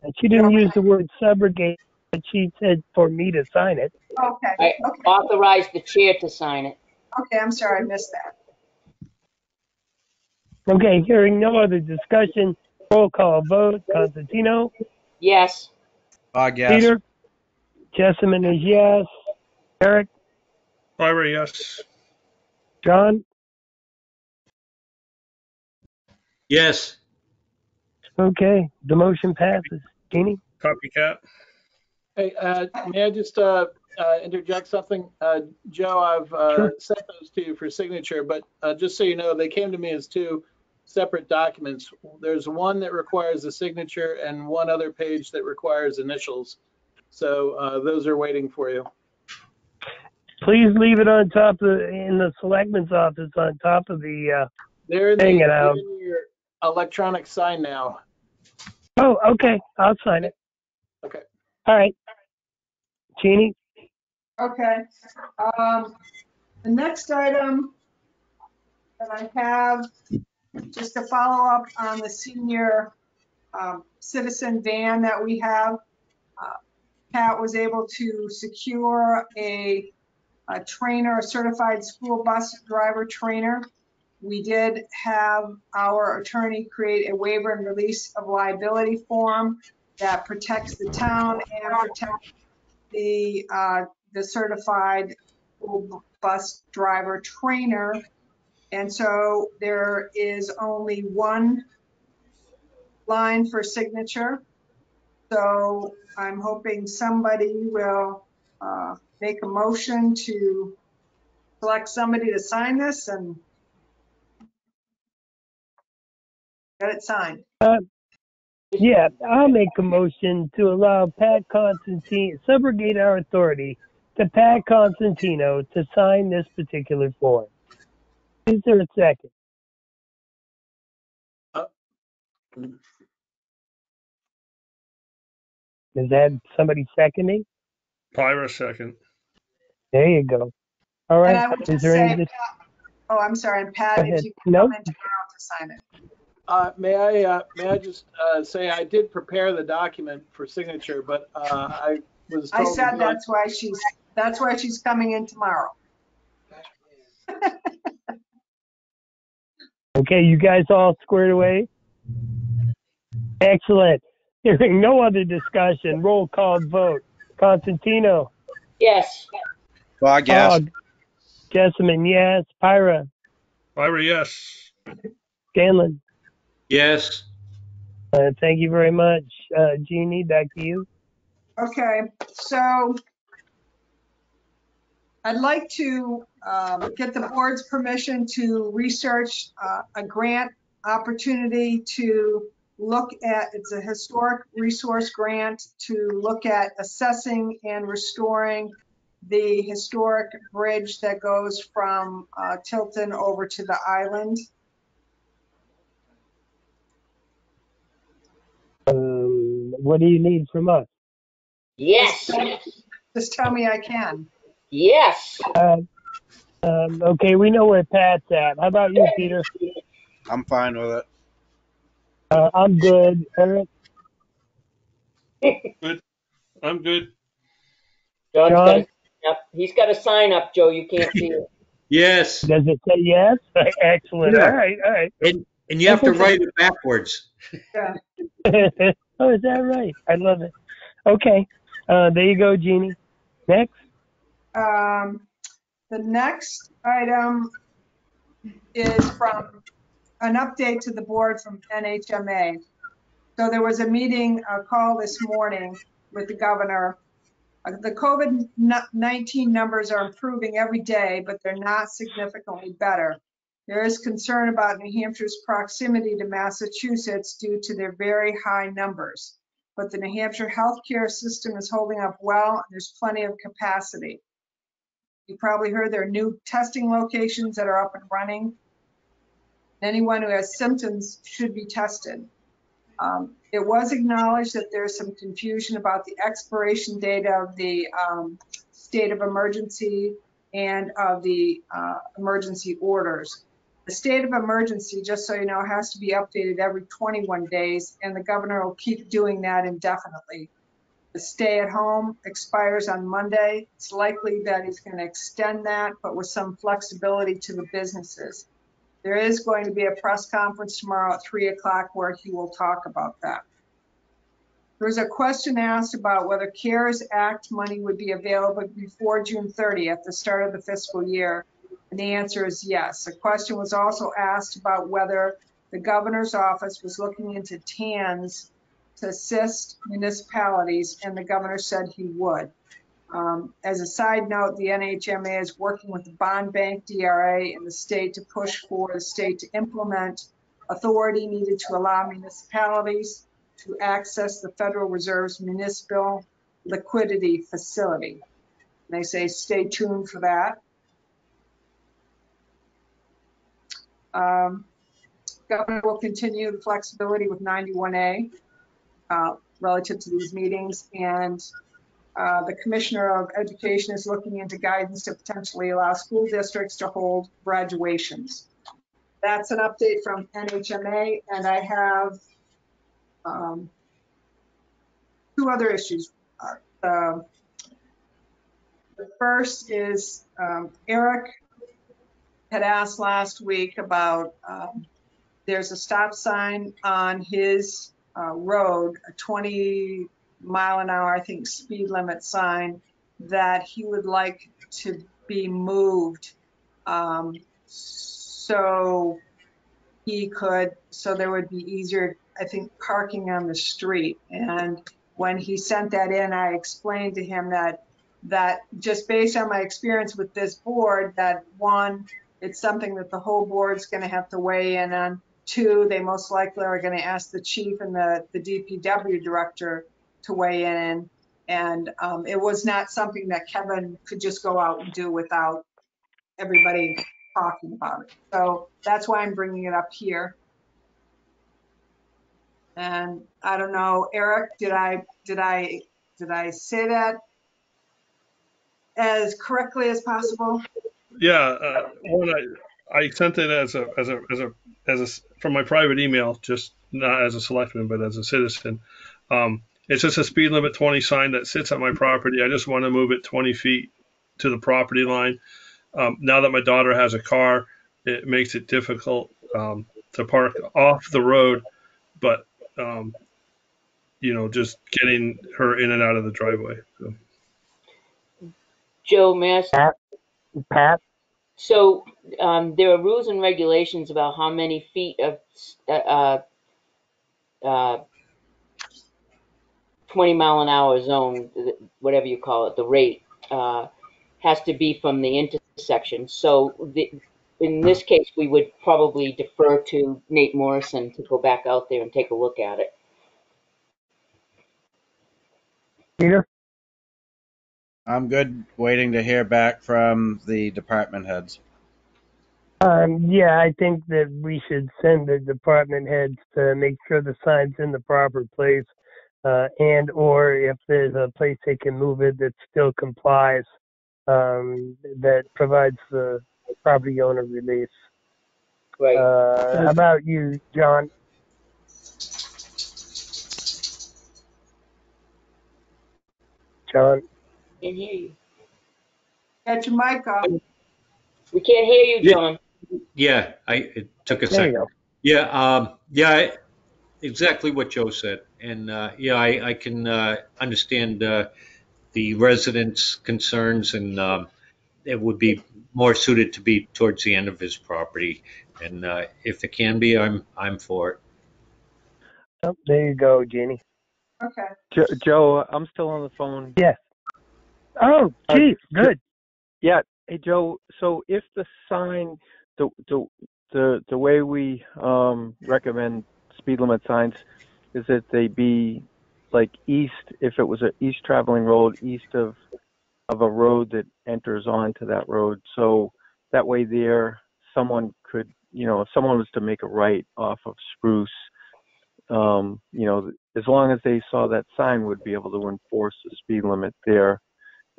And she didn't use the word subrogate, but she said for me to sign it. Okay, I okay, authorize the chair to sign it. okay, I'm sorry, I missed that. Okay, hearing no other discussion, roll call vote. Constantino, Yes. Yes. Peter, Jessamine is yes. Eric, Ira, yes. John, Yes. okay, the motion passes. Jeannie? Copycat. Hey, may I just interject something? Joe, I've Sure. sent those to you for signature, but just so you know, they came to me as two separate documents. There's one that requires a signature and one other page that requires initials. So those are waiting for you. Please leave it on top of, in the selectman's office on top of the They're in, thing. And they're in your electronic sign now. oh, okay, I'll sign it. Okay. All right. Jeannie? Okay. The next item that I have, just to follow up on the senior citizen van that we have. Pat was able to secure a trainer, a certified school bus driver trainer. We did have our attorney create a waiver and release of liability form that protects the town and protects the certified school bus driver trainer. And so there is only one line for signature. So I'm hoping somebody will make a motion to select somebody to sign this and get it signed. Yeah, I'll make a motion to allow Pat Constantine, subrogate our authority to Pat Constantino to sign this particular form. Is there a second? Is that somebody seconding? Pyra second. There you go. All And right. I would Is just there say, any? oh, I'm sorry, and Go Pat, ahead. if you can Nope. come in tomorrow to sign it. May I just say I did prepare the document for signature, but I was I told to said do it. that's why she's coming in tomorrow. Okay, you guys all squared away? Excellent. Hearing no other discussion, roll call vote. Constantino? Yes. Yes. Hogg? Jessamine, yes. Pyra? Ira, yes. Scanlon? Yes. Thank you very much. Jeannie, back to you. Okay, so I'd like to get the board's permission to research a grant opportunity to look at, it's a historic resource grant to look at assessing and restoring the historic bridge that goes from Tilton over to the island. What do you need from us? Yes. Just tell me I can. Yes. Okay, we know where Pat's at. How about you, Peter? I'm fine with it. I'm good. Eric? Good. I'm good. John's got John? a sign up. He's got a sign up, Joe. You can't see it. Yes. Does it say yes? Excellent. Yeah. All right, all right. And you have to write it backwards. Yeah. Oh, is that right? I love it. Okay, there you go, Jeannie. Next. The next item is from an update to the board from NHMA. So there was a meeting, a call this morning with the governor. The COVID-19 numbers are improving every day, but they're not significantly better. There is concern about New Hampshire's proximity to Massachusetts due to their very high numbers. But the New Hampshire healthcare system is holding up well, and there's plenty of capacity. You probably heard there are new testing locations that are up and running. Anyone who has symptoms should be tested. It was acknowledged that there's some confusion about the expiration date of the state of emergency and of the emergency orders. The state of emergency, just so you know, has to be updated every 21 days, and the governor will keep doing that indefinitely. The stay at home expires on Monday. It's likely that he's going to extend that, but with some flexibility to the businesses. There is going to be a press conference tomorrow at 3 o'clock where he will talk about that. There's a question asked about whether CARES Act money would be available before June 30th, the start of the fiscal year. And the answer is yes. The question was also asked about whether the governor's office was looking into TANs to assist municipalities, and the governor said he would. As a side note, the NHMA is working with the Bond Bank, DRA, and the state to push for the state to implement authority needed to allow municipalities to access the Federal Reserve's municipal liquidity facility. And they say stay tuned for that. Governor will continue the flexibility with 91A relative to these meetings, and the Commissioner of Education is looking into guidance to potentially allow school districts to hold graduations. That's an update from NHMA, and I have two other issues. The first is Eric had asked last week about there's a stop sign on his road, a 20-mile-an-hour, I think, speed limit sign that he would like to be moved so there would be easier, I think, parking on the street. And when he sent that in, I explained to him that just based on my experience with this board, that one, it's something that the whole board's going to have to weigh in on. Two, they most likely are going to ask the chief and the DPW director to weigh in. And it was not something that Kevin could just go out and do without everybody talking about it. So that's why I'm bringing it up here. And I don't know, Eric, did I say that as correctly as possible? Yeah, one, I sent it as from my private email, just not as a selectman, but as a citizen. It's just a speed limit 20 sign that sits at my property. I just want to move it 20 feet to the property line. Now that my daughter has a car, it makes it difficult to park off the road, but just getting her in and out of the driveway. So. Joe, may I Pat? So there are rules and regulations about how many feet of 20-mile-an-hour zone, whatever you call it, the rate, has to be from the intersection. So in this case, we would probably defer to Nate Morrison to go back out there and take a look at it. Peter? I'm good waiting to hear back from the department heads. Yeah, I think that we should send the department heads to make sure the sign's in the proper place, and or if there's a place they can move it that still complies, that provides the property owner release. Right. How about you, John? John? Can't hear you. Got your mic off. We can't hear you, John. Yeah, it took a There you second. go. Yeah, exactly what Joe said. And I can understand the residents' concerns, and it would be more suited to be towards the end of his property. And if it can be, I'm for it. Oh, there you go, Jeannie. Okay. Joe, I'm still on the phone. Yes. Oh, geez, good. Yeah. Hey, Joe. So if the sign, the way we recommend speed limit signs is that they be like east, if it was an east traveling road, east of a road that enters onto that road. So that way there, someone could, if someone was to make a right off of Spruce, as long as they saw that sign, would be able to enforce the speed limit there.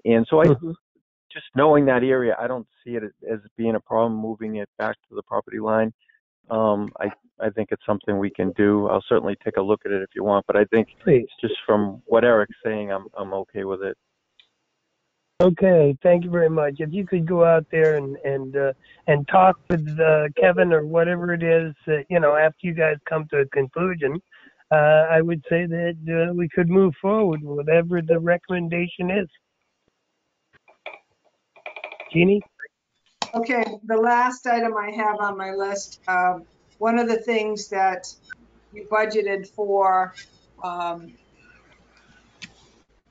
And so just knowing that area, I don't see it as being a problem moving it back to the property line. I think it's something we can do. I'll certainly take a look at it if you want, but I think Please. just from what Eric's saying, I'm okay with it. Okay, thank you very much. If you could go out there and talk with Kevin or whatever it is, after you guys come to a conclusion, I would say that we could move forward, whatever the recommendation is. Jeannie? Okay, the last item I have on my list, one of the things that you budgeted for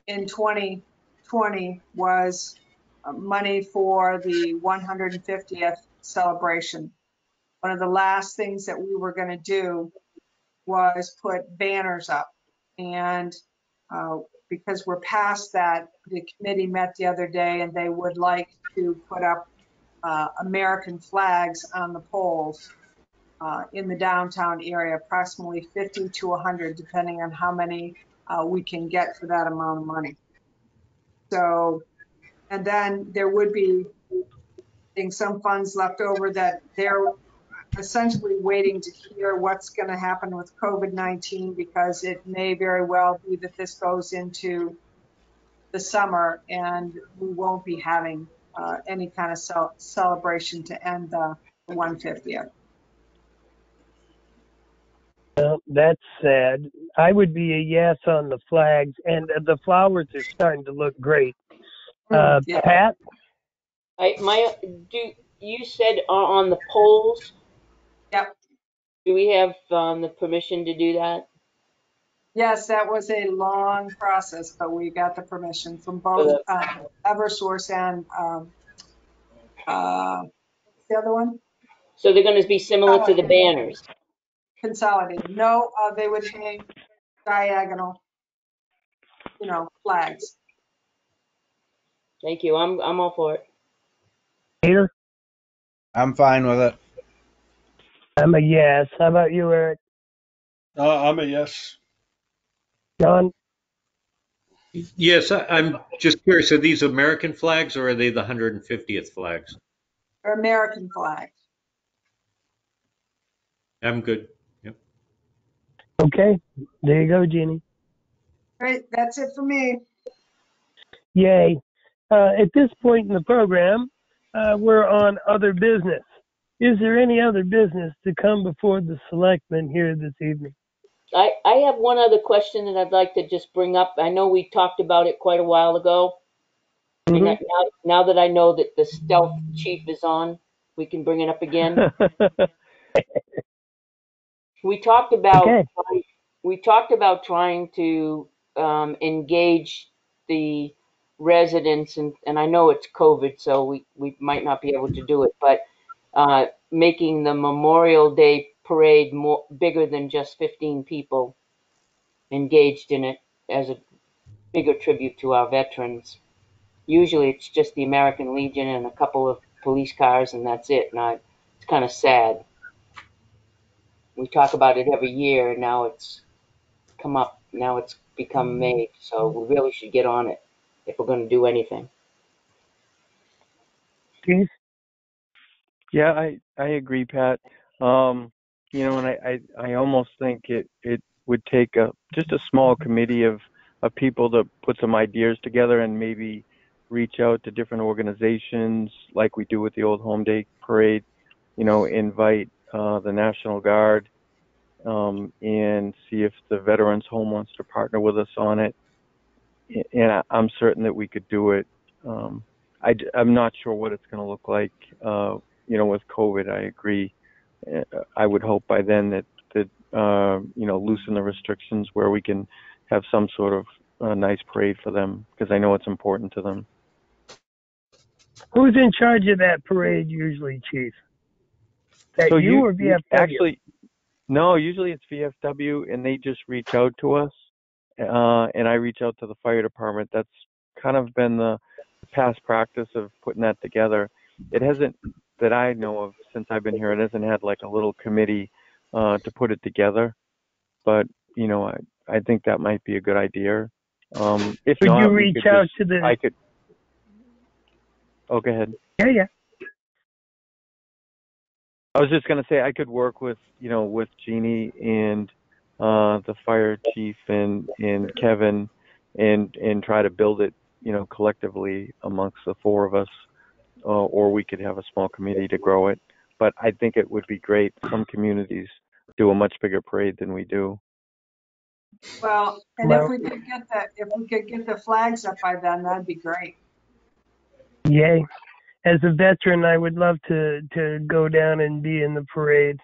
in 2020 was money for the 150th celebration. One of the last things that we were going to do was put banners up. And because we're past that, the committee met the other day and they would like to put up American flags on the poles in the downtown area, approximately 50 to 100, depending on how many we can get for that amount of money. So, and then there would be some funds left over that they're essentially waiting to hear what's going to happen with COVID-19, because it may very well be that this goes into the summer and we won't be having any kind of celebration to end the 150th. Well, that's sad. I would be a yes on the flags, and the flowers are starting to look great. Yeah. Pat? You said on the polls? Yep. Do we have the permission to do that? Yes, that was a long process, but we got the permission from both Eversource and the other one? So they're going to be similar to the banners? Consolidated. No, they would hang diagonal, flags. Thank you. I'm all for it. Peter? I'm fine with it. I'm a yes. How about you, Eric? I'm a yes. John? Yes, I'm just curious, are these American flags or are they the 150th flags? Or American flags. I'm good. Yep. Okay, there you go, Jeannie. Great, that's it for me. Yay. At this point in the program, we're on other business. Is there any other business to come before the selectmen here this evening? I have one other question that I'd like to just bring up. I know we talked about it quite a while ago. Mm-hmm. And now that I know that the stealth chief is on, we can bring it up again. We talked about trying to engage the residents, and I know it's COVID, so we might not be able to do it, but making the Memorial Day parade bigger than just 15 people engaged in it as a bigger tribute to our veterans. Usually it's just the American Legion and a couple of police cars, and that's it. And it's kind of sad. We talk about it every year, and now it's come up. Now it's become made. So we really should get on it if we're going to do anything. Keith? Yeah, I agree, Pat. And I almost think it would take just a small committee of people to put some ideas together and maybe reach out to different organizations like we do with the Old Home Day Parade, invite the National Guard and see if the Veterans Home wants to partner with us on it. And I'm certain that we could do it. I'm not sure what it's going to look like, with COVID. I agree. I would hope by then that loosen the restrictions where we can have some sort of nice parade for them, because I know it's important to them. Who's in charge of that parade usually, Chief? That So you or VFW? Actually, no, usually it's VFW, and they just reach out to us, and I reach out to the fire department. That's kind of been the past practice of putting that together. It hasn't, that I know of since I've been here, it hasn't had like a little committee to put it together. But, I think that might be a good idea. If Could not, you reach out to the... Oh, go ahead. Yeah. I was just gonna say I could work with with Jeannie and the fire chief and Kevin and try to build it collectively amongst the four of us, or we could have a small committee to grow it. But I think it would be great. Some communities do a much bigger parade than we do. Well, and Well, if we could get the flags up by then, that'd be great. yay. As a veteran, I would love to go down and be in the parade.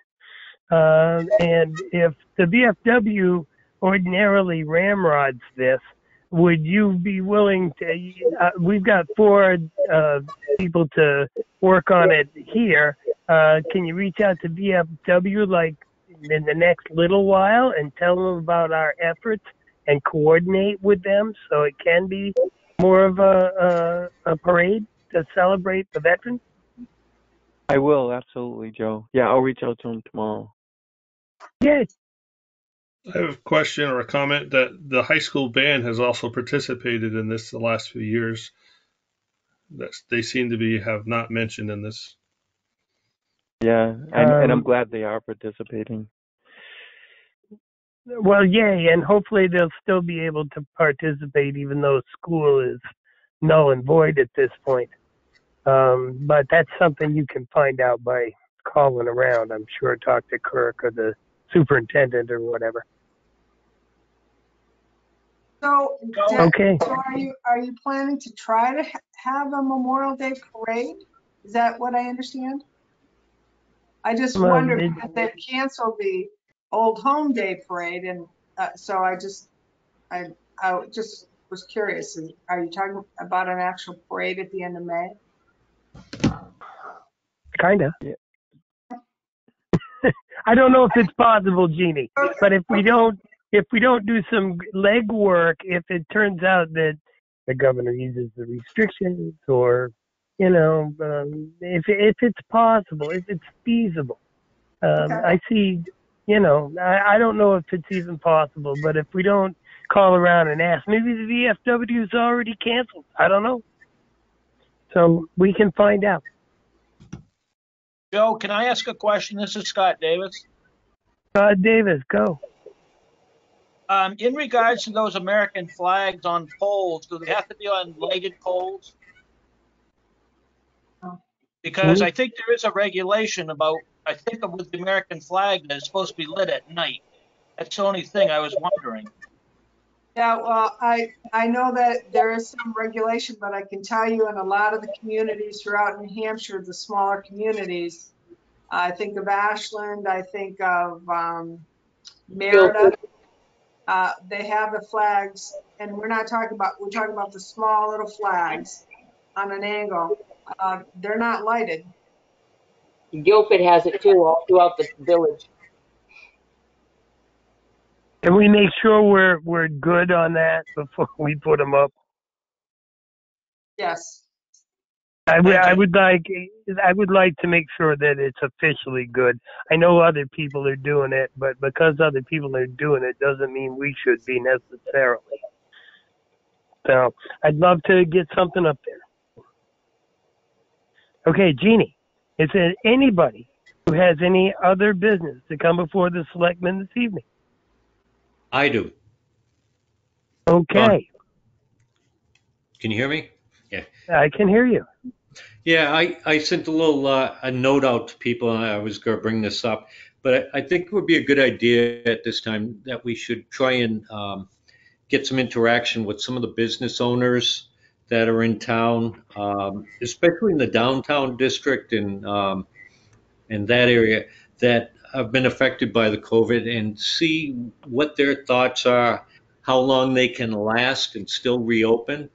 And if the VFW ordinarily ramrods this, would you be willing to? We've got four people to work on it here. Can you reach out to VFW like in the next little while and tell them about our efforts and coordinate with them so it can be more of a parade to celebrate the veterans? I will, absolutely, Joe. Yeah, I'll reach out to him tomorrow. Yay. I have a question or a comment that the high school band has also participated in this the last few years. That they seem to have not mentioned in this. Yeah, and I'm glad they are participating. Well, yay, and hopefully they'll still be able to participate even though school is null and void at this point. But that's something you can find out by calling around. I'm sure talk to Kirk or the superintendent or whatever. So, Okay. So are you planning to try to have a Memorial Day parade? Is that what I understand? I just wondered because they've canceled the Old Home Day parade, and so I just was curious. Are you talking about an actual parade at the end of May? Kinda. Yeah. I don't know if it's possible, Jeannie, but if we don't do some legwork, if it turns out that the governor uses the restrictions, or if it's possible, if it's feasible, I see. I don't know if it's even possible, but if we don't call around and ask, maybe the VFW is already canceled. I don't know. So we can find out. Joe, can I ask a question? This is Scott Davis. Scott Davis, go. In regards to those American flags on poles, do they have to be on lighted poles? Because I think there is a regulation about, I think with the American flag that it's supposed to be lit at night. That's the only thing I was wondering. Yeah, well, I know that there is some regulation, but I can tell you in a lot of the communities throughout New Hampshire, the smaller communities, I think of Ashland, I think of Merida, they have the flags, and we're talking about the small little flags on an angle. They're not lighted. Guilford has it too, all throughout the village. Can we make sure we're good on that before we put them up? Yes. I would like to make sure that it's officially good. I know other people are doing it, but because other people are doing it doesn't mean we should be necessarily. So I'd love to get something up there. Okay, Jeannie, is there anybody who has any other business to come before the selectmen this evening? I do. Okay. Can you hear me? Yeah. I can hear you. Yeah, I sent a little a note out to people, and I was going to bring this up, but I think it would be a good idea at this time that we should try and get some interaction with some of the business owners that are in town, especially in the downtown district and that area that have been affected by the COVID, and see what their thoughts are, how long they can last and still reopen.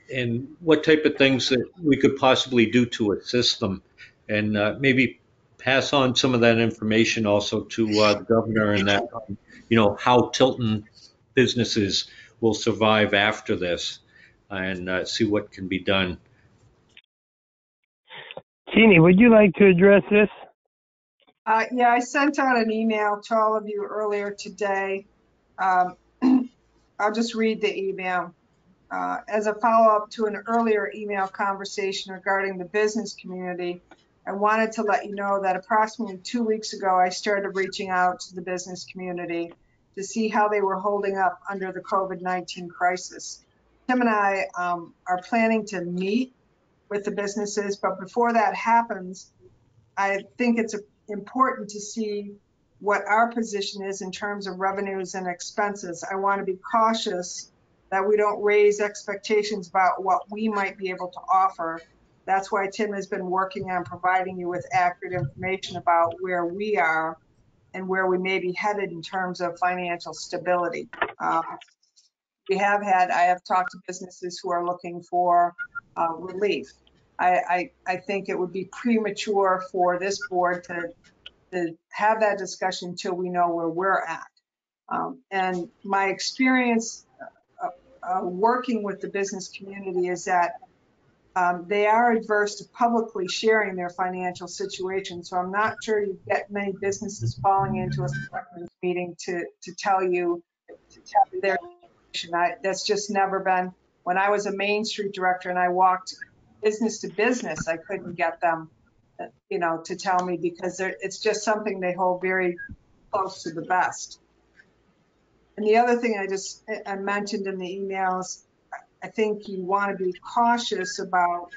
And what type of things that we could possibly do to assist them, and maybe pass on some of that information also to the governor, and that how Tilton businesses will survive after this, and see what can be done. Jeannie, would you like to address this? Yeah, I sent out an email to all of you earlier today. I'll just read the email. as a follow-up to an earlier email conversation regarding the business community, I wanted to let you know that approximately 2 weeks ago, I started reaching out to the business community to see how they were holding up under the COVID-19 crisis. Tim and I are planning to meet with the businesses, but before that happens, I think it's important to see what our position is in terms of revenues and expenses. I want to be cautious that we don't raise expectations about what we might be able to offer. That's why Tim has been working on providing you with accurate information about where we are and where we may be headed in terms of financial stability. I have talked to businesses who are looking for relief. I think it would be premature for this board to have that discussion until we know where we're at. And my experience working with the business community is that they are adverse to publicly sharing their financial situation. So I'm not sure you get many businesses falling into a selectmen's meeting to tell you their situation. That's just never been. When I was a Main Street director and I walked business to business, I couldn't get them, to tell me, because it's just something they hold very close to the vest. And the other thing I mentioned in the emails, I think you want to be cautious about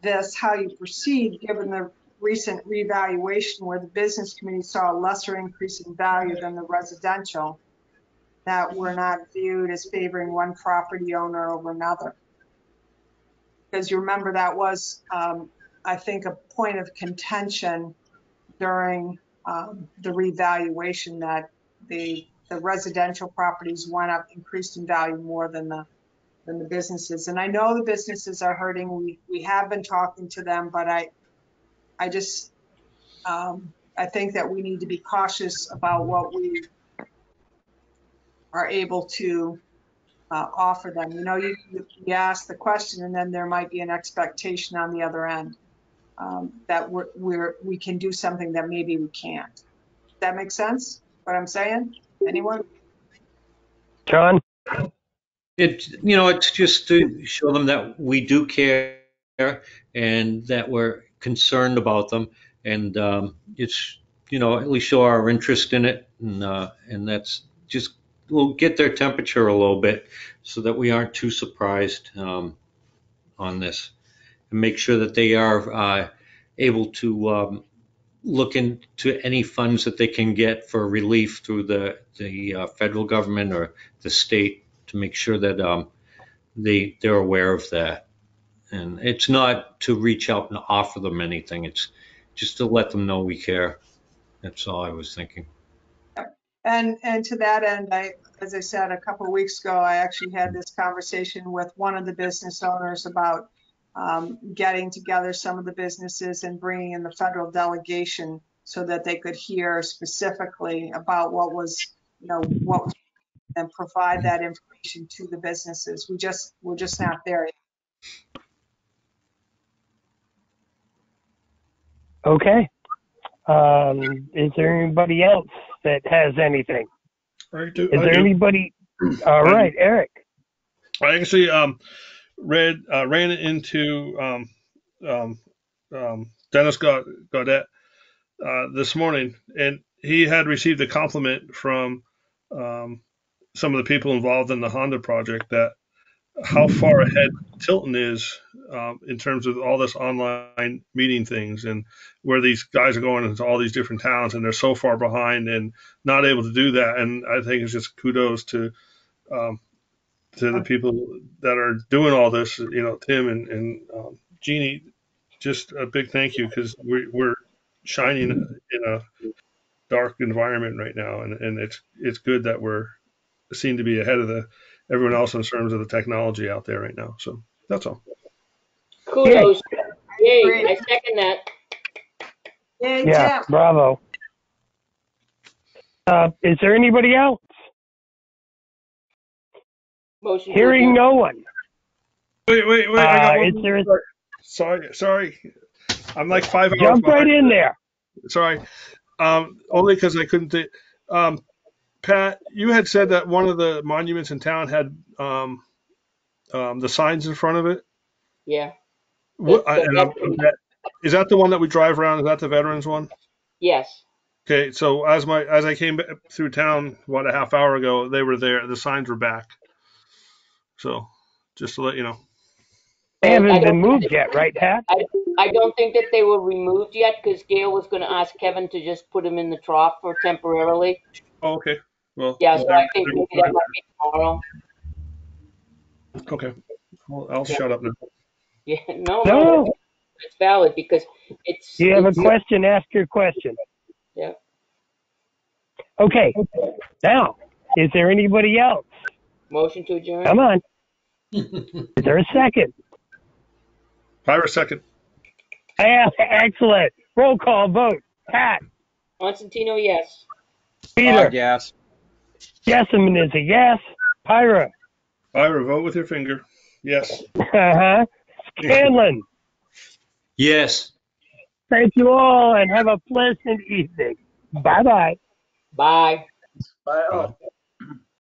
this, how you proceed, given the recent revaluation where the business community saw a lesser increase in value than the residential, that were not viewed as favoring one property owner over another. Because you remember that was, I think, a point of contention during the revaluation, that the residential properties went up, increased in value more than the businesses. And I know the businesses are hurting. We have been talking to them, but I just I think that we need to be cautious about what we are able to offer them. You ask the question, and then there might be an expectation on the other end that we can do something that maybe we can't. Does that make sense? What I'm saying? Anyone? John? It's just to show them that we do care and that we're concerned about them, and it's at least show our interest in it, and that's just, we'll get their temperature a little bit so that we aren't too surprised on this, and make sure that they are able to look into any funds that they can get for relief through the federal government or the state, to make sure that they're aware of that. And it's not to reach out and offer them anything. It's just to let them know we care. That's all I was thinking. And to that end, as I said, a couple of weeks ago, I actually had this conversation with one of the business owners about getting together some of the businesses and bringing in the federal delegation so that they could hear specifically about what was and provide that information to the businesses. We're just not there yet. Okay. Is there anybody else that has anything? Is there anybody? All right, Eric. I actually ran into Dennis Gaudette this morning, and he had received a compliment from some of the people involved in the Honda project, that how far ahead Tilton is in terms of all this online meeting things, and where these guys are going into all these different towns, and they're so far behind and not able to do that. And I think it's just kudos to the people that are doing all this, Tim and Jeannie. Just a big thank you, because we're shining in a dark environment right now, and it's good that we're seem to be ahead of everyone else in terms of the technology out there right now. So that's all. Kudos. Yay, I second that. Yay, Yeah, Tim. bravo. Is there anybody else? Motion. Hearing no one. Wait. I got one. Sorry. I'm like 5 hours Jump right in there. Sorry. Only because I couldn't think. Pat, you had said that one of the monuments in town had the signs in front of it. Yeah. What, The and veteran- is that the one that we drive around? Is that the veterans one? Yes. Okay, so as I came through town about a half hour ago, they were there. The signs were back. So just to let you know. They I haven't don't been moved think- yet, right, Pat? I don't think that they were removed yet because Gail was going to ask Kevin to just put them in the trough for temporarily. Oh, okay. Well, Yeah, well, so I think maybe that might be tomorrow. okay. Well, I'll shut up now. Yeah, no, No. it's valid because it's. You have a it's- question, ask your question. Yeah. Okay. Now, is there anybody else? Motion to adjourn. Come on. Is there a second? Ira second. Yeah, excellent. Roll call vote. Pat, Constantino, yes. Peter, Todd, yes. Jessamine is a yes. Pyra. Ira, vote with your finger. Yes. Uh-huh. Scanlon. Yes. Thank you all and have a pleasant evening. Bye-bye. Bye. Bye. Bye.